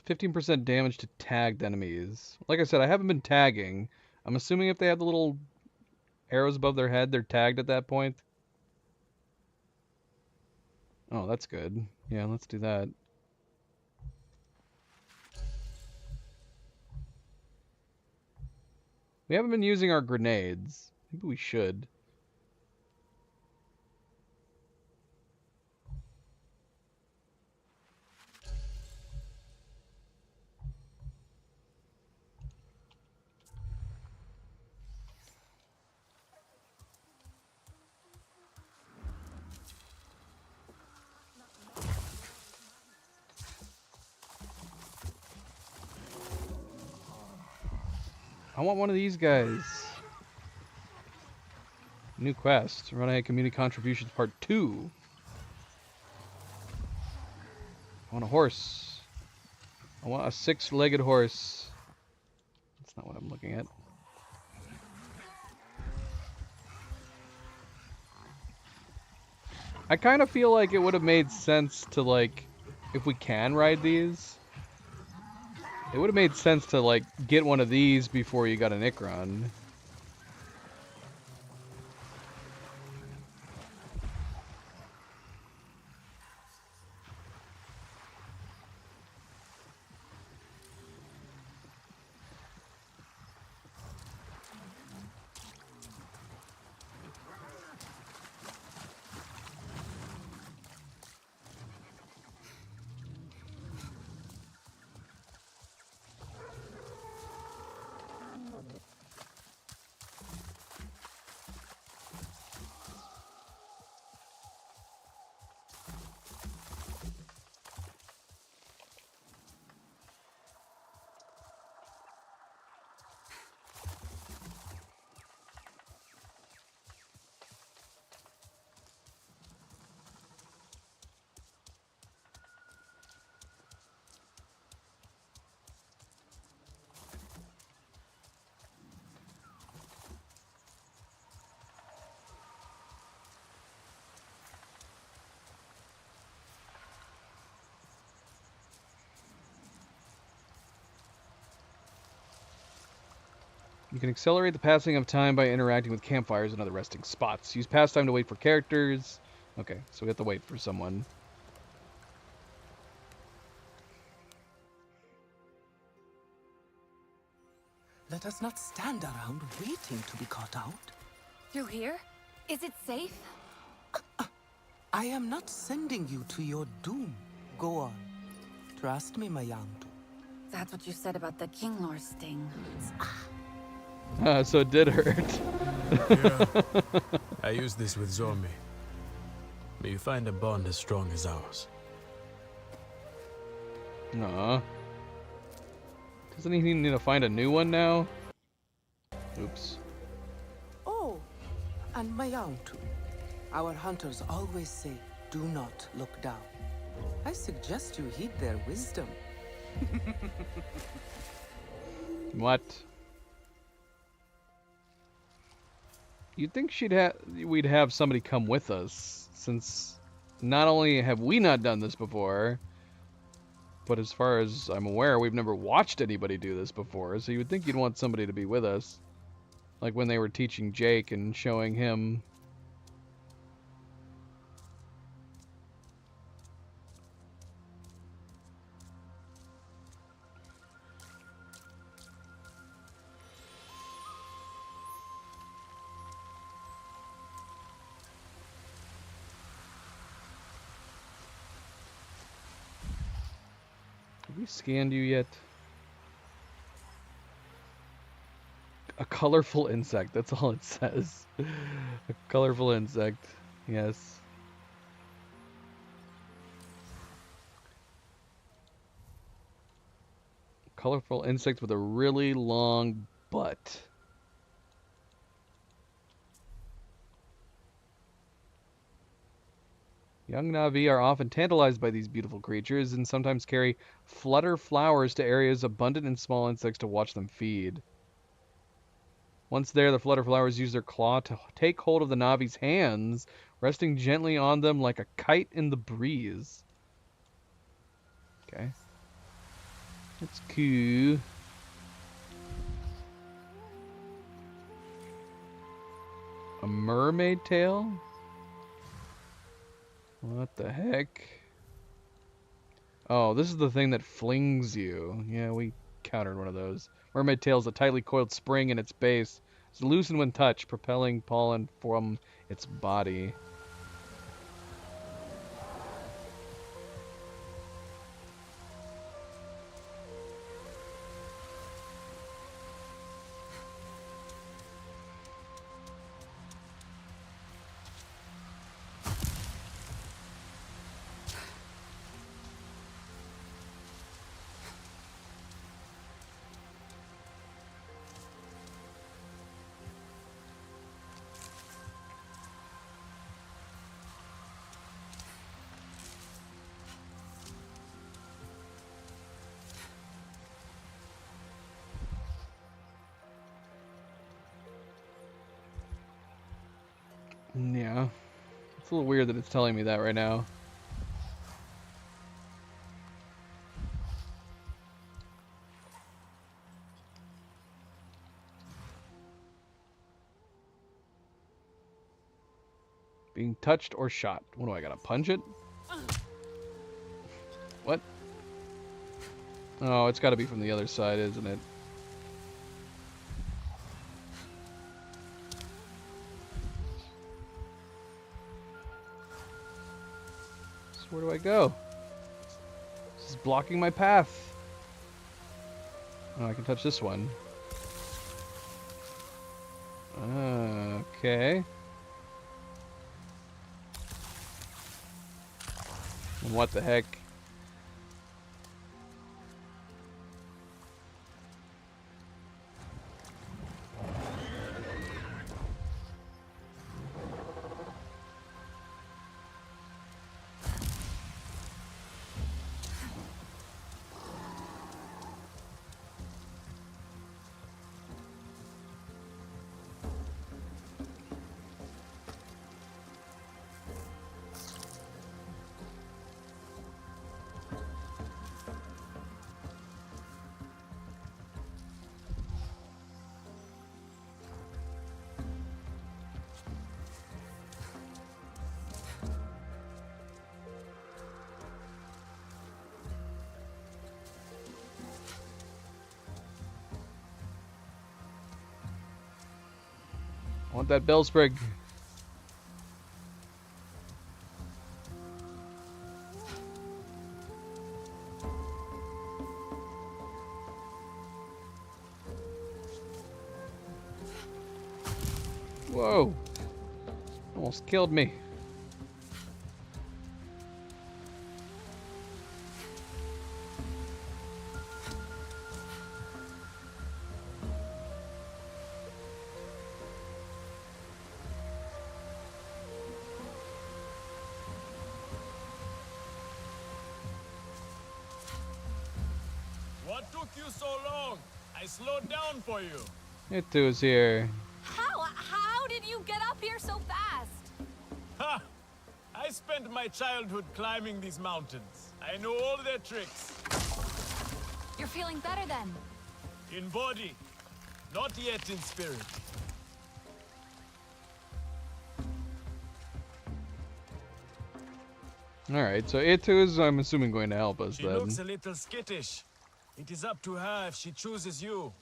It's 15% damage to tagged enemies. Like I said, I haven't been tagging. I'm assuming if they have the little arrows above their head, they're tagged at that point. Oh, that's good. Yeah, let's do that. We haven't been using our grenades. Maybe we should. I want one of these guys. New quest. Run Ahead Community Contributions Part 2. I want a horse. I want a 6-legged horse. That's not what I'm looking at. I kind of feel like it would have made sense to, like, if we can ride these, it would have made sense to, like, get one of these before you got an Ikron. You can accelerate the passing of time by interacting with campfires and other resting spots. Use pastime to wait for characters. Okay, so we have to wait for someone. Let us not stand around waiting to be caught out. Through here? Is it safe? I am not sending you to your doom. Go on. Trust me, Mayantu. That's what you said about the King Lore sting. So it did hurt. Yeah. I used this with Zormi. May you find a bond as strong as ours. Aw. Doesn't he need to find a new one now? Oops. Oh, and Mayantu. Our hunters always say, do not look down. I suggest you heed their wisdom. What? You'd think we'd have somebody come with us, since not only have we not done this before, but as far as I'm aware, we've never watched anybody do this before, so you would think you'd want somebody to be with us. Like when they were teaching Jake and showing him. Have we scanned you yet? A colorful insect. That's all it says. A colorful insect. Yes. Colorful insect with a really long butt. Young Na'vi are often tantalized by these beautiful creatures and sometimes carry flutter flowers to areas abundant in small insects to watch them feed. Once there, the flutter flowers use their claw to take hold of the Na'vi's hands, resting gently on them like a kite in the breeze. Okay. That's cool. A mermaid tail? What the heck? Oh, this is the thing that flings you. Yeah, we countered one of those. Mermaid tail is a tightly coiled spring in its base. It's loosened when touched, propelling pollen from its body. Yeah. It's a little weird that it's telling me that right now. Being touched or shot. What do I gotta punch it? What? Oh, it's gotta be from the other side, isn't it? So where do I go? This is blocking my path. Oh, I can touch this one. Okay. And what the heck? I want that bellsprig. Whoa. Almost killed me. What took you so long? I slowed down for you. It too's here. How did you get up here so fast? Ha! I spent my childhood climbing these mountains. I know all their tricks. You're feeling better then? In body, not yet in spirit. Alright, so Itu is, I'm assuming, going to help us She then. looks a little skittish. It is up to her if she chooses you.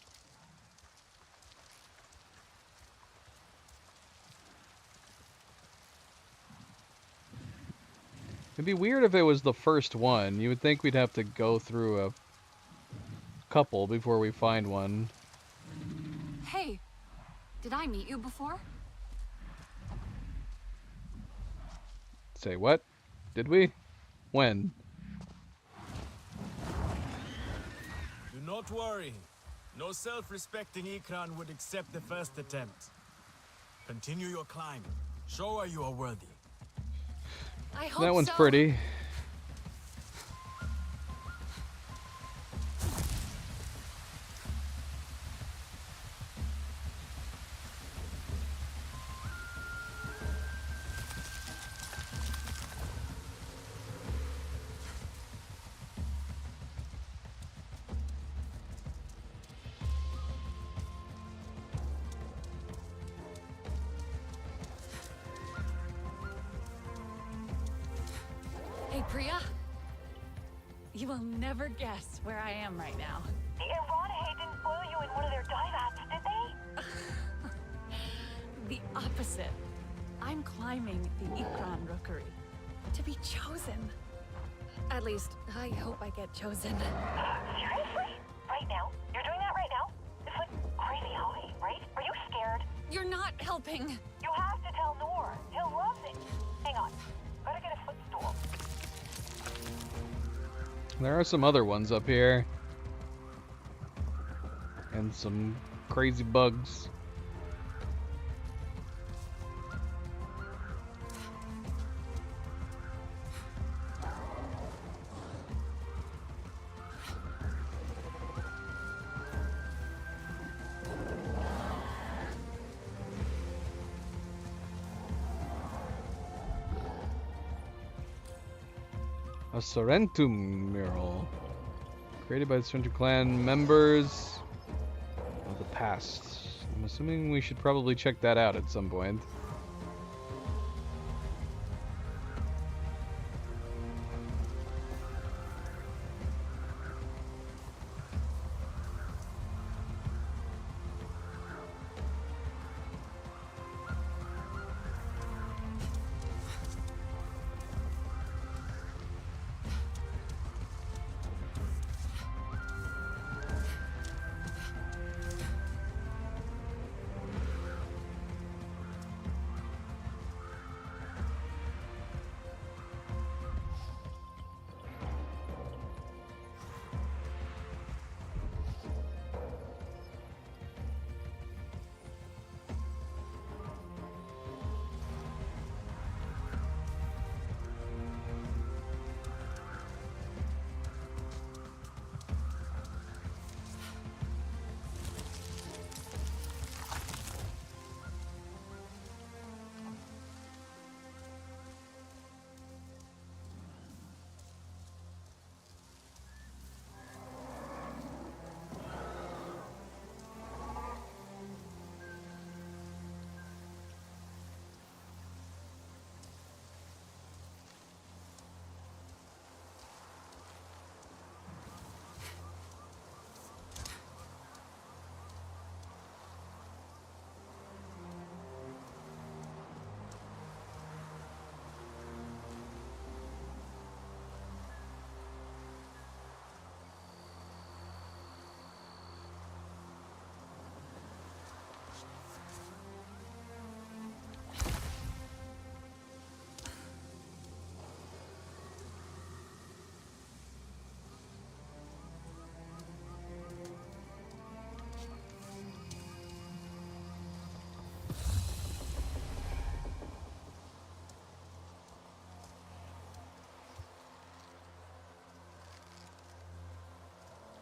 It'd be weird if it was the first one. You would think we'd have to go through a couple before we find one. Hey, Did I meet you before? Say what? Did we? When? Do not worry. No self-respecting Ikran would accept the first attempt. Continue your climb. Show her you are worthy. I hope That one's so. pretty. Hey, Priya. You will never guess where I am right now. The Iran didn't boil you in one of their dive vats, did they? The opposite. I'm climbing the Ikran Rookery. To be chosen. At least, I hope I get chosen. Seriously? Right now? You're doing that right now? It's like crazy high, right? Are you scared? You're not helping. You have to tell Noor. He'll love it. Hang on. Gotta get a footstool. There are some other ones up here. And some crazy bugs. A Sorrentum mural. Created by the Sorrentum clan members of the past. I'm assuming we should probably check that out at some point.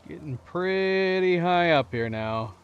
Getting pretty high up here now.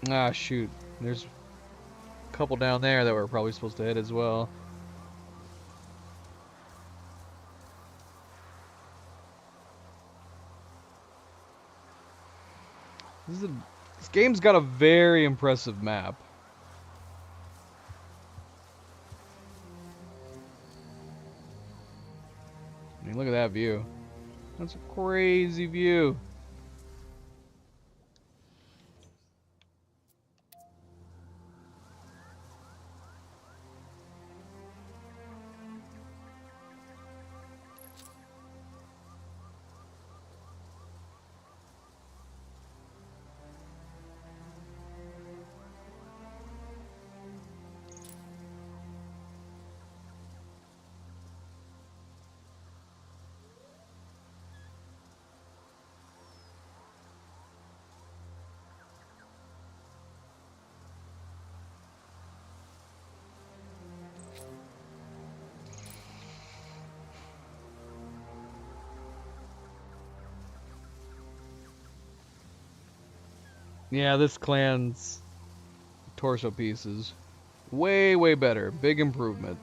Ah, shoot. There's a couple down there that we're probably supposed to hit as well. This game's got a very impressive map. that view. That's a crazy view. Yeah, this clan's torso pieces. Way, way better. Big improvement.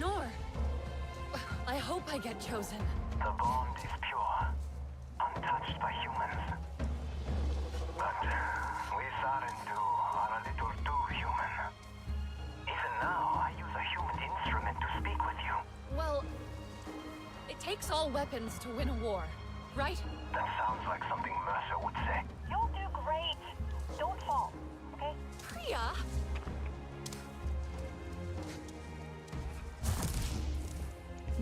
Nor. I hope I get chosen. The bond is pure, untouched by humans. But we Sarentu are a little too human. Even now, I use a human instrument to speak with you. Well, it takes all weapons to win a war, right? That sounds like something Mercer would say. You'll do great. Don't fall, okay? Priya!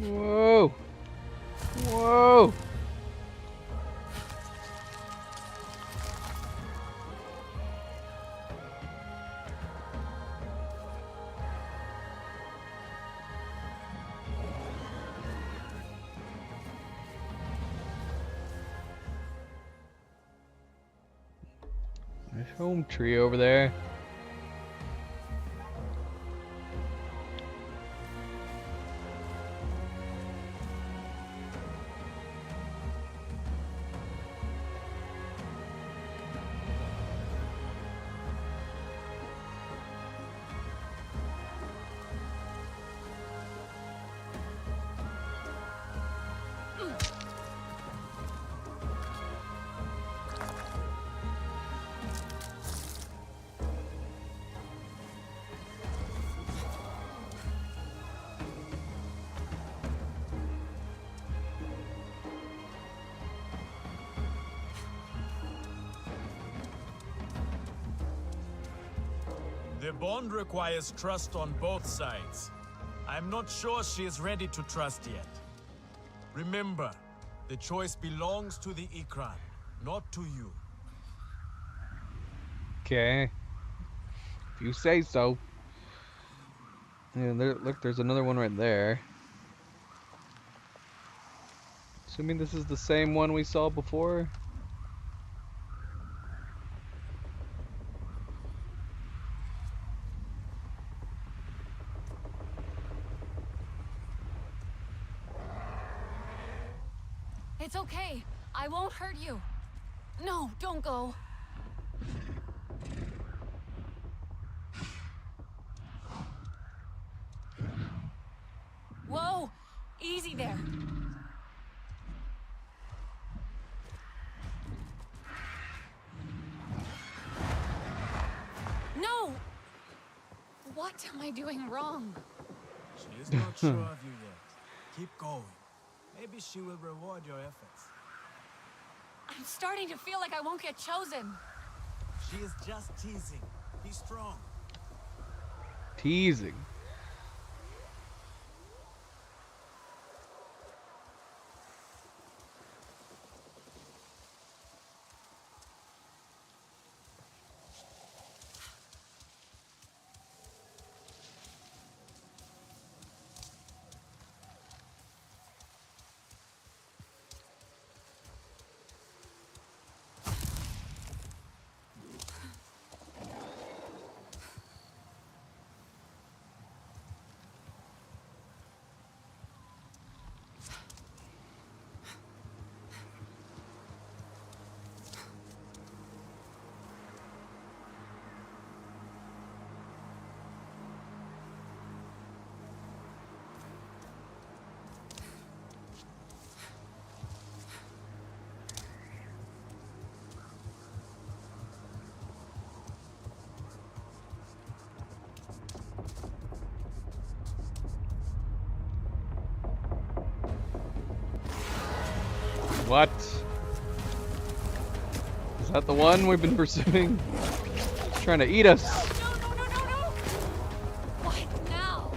Whoa! Whoa! Nice home tree over there. The bond requires trust on both sides. I'm not sure she is ready to trust yet. Remember, the choice belongs to the Ikran, not to you. Okay. If you say so. Yeah, there, look, there's another one right there. Assuming this is the same one we saw before. It's okay. I won't hurt you. No, don't go. Whoa! Easy there. No! What am I doing wrong? She is not sure of you yet. Keep going. Maybe she will reward your efforts. I'm starting to feel like I won't get chosen. She is just teasing. Be strong. Teasing. What? Is that the one we've been pursuing? It's trying to eat us. No! What now?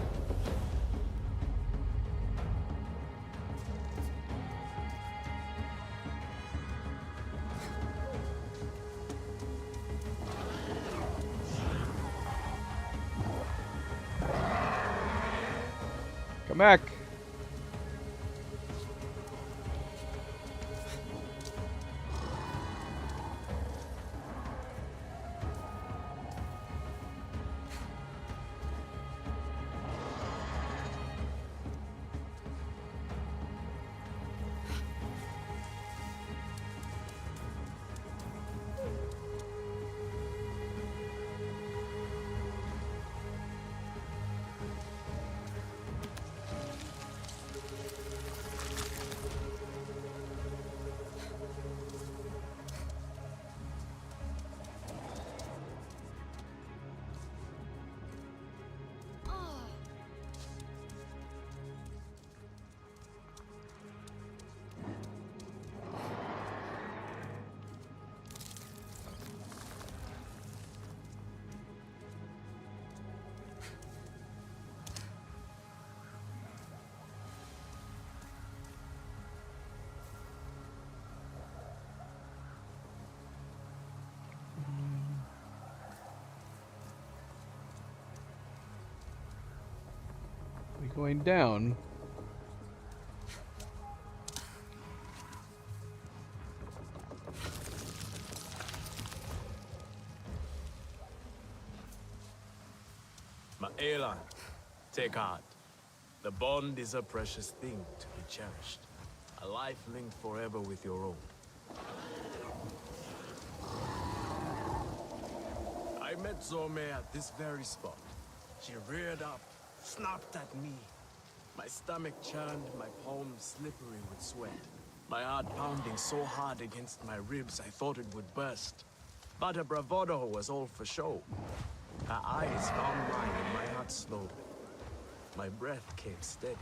Come back. We going down? Ma'elan, take heart. The bond is a precious thing to be cherished. A life linked forever with your own. I met Zorme at this very spot. She reared up, snapped at me. My stomach churned, my palms slippery with sweat. My heart pounding so hard against my ribs I thought it would burst. But her bravado was all for show. Her eyes found mine and my heart slowed. My breath came steady.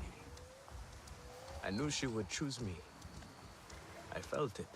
I knew she would choose me. I felt it.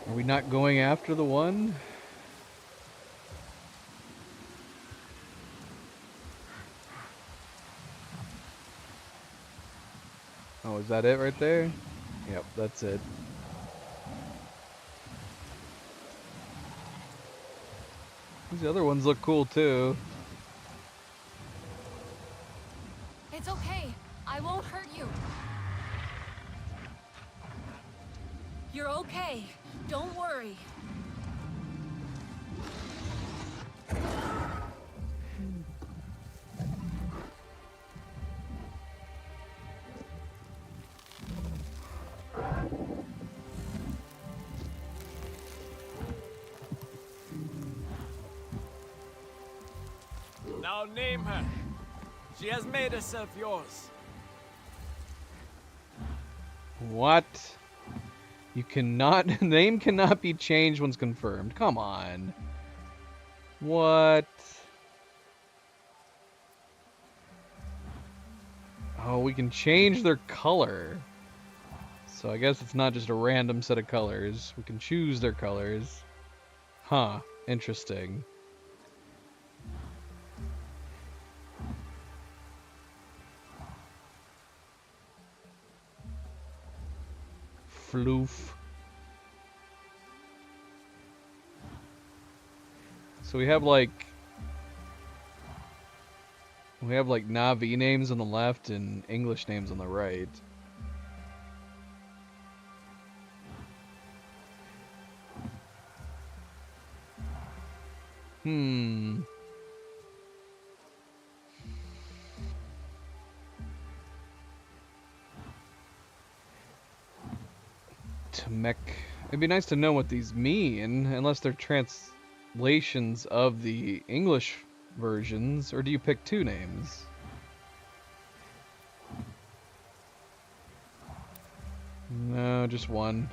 Are we not going after the one? Oh, is that it right there? Yep, that's it. These other ones look cool too. It's okay. I won't hurt you. You're okay. Don't worry. Now name her. She has made herself yours. What? You cannot... Name cannot be changed once confirmed. Come on. What? Oh, we can change their color. So I guess it's not just a random set of colors. We can choose their colors. Huh. Interesting. Floof. So we have like Na'vi names on the left and English names on the right. Tamek. It'd be nice to know what these mean, unless they're translations of the English versions, or do you pick two names? No, just one.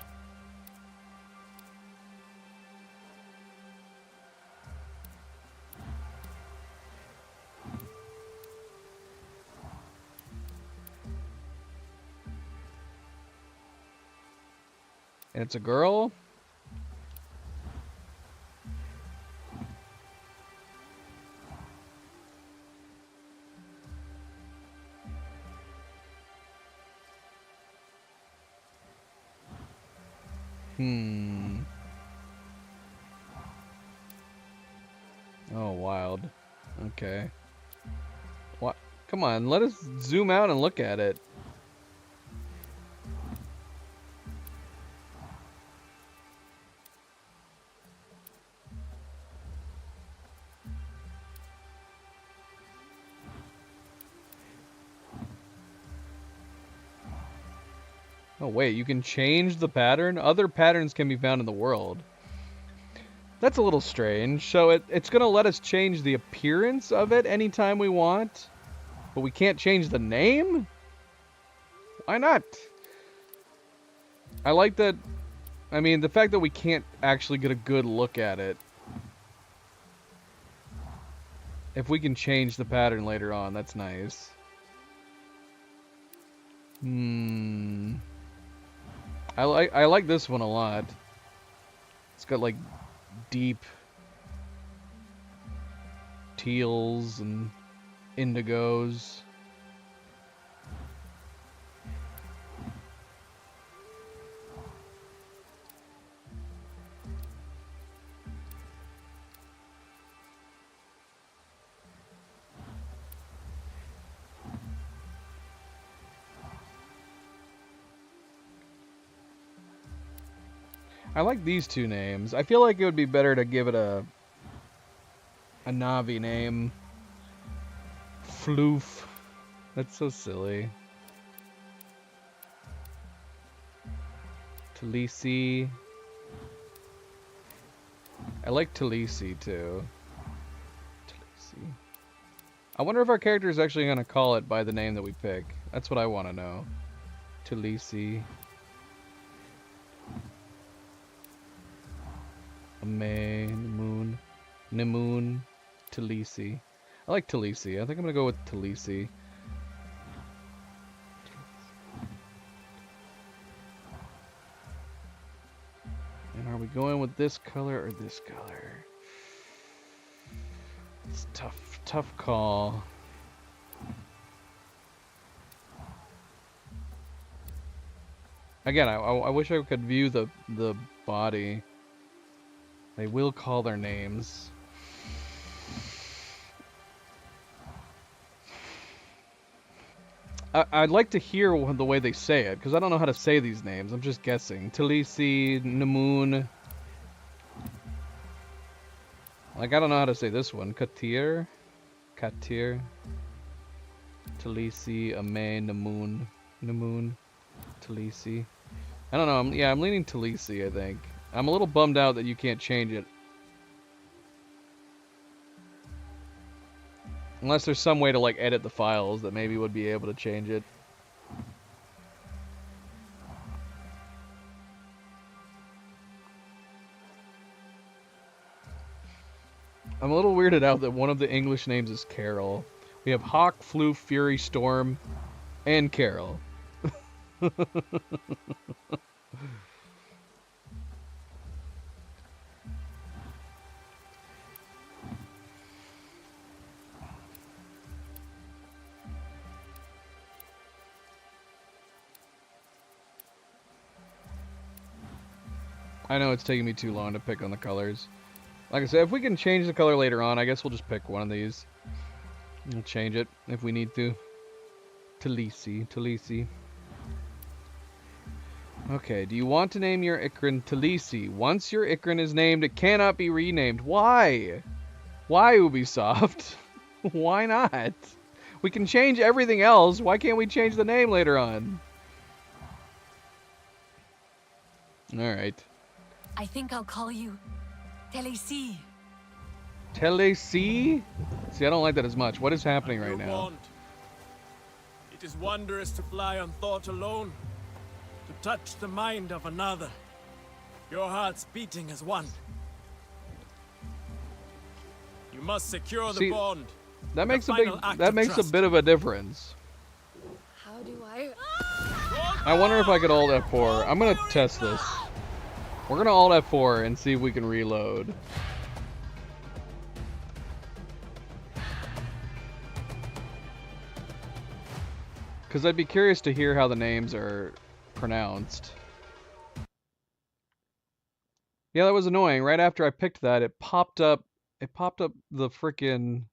And it's a girl? Oh, wild. Okay. What? Come on, let us zoom out and look at it. Oh wait, you can change the pattern? Other patterns can be found in the world. That's a little strange. So it's going to let us change the appearance of it anytime we want, but we can't change the name? Why not? I like that. I mean, the fact that we can't actually get a good look at it. If we can change the pattern later on, that's nice. I like this one a lot. It's got like deep teals and indigos. I like these two names. I feel like it would be better to give it a Na'vi name. Floof. That's so silly. Talisi. I like Talisi too. Talisi. I wonder if our character is actually going to call it by the name that we pick. That's what I want to know. Talisi. May, Nemoon, Talisi. I like Talisi. I think I'm gonna go with Talisi. And are we going with this color or this color? It's tough call. Again, I wish I could view the body. They will call their names. I'd like to hear the way they say it, because I don't know how to say these names. I'm just guessing. Talisi, Namoon. Like, I don't know how to say this one. Katir. Talisi, Ame, Namoon. Talisi. I don't know. I'm leaning Talisi, I think. I'm a little bummed out that you can't change it. Unless there's some way to, like, edit the files that maybe would be able to change it. I'm a little weirded out that one of the English names is Carol. We have Hawk, Flu, Fury, Storm, and Carol. I know it's taking me too long to pick on the colors. Like I said, if we can change the color later on, I guess we'll just pick one of these. We'll change it if we need to. Talisi. Okay, do you want to name your Ikran Talisi? Once your Ikran is named, it cannot be renamed. Why? Why, Ubisoft? Why not? We can change everything else. Why can't we change the name later on? Alright. I think I'll call you Talisi. Talisi? See, I don't like that as much. What is happening right now? Bond. It is wondrous to fly on thought alone, to touch the mind of another. Your hearts beating as one. You must secure the bond. That makes a bit of a difference. How do I? I wonder if I could Alt F4. I'm gonna test this. We're gonna Alt F4 and see if we can reload. Because I'd be curious to hear how the names are pronounced. Yeah, that was annoying. Right after I picked that, it popped up the frickin'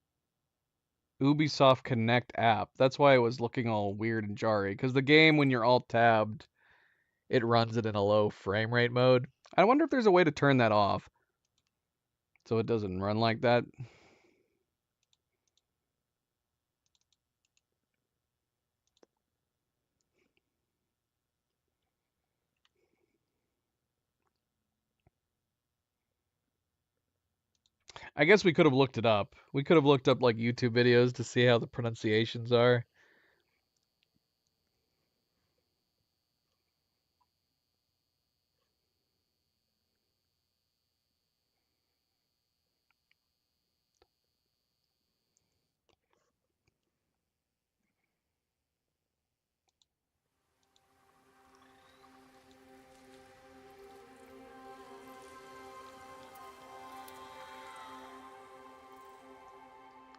Ubisoft Connect app. That's why it was looking all weird and jarry. Because the game, when you're Alt-tabbed, it runs it in a low frame rate mode. I wonder if there's a way to turn that off so it doesn't run like that. I guess we could have looked it up. We could have looked up like YouTube videos to see how the pronunciations are.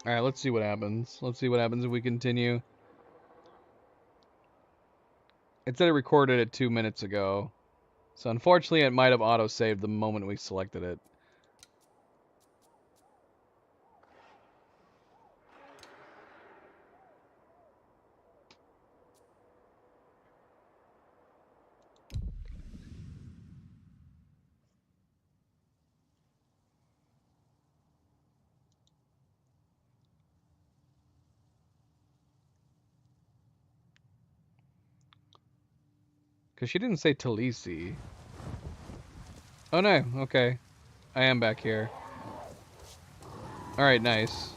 Alright, let's see what happens. Let's see what happens if we continue. It said it recorded it 2 minutes ago. So unfortunately it might have auto-saved the moment we selected it. Because she didn't say Talisi. Oh no, okay. I am back here. Alright, nice.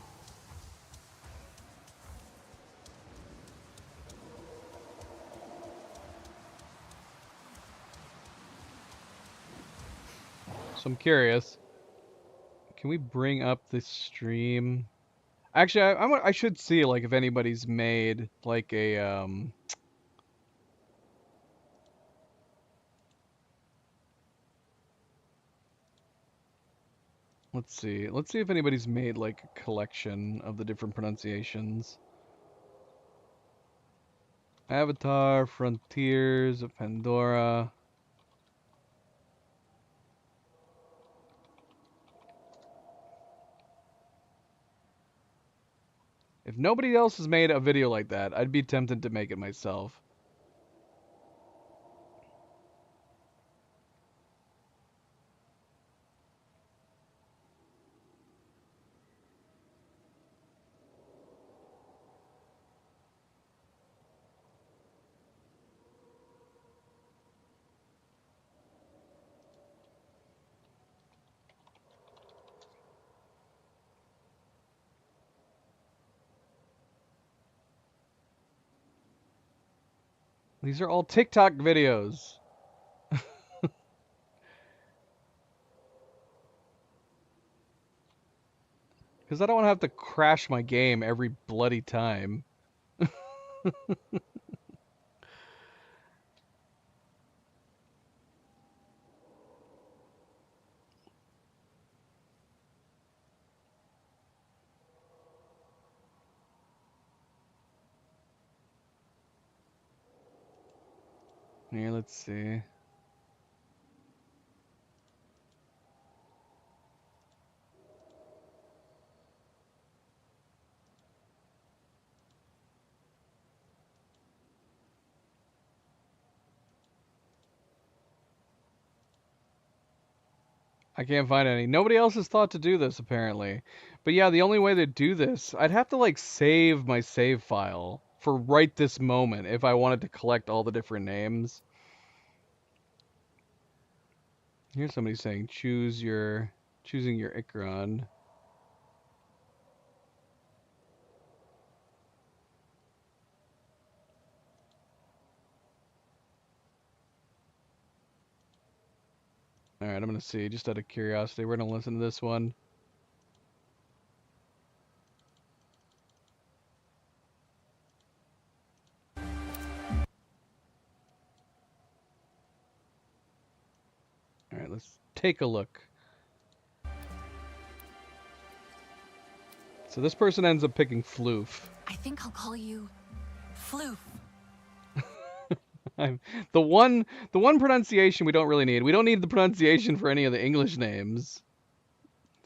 So I'm curious. Can we bring up the stream? Actually, I should see like if anybody's made like a Let's see. Let's see if anybody's made like a collection of the different pronunciations. Avatar, Frontiers of Pandora. If nobody else has made a video like that, I'd be tempted to make it myself. These are all TikTok videos. Because I don't want to have to crash my game every bloody time. Here, let's see. I can't find any. Nobody else has thought to do this, apparently. But yeah, the only way to do this, I'd have to, like, save my save file for right this moment if I wanted to collect all the different names. Here's somebody saying, choosing your Ikron. Alright, I'm gonna see, just out of curiosity. We're gonna listen to this one. Alright, let's take a look. So this person ends up picking Floof. I think I'll call you Floof. The one pronunciation we don't really need. We don't need the pronunciation for any of the English names.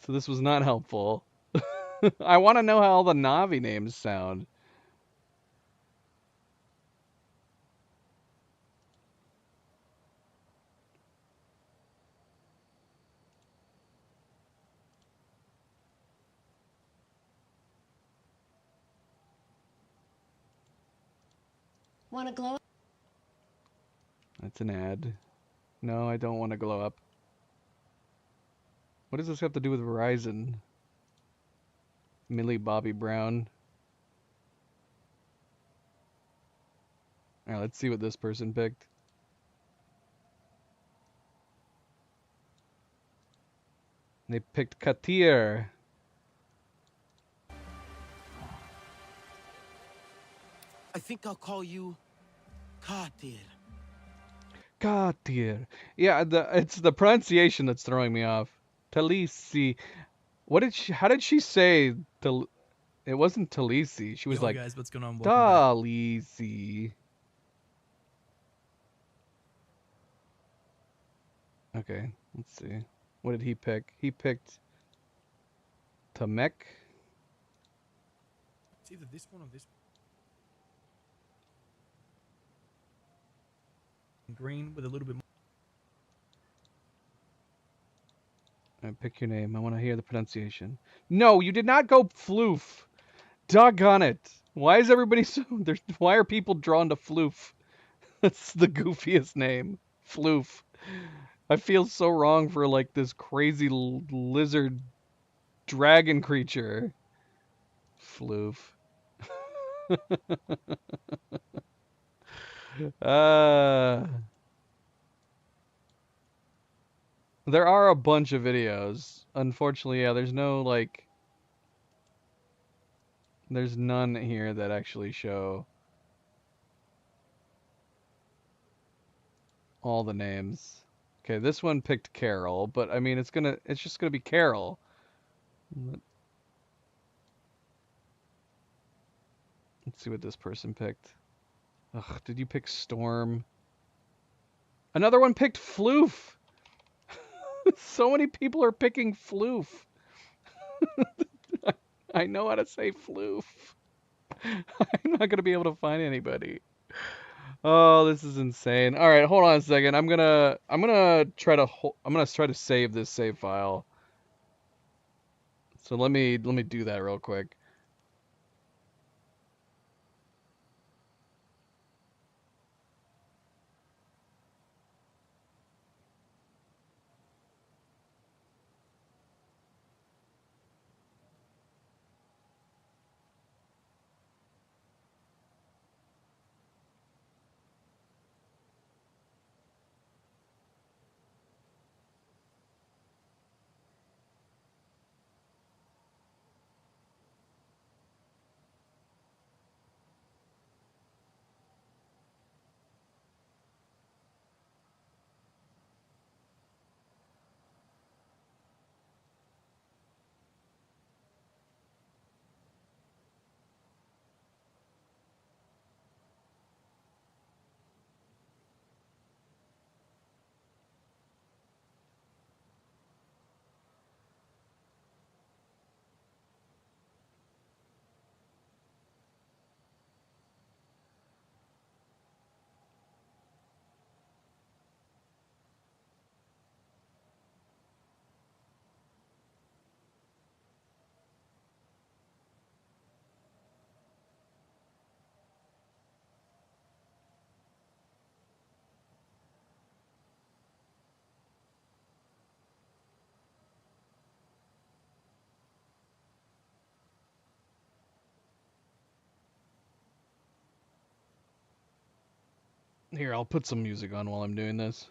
So this was not helpful. I want to know how all the Na'vi names sound. Wanna glow? That's an ad. No, I don't want to glow up. What does this have to do with Verizon? Millie Bobby Brown. Alright, let's see what this person picked. They picked Katir. I think I'll call you Katir. Katir. Yeah, it's the pronunciation that's throwing me off. Talisi. How did she say it wasn't Talisi. She was like guys, what's going on? Talisi. Okay, let's see. What did he pick? He picked Tamek. It's either this one or this one. Green with a little bit more. Pick your name. I want to hear the pronunciation. No, you did not go Floof. Doggone it. Why is everybody so... Why are people drawn to Floof? That's the goofiest name. Floof. I feel so wrong for, like, this crazy lizard dragon creature. Floof. There are a bunch of videos. Unfortunately, yeah, there's no, like... There's none here that actually show all the names. Okay, this one picked Carol, but I mean, it's just gonna be Carol. Let's see what this person picked. Ugh, did you pick Storm? Another one picked Floof. So many people are picking Floof. I know how to say Floof. I'm not going to be able to find anybody. Oh, this is insane. All right, hold on a second. I'm gonna try to save this save file. So let me do that real quick. Here, I'll put some music on while I'm doing this.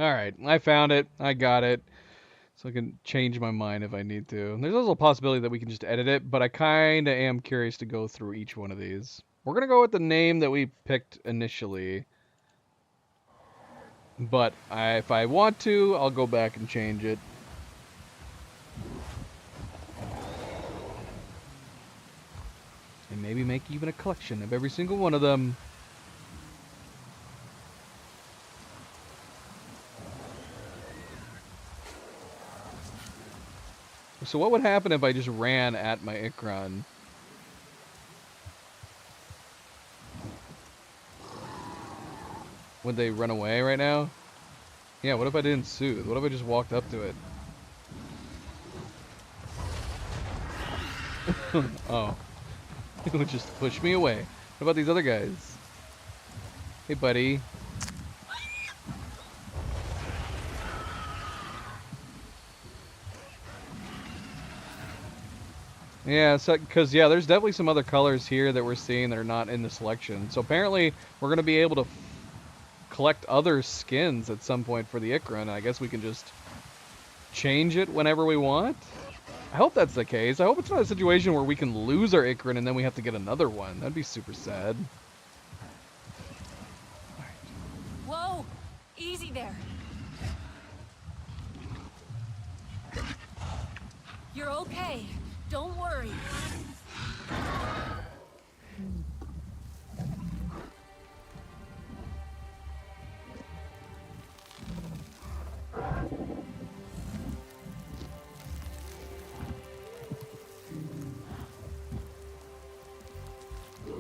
Alright, I found it. I got it. So I can change my mind if I need to. There's also a possibility that we can just edit it, but I kind of am curious to go through each one of these. We're going to go with the name that we picked initially. But if I want to, I'll go back and change it. And maybe make even a collection of every single one of them. So what would happen if I just ran at my Ikran? Would they run away right now? Yeah, what if I didn't soothe? What if I just walked up to it? Oh. It would just push me away. What about these other guys? Hey, buddy. Yeah, so, because, yeah, there's definitely some other colors here that we're seeing that are not in the selection. So apparently we're going to be able to collect other skins at some point for the Ikran. I guess we can just change it whenever we want. I hope that's the case. I hope it's not a situation where we can lose our Ikran and then we have to get another one. That'd be super sad. Whoa! Easy there. You're okay. Don't worry.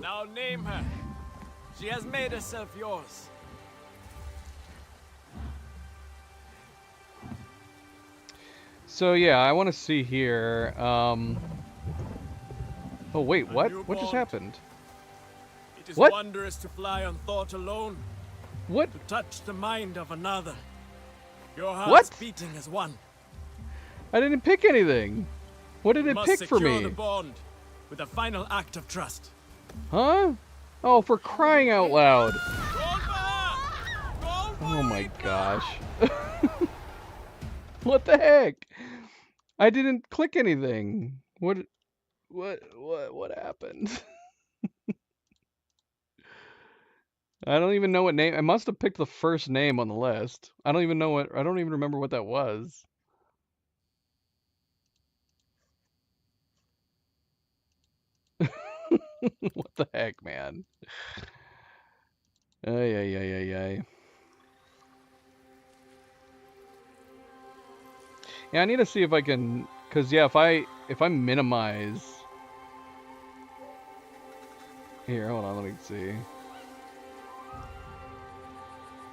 Now name her. She has made herself yours. So yeah, I want to see here. Oh wait, what? What just happened? It is What? wondrous to fly on thought alone. What? To touch the mind of another. Your hearts What? beating as one. I didn't pick anything. What did You it must pick for secure me? the bond with a final act of trust. Huh? Oh, for crying out loud. Oh my gosh. What the heck? I didn't click anything. What happened? I don't even know what name. I must have picked the first name on the list. I don't even remember what that was. What the heck, man? Ay, ay, ay, ay, ay. Yeah, I need to see if I can, cause yeah, if I minimize. Here, hold on, let me see.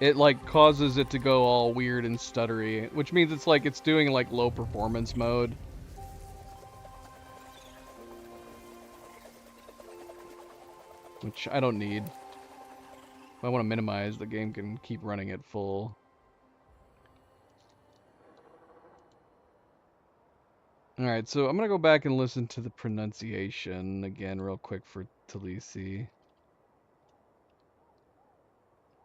It like causes it to go all weird and stuttery, which means it's like it's doing like low performance mode. Which I don't need. If I want to minimize, the game can keep running at full. Alright, so I'm going to go back and listen to the pronunciation again real quick for Talisi.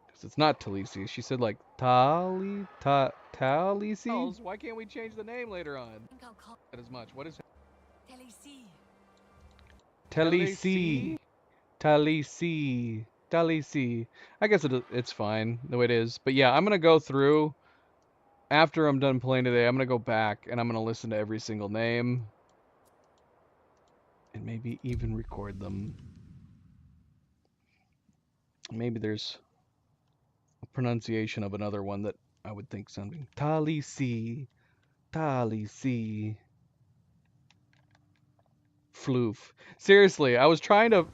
Because it's not Talisi. She said like Talisi? Why can't we change the name later on? Not as much. What is Talisi? Talisi. Talisi. I guess it's fine the way it is. But yeah, I'm going to go through. After I'm done playing today, I'm going to go back and I'm going to listen to every single name. And maybe even record them. Maybe there's a pronunciation of another one that I would think something. Talisi. Talisi. Floof. Seriously, I was trying to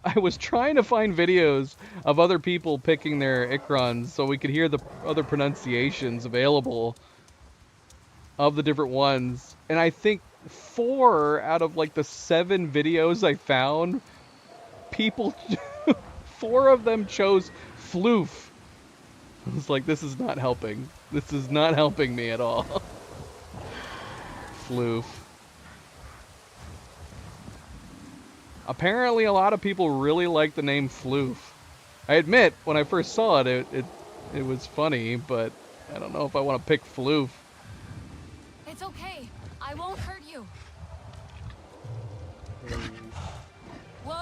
find videos of other people picking their Ikrans so we could hear the other pronunciations available of the different ones. And I think 4 out of like the 7 videos I found, people 4 of them chose Floof. I was like, this is not helping. This is not helping me at all. Floof. Apparently a lot of people really like the name Floof. I admit, when I first saw it, it was funny, but I don't know if I want to pick Floof. It's okay. I won't hurt you. Whoa.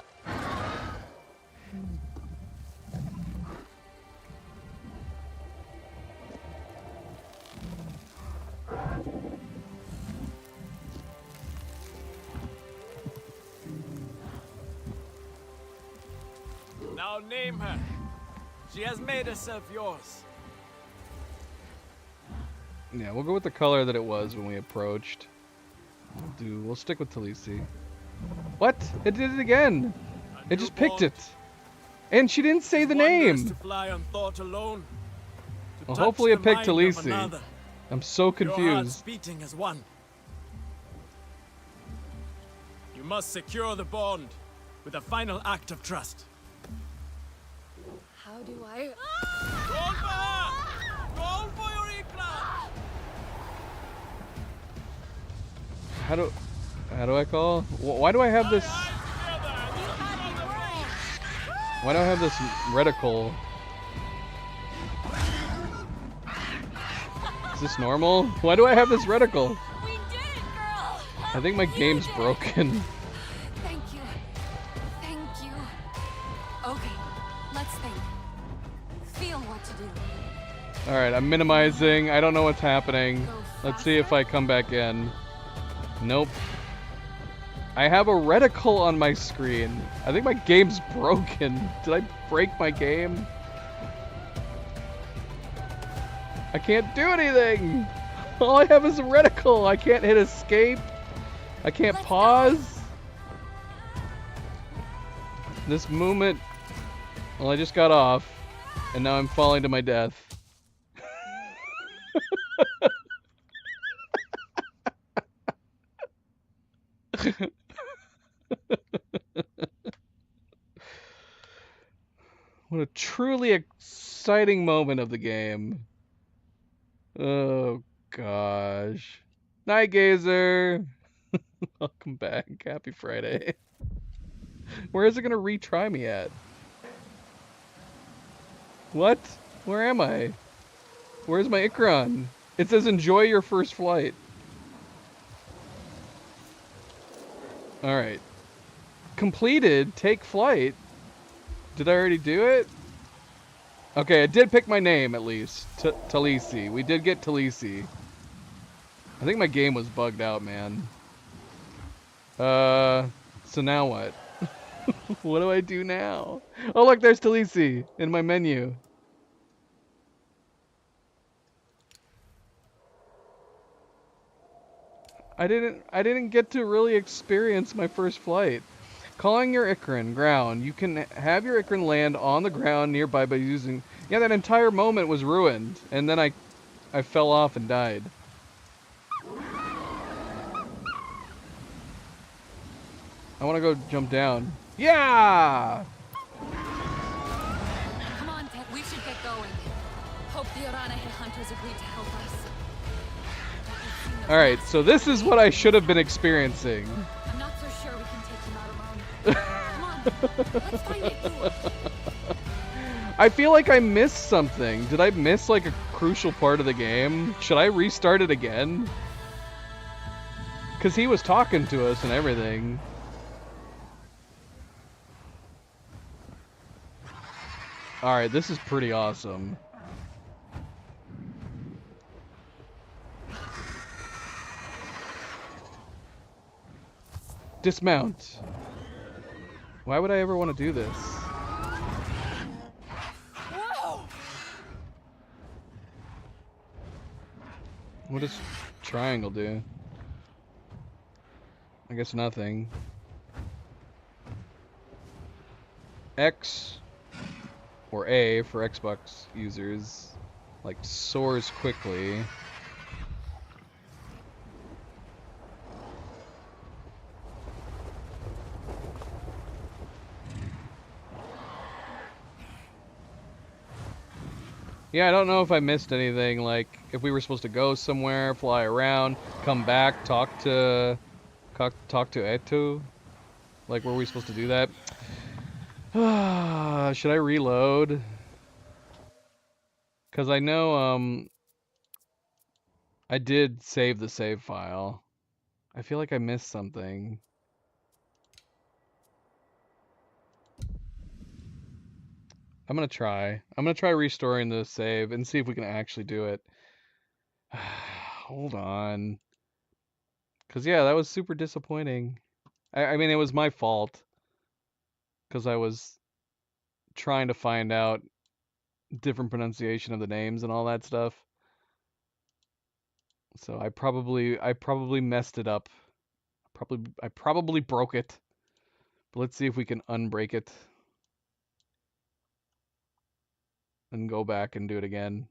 Now name her. She has made herself yours. Yeah, we'll go with the color that it was when we approached. We'll stick with Talisi. What? It did it again. It just picked it. And she didn't say the name. To fly on thought alone. Well, hopefully it picked Talisi. I'm so Your confused. hearts beating as one. You must secure the bond with a final act of trust. How do I... Roll for her! Roll for your Ikra! How do I call? Why do I have this? Why do I have this reticle? Is this normal? Why do I have this reticle? I think my game's broken. Thank you. Thank you. Okay, let's think. Feel what to do. Alright, I'm minimizing. I don't know what's happening. Let's see if I come back in. Nope. I have a reticle on my screen. I think my game's broken. Did I break my game? I can't do anything! All I have is a reticle. I can't hit escape. I can't pause. This movement... Well, I just got off. And now I'm falling to my death. What a truly exciting moment of the game. Oh gosh. Night Gazer! Welcome back. Happy Friday. Where is it gonna retry me at? What? Where am I? Where's my Ikron? It says enjoy your first flight. Alright. Completed. Take flight. Did I already do it? Okay, I did pick my name at least. Talisi. We did get Talisi. I think my game was bugged out, man. So now what? What do I do now? Oh look, there's Talisi in my menu. I didn't get to really experience my first flight. Calling your Ikran ground. You can have your Ikran land on the ground nearby by using... Yeah, that entire moment was ruined. And then I fell off and died. I want to go jump down. Yeah! Come on, Ted, we should get going. Hope the Orana hunters agreed to help us. Alright, so this is what I should have been experiencing. I'm not so sure we can take him out alone. Come on, let's find it. I feel like I missed something. Did I miss like a crucial part of the game? Should I restart it again? Because he was talking to us and everything. Alright, this is pretty awesome. Dismount. Why would I ever want to do this? Whoa! What does triangle do? I guess nothing. X or A for Xbox users like soars quickly. Yeah, I don't know if I missed anything, like if we were supposed to go somewhere, fly around, come back, talk to Etu. Like, were we supposed to do that? Should I reload? Because I know I did save the save file. I feel like I missed something. I'm gonna try. I'm gonna try restoring the save and see if we can actually do it. Hold on. Cause yeah, that was super disappointing. I mean, it was my fault. Cause I was trying to find out different pronunciation of the names and all that stuff. So I probably messed it up. I probably broke it. But let's see if we can unbreak it. And go back and do it again.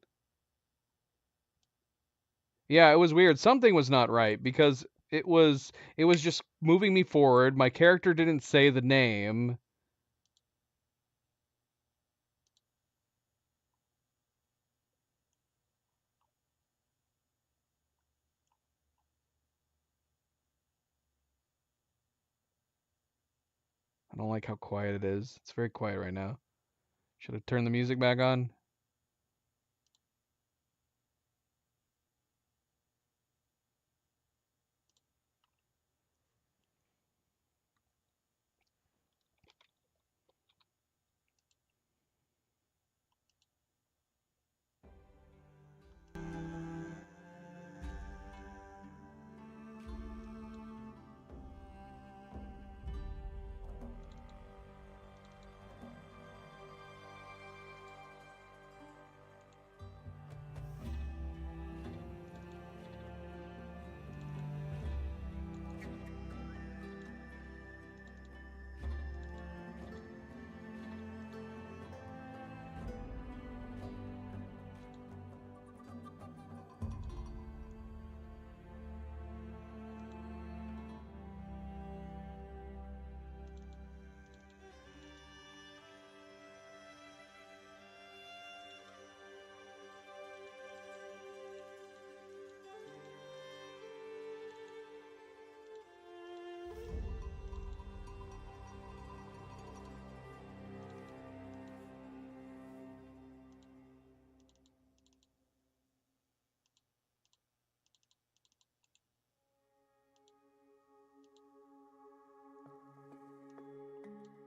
Yeah, it was weird. Something was not right because it was just moving me forward. My character didn't say the name. I don't like how quiet it is. It's very quiet right now. Should I turn the music back on?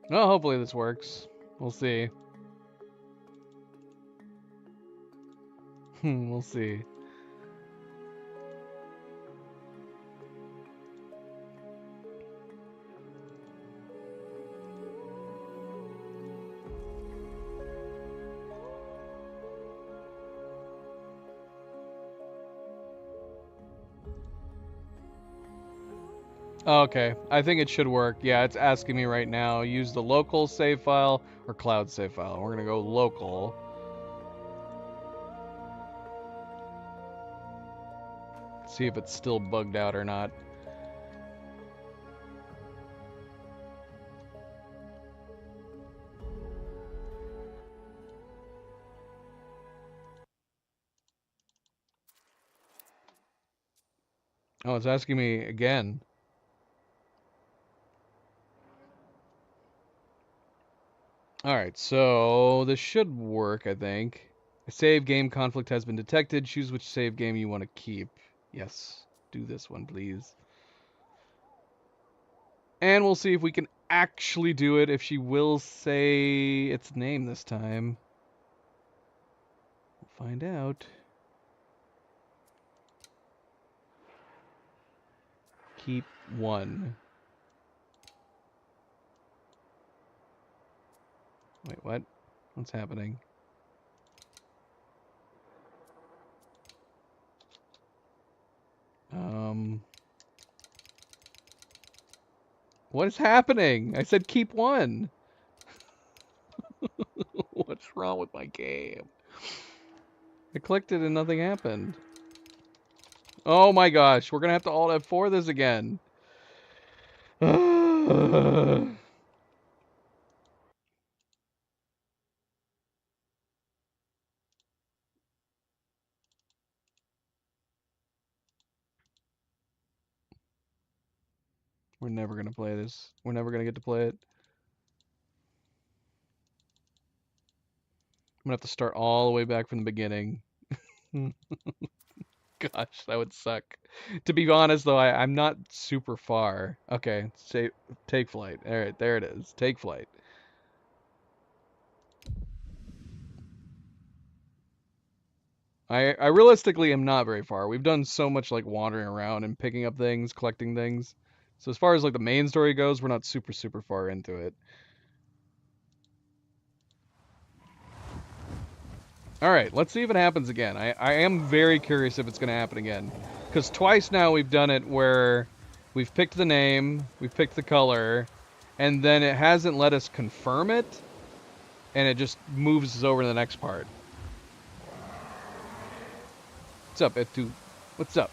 Well, hopefully this works. We'll see. We'll see. Okay, I think it should work. Yeah, it's asking me right now, use the local save file or cloud save file. We're gonna go local. See if it's still bugged out or not. Oh, it's asking me again. Alright, so this should work, I think. A save game conflict has been detected. Choose which save game you want to keep. Yes, do this one, please. And we'll see if we can actually do it, if she will say its name this time. We'll find out. Keep one. Wait, what? What's happening? What is happening? I said keep one. What's wrong with my game? I clicked it and nothing happened. Oh my gosh, we're gonna have to Alt F4 this again. We're never gonna play this. We're never gonna get to play it. I'm gonna have to start all the way back from the beginning. Gosh, that would suck. To be honest, though, I'm not super far. Okay, take flight. All right, there it is. Take flight. I realistically am not very far. We've done so much like wandering around and picking up things, collecting things. So as far as like the main story goes, we're not super far into it. All right, let's see if it happens again. I am very curious if it's going to happen again. Because twice now we've done it where we've picked the name, we've picked the color, and then it hasn't let us confirm it, and it just moves us over to the next part. What's up, Etu? What's up?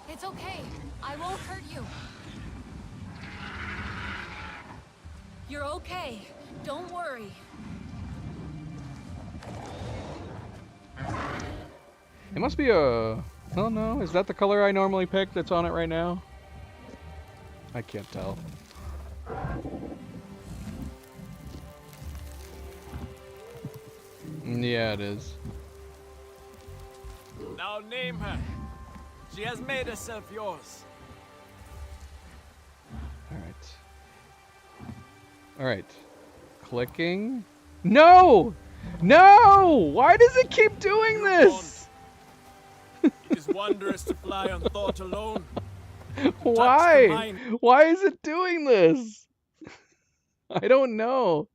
It's okay. I won't hurt you. You're okay. Don't worry. It must be a... Oh no, is that the color I normally pick that's on it right now? I can't tell. Yeah, it is. Now name her. She has made herself yours. Alright. Clicking. No! No! Why does it keep doing this? It is wondrous to fly on thought alone. Why? Why is it doing this? I don't know.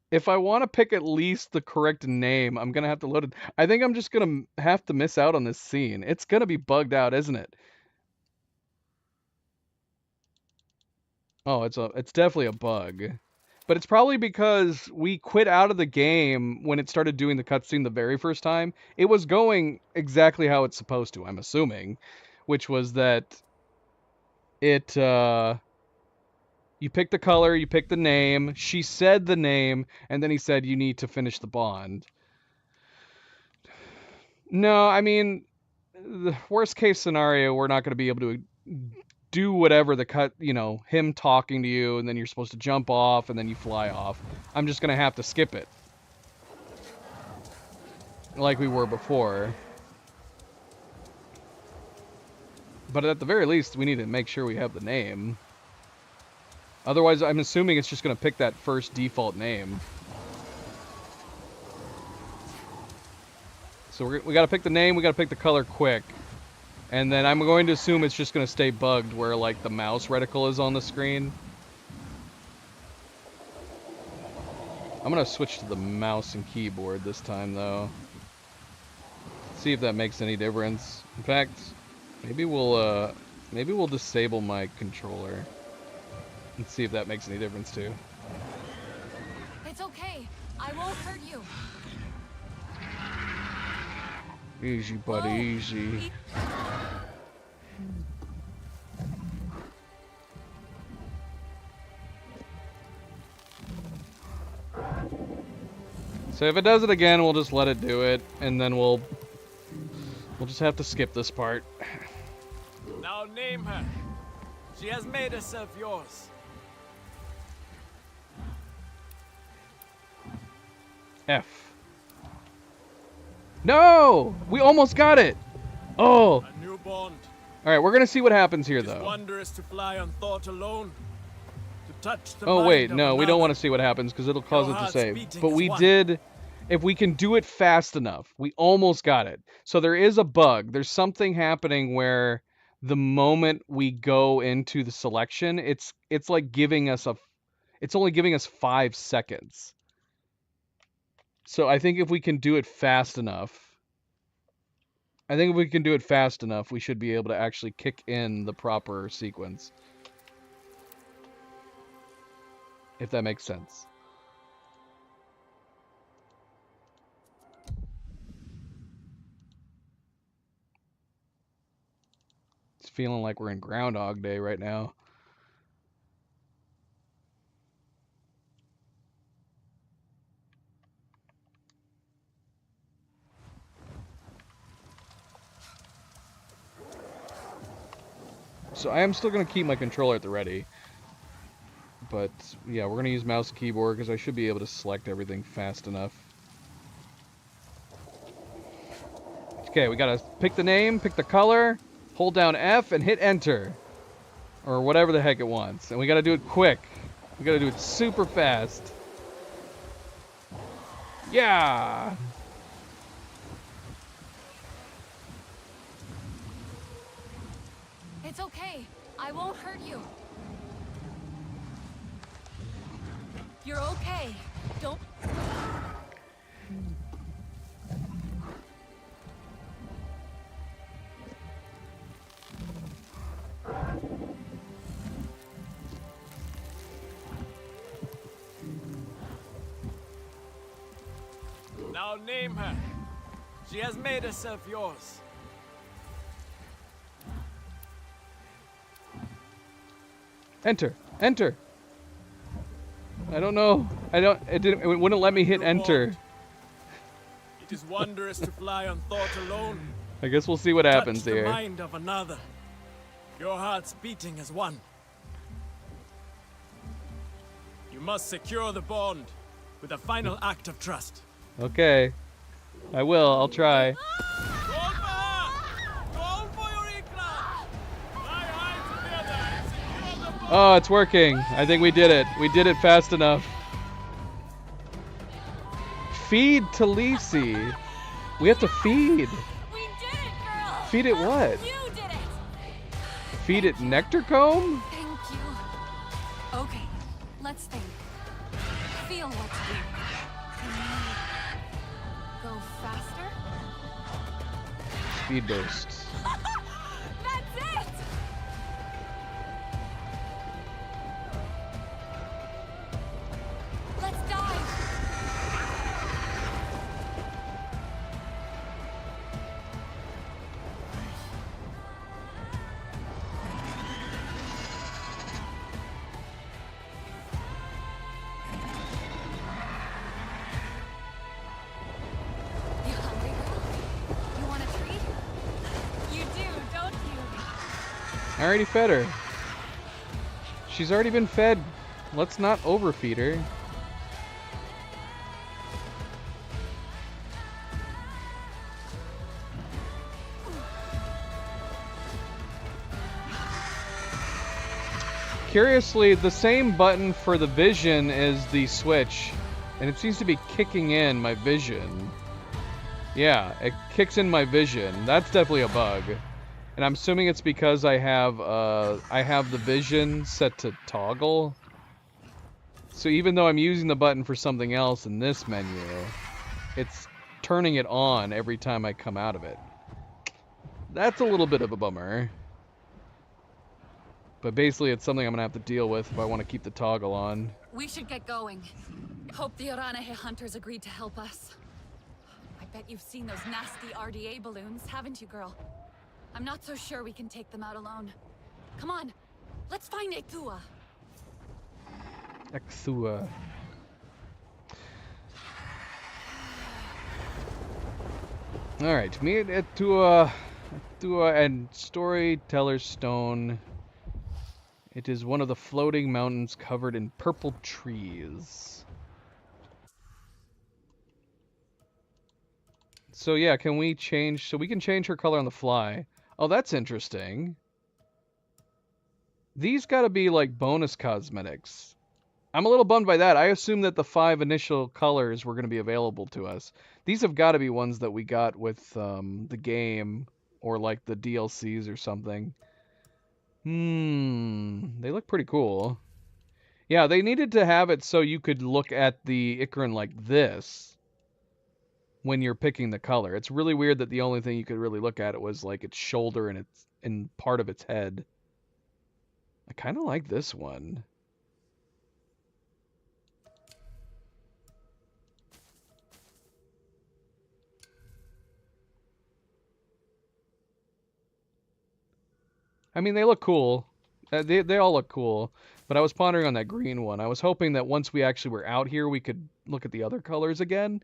If I want to pick at least the correct name, I'm going to have to load it. I think I'm just going to have to miss out on this scene. It's going to be bugged out, isn't it? Oh, it's definitely a bug. But it's probably because we quit out of the game when it started doing the cutscene the very first time. It was going exactly how it's supposed to, I'm assuming. Which was that it, you pick the color, you pick the name, she said the name, and then he said you need to finish the bond. No, I mean, the worst case scenario, we're not going to be able to do whatever him talking to you, and then you're supposed to jump off, and then you fly off. I'm just going to have to skip it. Like we were before. But at the very least, we need to make sure we have the name. Otherwise, I'm assuming it's just going to pick that first default name. So we got to pick the name, we got to pick the color quick. And then I'm going to assume it's just going to stay bugged where, like, the mouse reticle is on the screen. I'm going to switch to the mouse and keyboard this time, though. See if that makes any difference. In fact, maybe we'll disable my controller. And see if that makes any difference, too. It's okay. I won't hurt you. Easy, buddy, easy. So if it does it again, we'll just let it do it, and then we'll just have to skip this part. Now name her. She has made herself yours. F. No! We almost got it! Oh! A new bond. Alright, we're gonna see what happens here, though. It's wondrous to fly on thought alone. To touch the Oh, mind wait, of no, we another. don't want to see what happens, because it'll cause Your it to heart's save. beating But as we one. did... If we can do it fast enough, we almost got it. So there is a bug. There's something happening where the moment we go into the selection, it's like giving us it's only giving us 5 seconds. So I think if we can do it fast enough, we should be able to actually kick in the proper sequence. If that makes sense. It's feeling like we're in Groundhog Day right now. So I am still going to keep my controller at the ready. But, yeah, we're going to use mouse and keyboard because I should be able to select everything fast enough. Okay, we got to pick the name, pick the color, hold down F, and hit enter. Or whatever the heck it wants. And we got to do it quick. We got to do it super fast. Yeah! It's okay. I won't hurt you. You're okay. Don't... Now name her. She has made herself yours. Enter. Enter. I don't know. It wouldn't let me hit enter. It is wondrous to fly on thought alone. I guess we'll see what happens Touch here. the mind of another. Your hearts beating as one. You must secure the bond with a final act of trust. Okay. I will. I'll try. Oh, it's working. I think we did it. We did it fast enough. Feed Talisi. We have to feed. We did it, girl! Feed it what? You did it! Feed it nectar comb? Thank you. Okay, let's think. Feel what to do. Can we go faster? Speed bursts. That's it! Let's dive! You hungry, girl? You want a treat? You do, don't you? I already fed her. She's already been fed. Let's not overfeed her. Curiously, the same button for the vision is the switch, and it seems to be kicking in my vision. Yeah, it kicks in my vision. That's definitely a bug. And I'm assuming it's because I have the vision set to toggle. So even though I'm using the button for something else in this menu, it's turning it on every time I come out of it. That's a little bit of a bummer. But basically it's something I'm going to have to deal with if I want to keep the toggle on. We should get going. Hope the Oranahe hunters agreed to help us. I bet you've seen those nasty RDA balloons, haven't you, girl? I'm not so sure we can take them out alone. Come on, let's find Etua. Exua. Alright, meet Etua and Storyteller's Stone. It is one of the floating mountains covered in purple trees. So yeah, can we change... So we can change her color on the fly. Oh, that's interesting. These gotta be like bonus cosmetics. I'm a little bummed by that. I assumed that the 5 initial colors were gonna be available to us. These have gotta be ones that we got with the game or like the DLCs or something. They look pretty cool. Yeah, they needed to have it so you could look at the Ikran like this when you're picking the color. It's really weird that the only thing you could really look at it was like its shoulder and part of its head. I kind of like this one. I mean, they look cool. They all look cool. But I was pondering on that green one. I was hoping that once we actually were out here, we could look at the other colors again.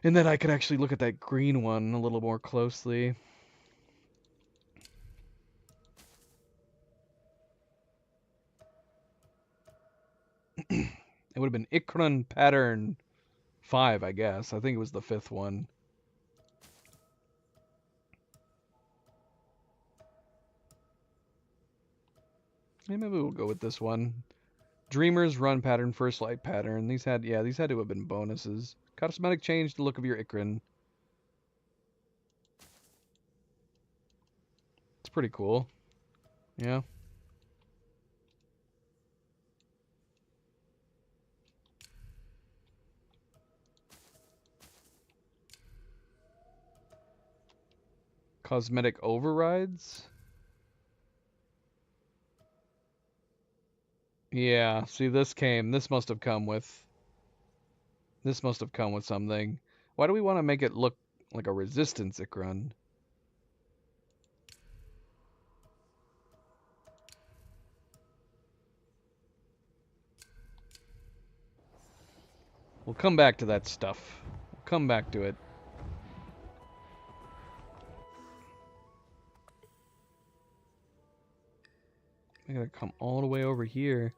And then I could actually look at that green one a little more closely. It would have been Ikran pattern 5, I guess. I think it was the 5th one. Yeah, maybe we'll go with this one. Dreamer's run pattern, first light pattern. These had to have been bonuses. Cosmetic change the look of your Ikran. It's pretty cool. Yeah. Cosmetic overrides? Yeah, see this must have come with something. Why do we want to make it look like a resistance Ikran? We'll come back to that stuff. We'll come back to it. I gotta come all the way over here.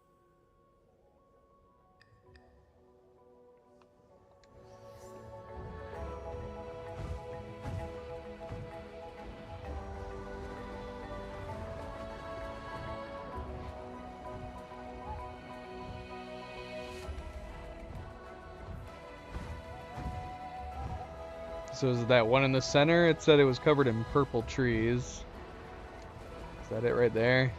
So is that one in the center? It said it was covered in purple trees. Is that it right there?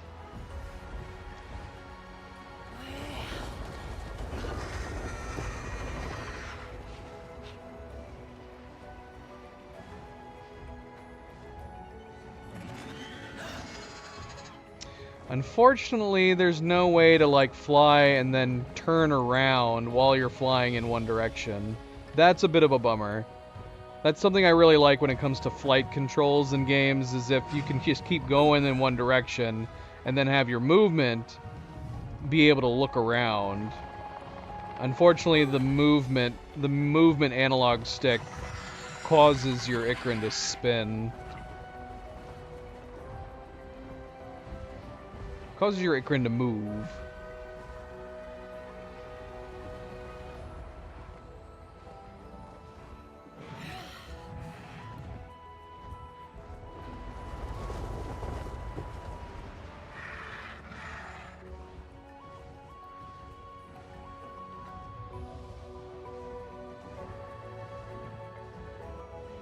Unfortunately, there's no way to like fly and then turn around while you're flying in one direction. That's a bit of a bummer. That's something I really like when it comes to flight controls in games, is if you can just keep going in one direction and then have your movement be able to look around. Unfortunately, the movement analog stick causes your Ikran to spin. Causes your Ikran to move.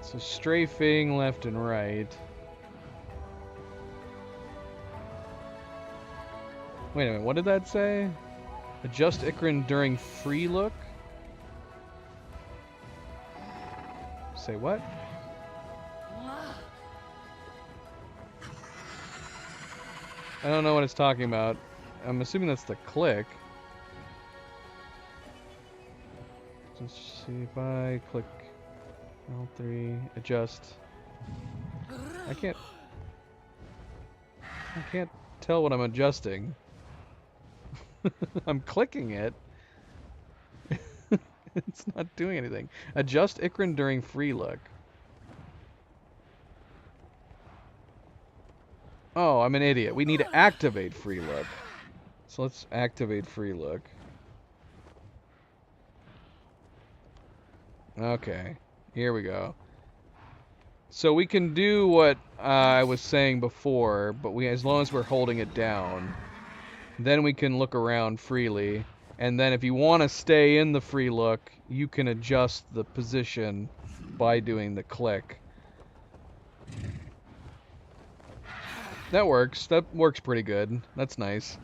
So strafing left and right. Wait a minute, what did that say? Adjust Ikran during free look? Say what? I don't know what it's talking about. I'm assuming that's the click. Just see if I click L3, adjust. I can't tell what I'm adjusting. I'm clicking it. It's not doing anything. Adjust Ikran during free look. Oh, I'm an idiot. We need to activate free look. So let's activate free look. Okay, here we go. So we can do what I was saying before, but as long as we're holding it down, then we can look around freely. And then if you want to stay in the free look, you can adjust the position by doing the click. That works. That works pretty good. That's nice.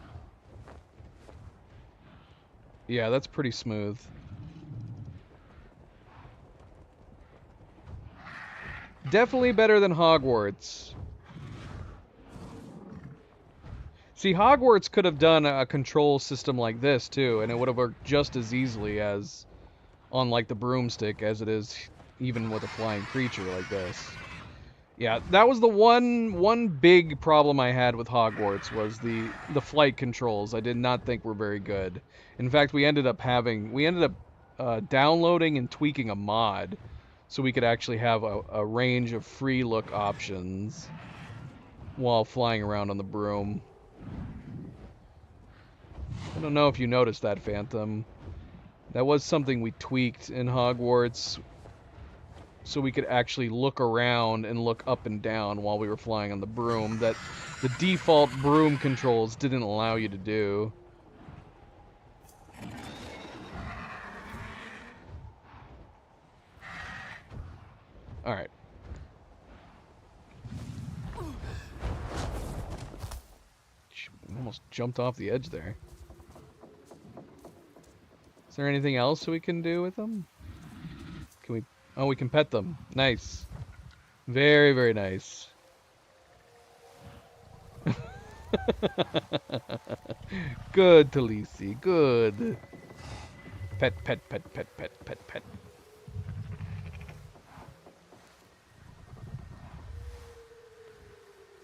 Yeah, that's pretty smooth. Definitely better than Hogwarts. See, Hogwarts could have done a control system like this too, and it would have worked just as easily as on like the broomstick as it is even with a flying creature like this. Yeah, that was the one big problem I had with Hogwarts, was the flight controls. I did not think were very good. In fact, we ended up downloading and tweaking a mod so we could actually have a range of free look options while flying around on the broom. I don't know if you noticed that, Phantom. That was something we tweaked in Hogwarts, so we could actually look around and look up and down while we were flying on the broom, that the default broom controls didn't allow you to do. Alright. Almost jumped off the edge there. Is there anything else we can do with them? Can we... Oh, we can pet them. Nice. Very, very nice. Good, Talisi. Good. Pet, pet, pet, pet, pet, pet, pet.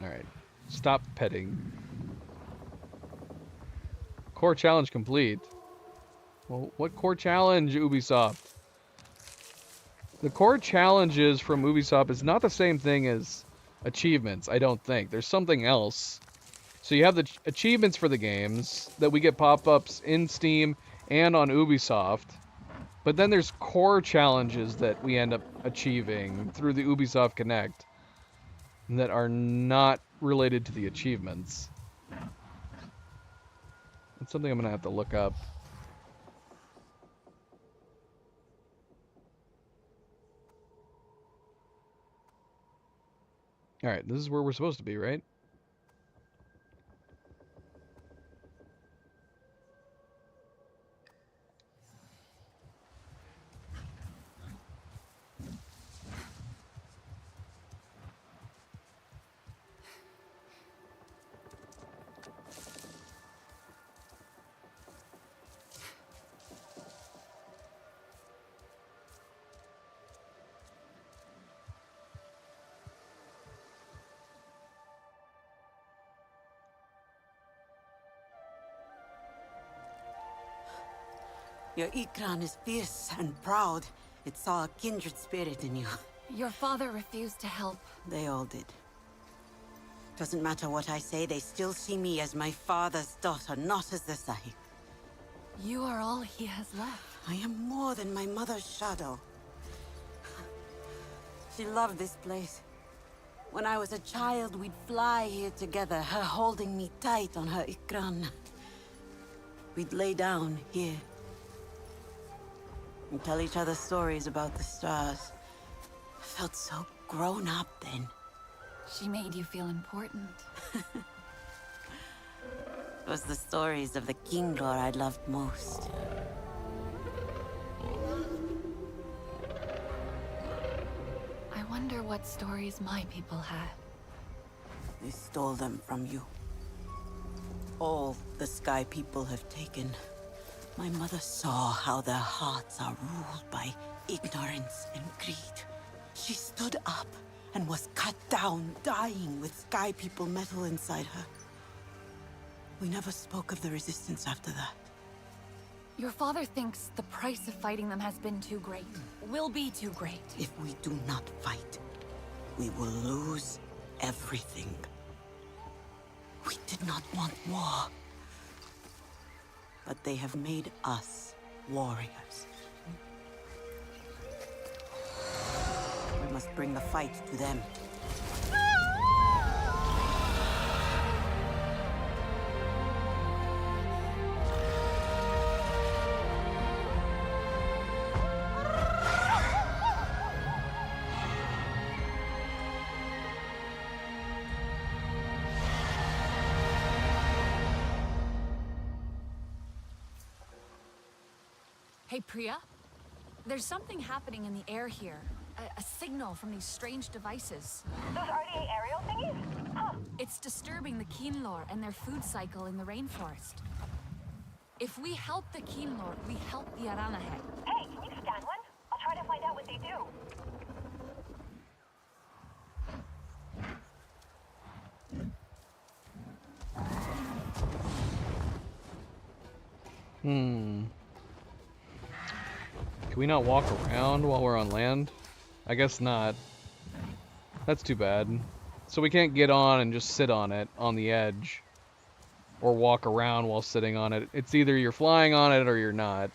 Alright. Stop petting. Core challenge complete. Well, what core challenge, Ubisoft? The core challenges from Ubisoft is not the same thing as achievements, I don't think. There's something else. So you have the achievements for the games that we get pop-ups in Steam and on Ubisoft. But then there's core challenges that we end up achieving through the Ubisoft Connect that are not related to the achievements. That's something I'm going to have to look up. Alright, this is where we're supposed to be, right? Your Ikran is fierce and proud. It saw a kindred spirit in you. Your father refused to help. They all did. Doesn't matter what I say, they still see me as my father's daughter, not as the Sahib. You are all he has left. I am more than my mother's shadow. She loved this place. When I was a child, we'd fly here together, her holding me tight on her Ikran. We'd lay down here and tell each other stories about the stars. I felt so grown up then. She made you feel important. It was the stories of the King Lore I loved most. I wonder what stories my people had. They stole them from you. All the Sky people have taken. My mother saw how their hearts are ruled by ignorance and greed. She stood up and was cut down, dying with Sky people metal inside her. We never spoke of the resistance after that. Your father thinks the price of fighting them has been too great. Will be too great. If we do not fight, we will lose everything. We did not want war. But they have made us warriors. We must bring the fight to them. Hey, Priya? There's something happening in the air here. A signal from these strange devices. Those RDA aerial thingies? Huh. It's disturbing the Kinlor and their food cycle in the rainforest. If we help the Kinlor, we help the Aranahe. Hey, can you scan one? I'll try to find out what they do. Can we not walk around while we're on land? I guess not. That's too bad. So we can't get on and just sit on it, on the edge. Or walk around while sitting on it. It's either you're flying on it or you're not.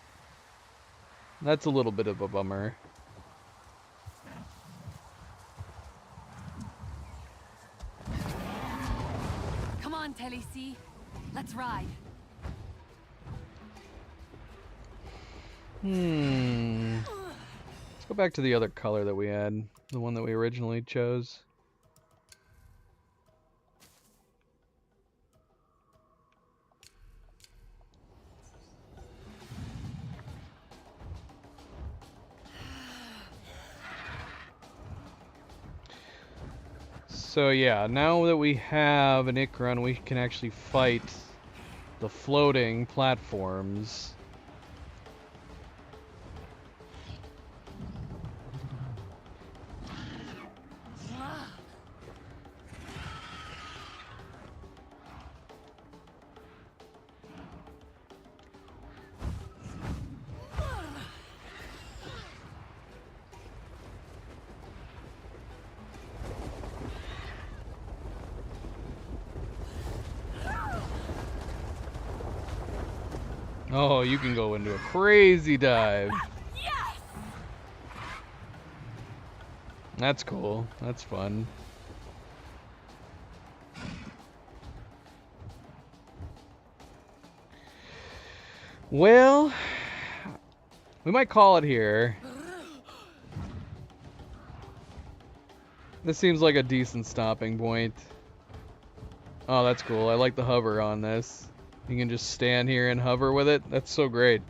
That's a little bit of a bummer. Come on, Tennessee. Let's ride. Let's go back to the other color that we had. The one that we originally chose. So yeah, now that we have an Ikran, we can actually fight the floating platforms. Oh, you can go into a crazy dive. That's cool. That's fun. Well, we might call it here. This seems like a decent stopping point. Oh, that's cool. I like the hover on this. You can just stand here and hover with it. That's so great.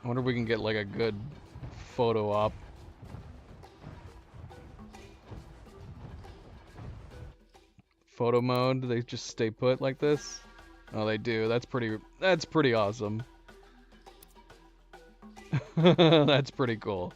I wonder if we can get like a good photo op. Photo mode, do they just stay put like this? Oh, they do. That's pretty awesome. That's pretty cool.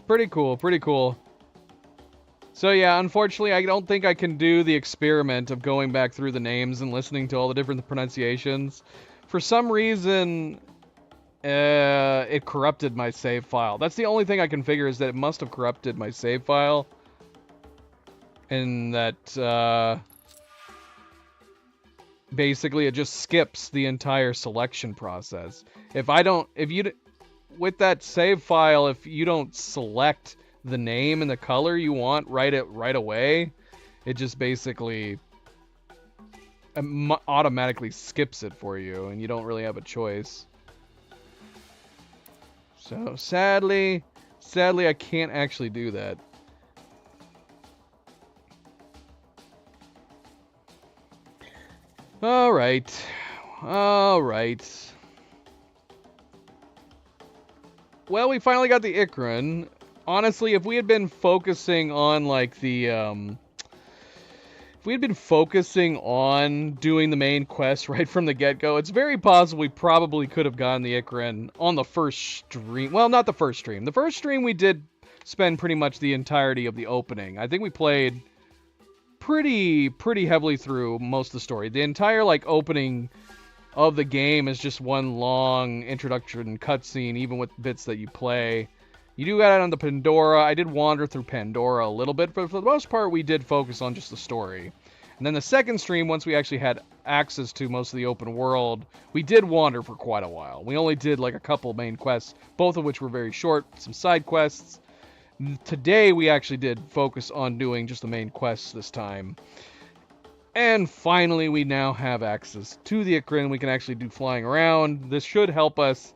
Pretty cool, pretty cool. So yeah, unfortunately, I don't think I can do the experiment of going back through the names and listening to all the different pronunciations. For some reason, it corrupted my save file. That's the only thing I can figure, is that it must have corrupted my save file. And that, basically it just skips the entire selection process. With that save file, if you don't select the name and the color you want right away, it just basically automatically skips it for you, and you don't really have a choice. So sadly, I can't actually do that. All right. Well, we finally got the Ikran. Honestly, if we had been focusing on like the if we had been focusing on doing the main quest right from the get-go, it's very possible we probably could have gotten the Ikran on the first stream. Well, not the first stream. The first stream we did spend pretty much the entirety of the opening. I think we played pretty heavily through most of the story. The entire like opening of the game is just one long introduction cutscene, even with bits that you play. You do got it on the Pandora. I did wander through Pandora a little bit, but for the most part, we did focus on just the story. And then the second stream, once we actually had access to most of the open world, we did wander for quite a while. We only did like a couple main quests, both of which were very short, some side quests. Today, we actually did focus on doing just the main quests this time. And finally, we now have access to the Ikran. We can actually do flying around. This should help us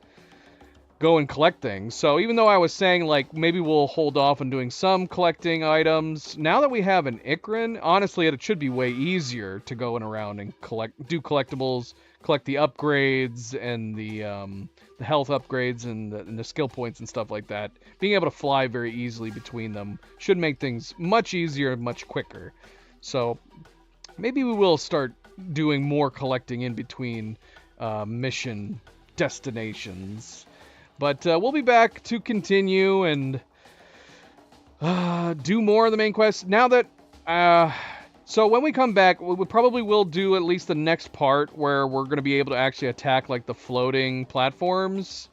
go and collect things. So even though I was saying, like, maybe we'll hold off on doing some collecting items, now that we have an Ikran, honestly, it should be way easier to go around and do collectibles, collect the upgrades, and the health upgrades, and the skill points and stuff like that. Being able to fly very easily between them should make things much easier and much quicker. So maybe we will start doing more collecting in between mission destinations. But we'll be back to continue and do more of the main quest. Now that So when we come back, we probably will do at least the next part where we're going to be able to actually attack like the floating platforms.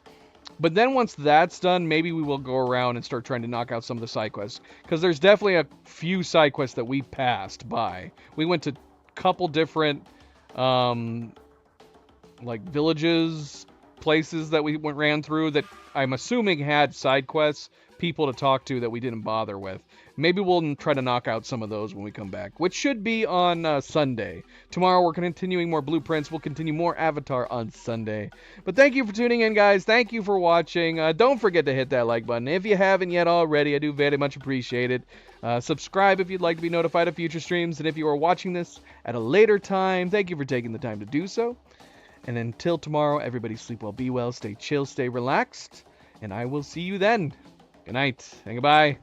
But then once that's done, maybe we will go around and start trying to knock out some of the side quests. Because there's definitely a few side quests that we passed by. We went to a couple different like villages, places that we ran through that I'm assuming had side quests, people to talk to that we didn't bother with. Maybe we'll try to knock out some of those when we come back, which should be on Sunday. Tomorrow we're continuing more Blueprints. We'll continue more Avatar on Sunday. But thank you for tuning in, guys. Thank you for watching. Don't forget to hit that like button if you haven't yet already. I do very much appreciate it. Subscribe if you'd like to be notified of future streams. And if you are watching this at a later time, thank you for taking the time to do so. And until tomorrow, everybody sleep well, be well, stay chill, stay relaxed. And I will see you then. Good night and goodbye.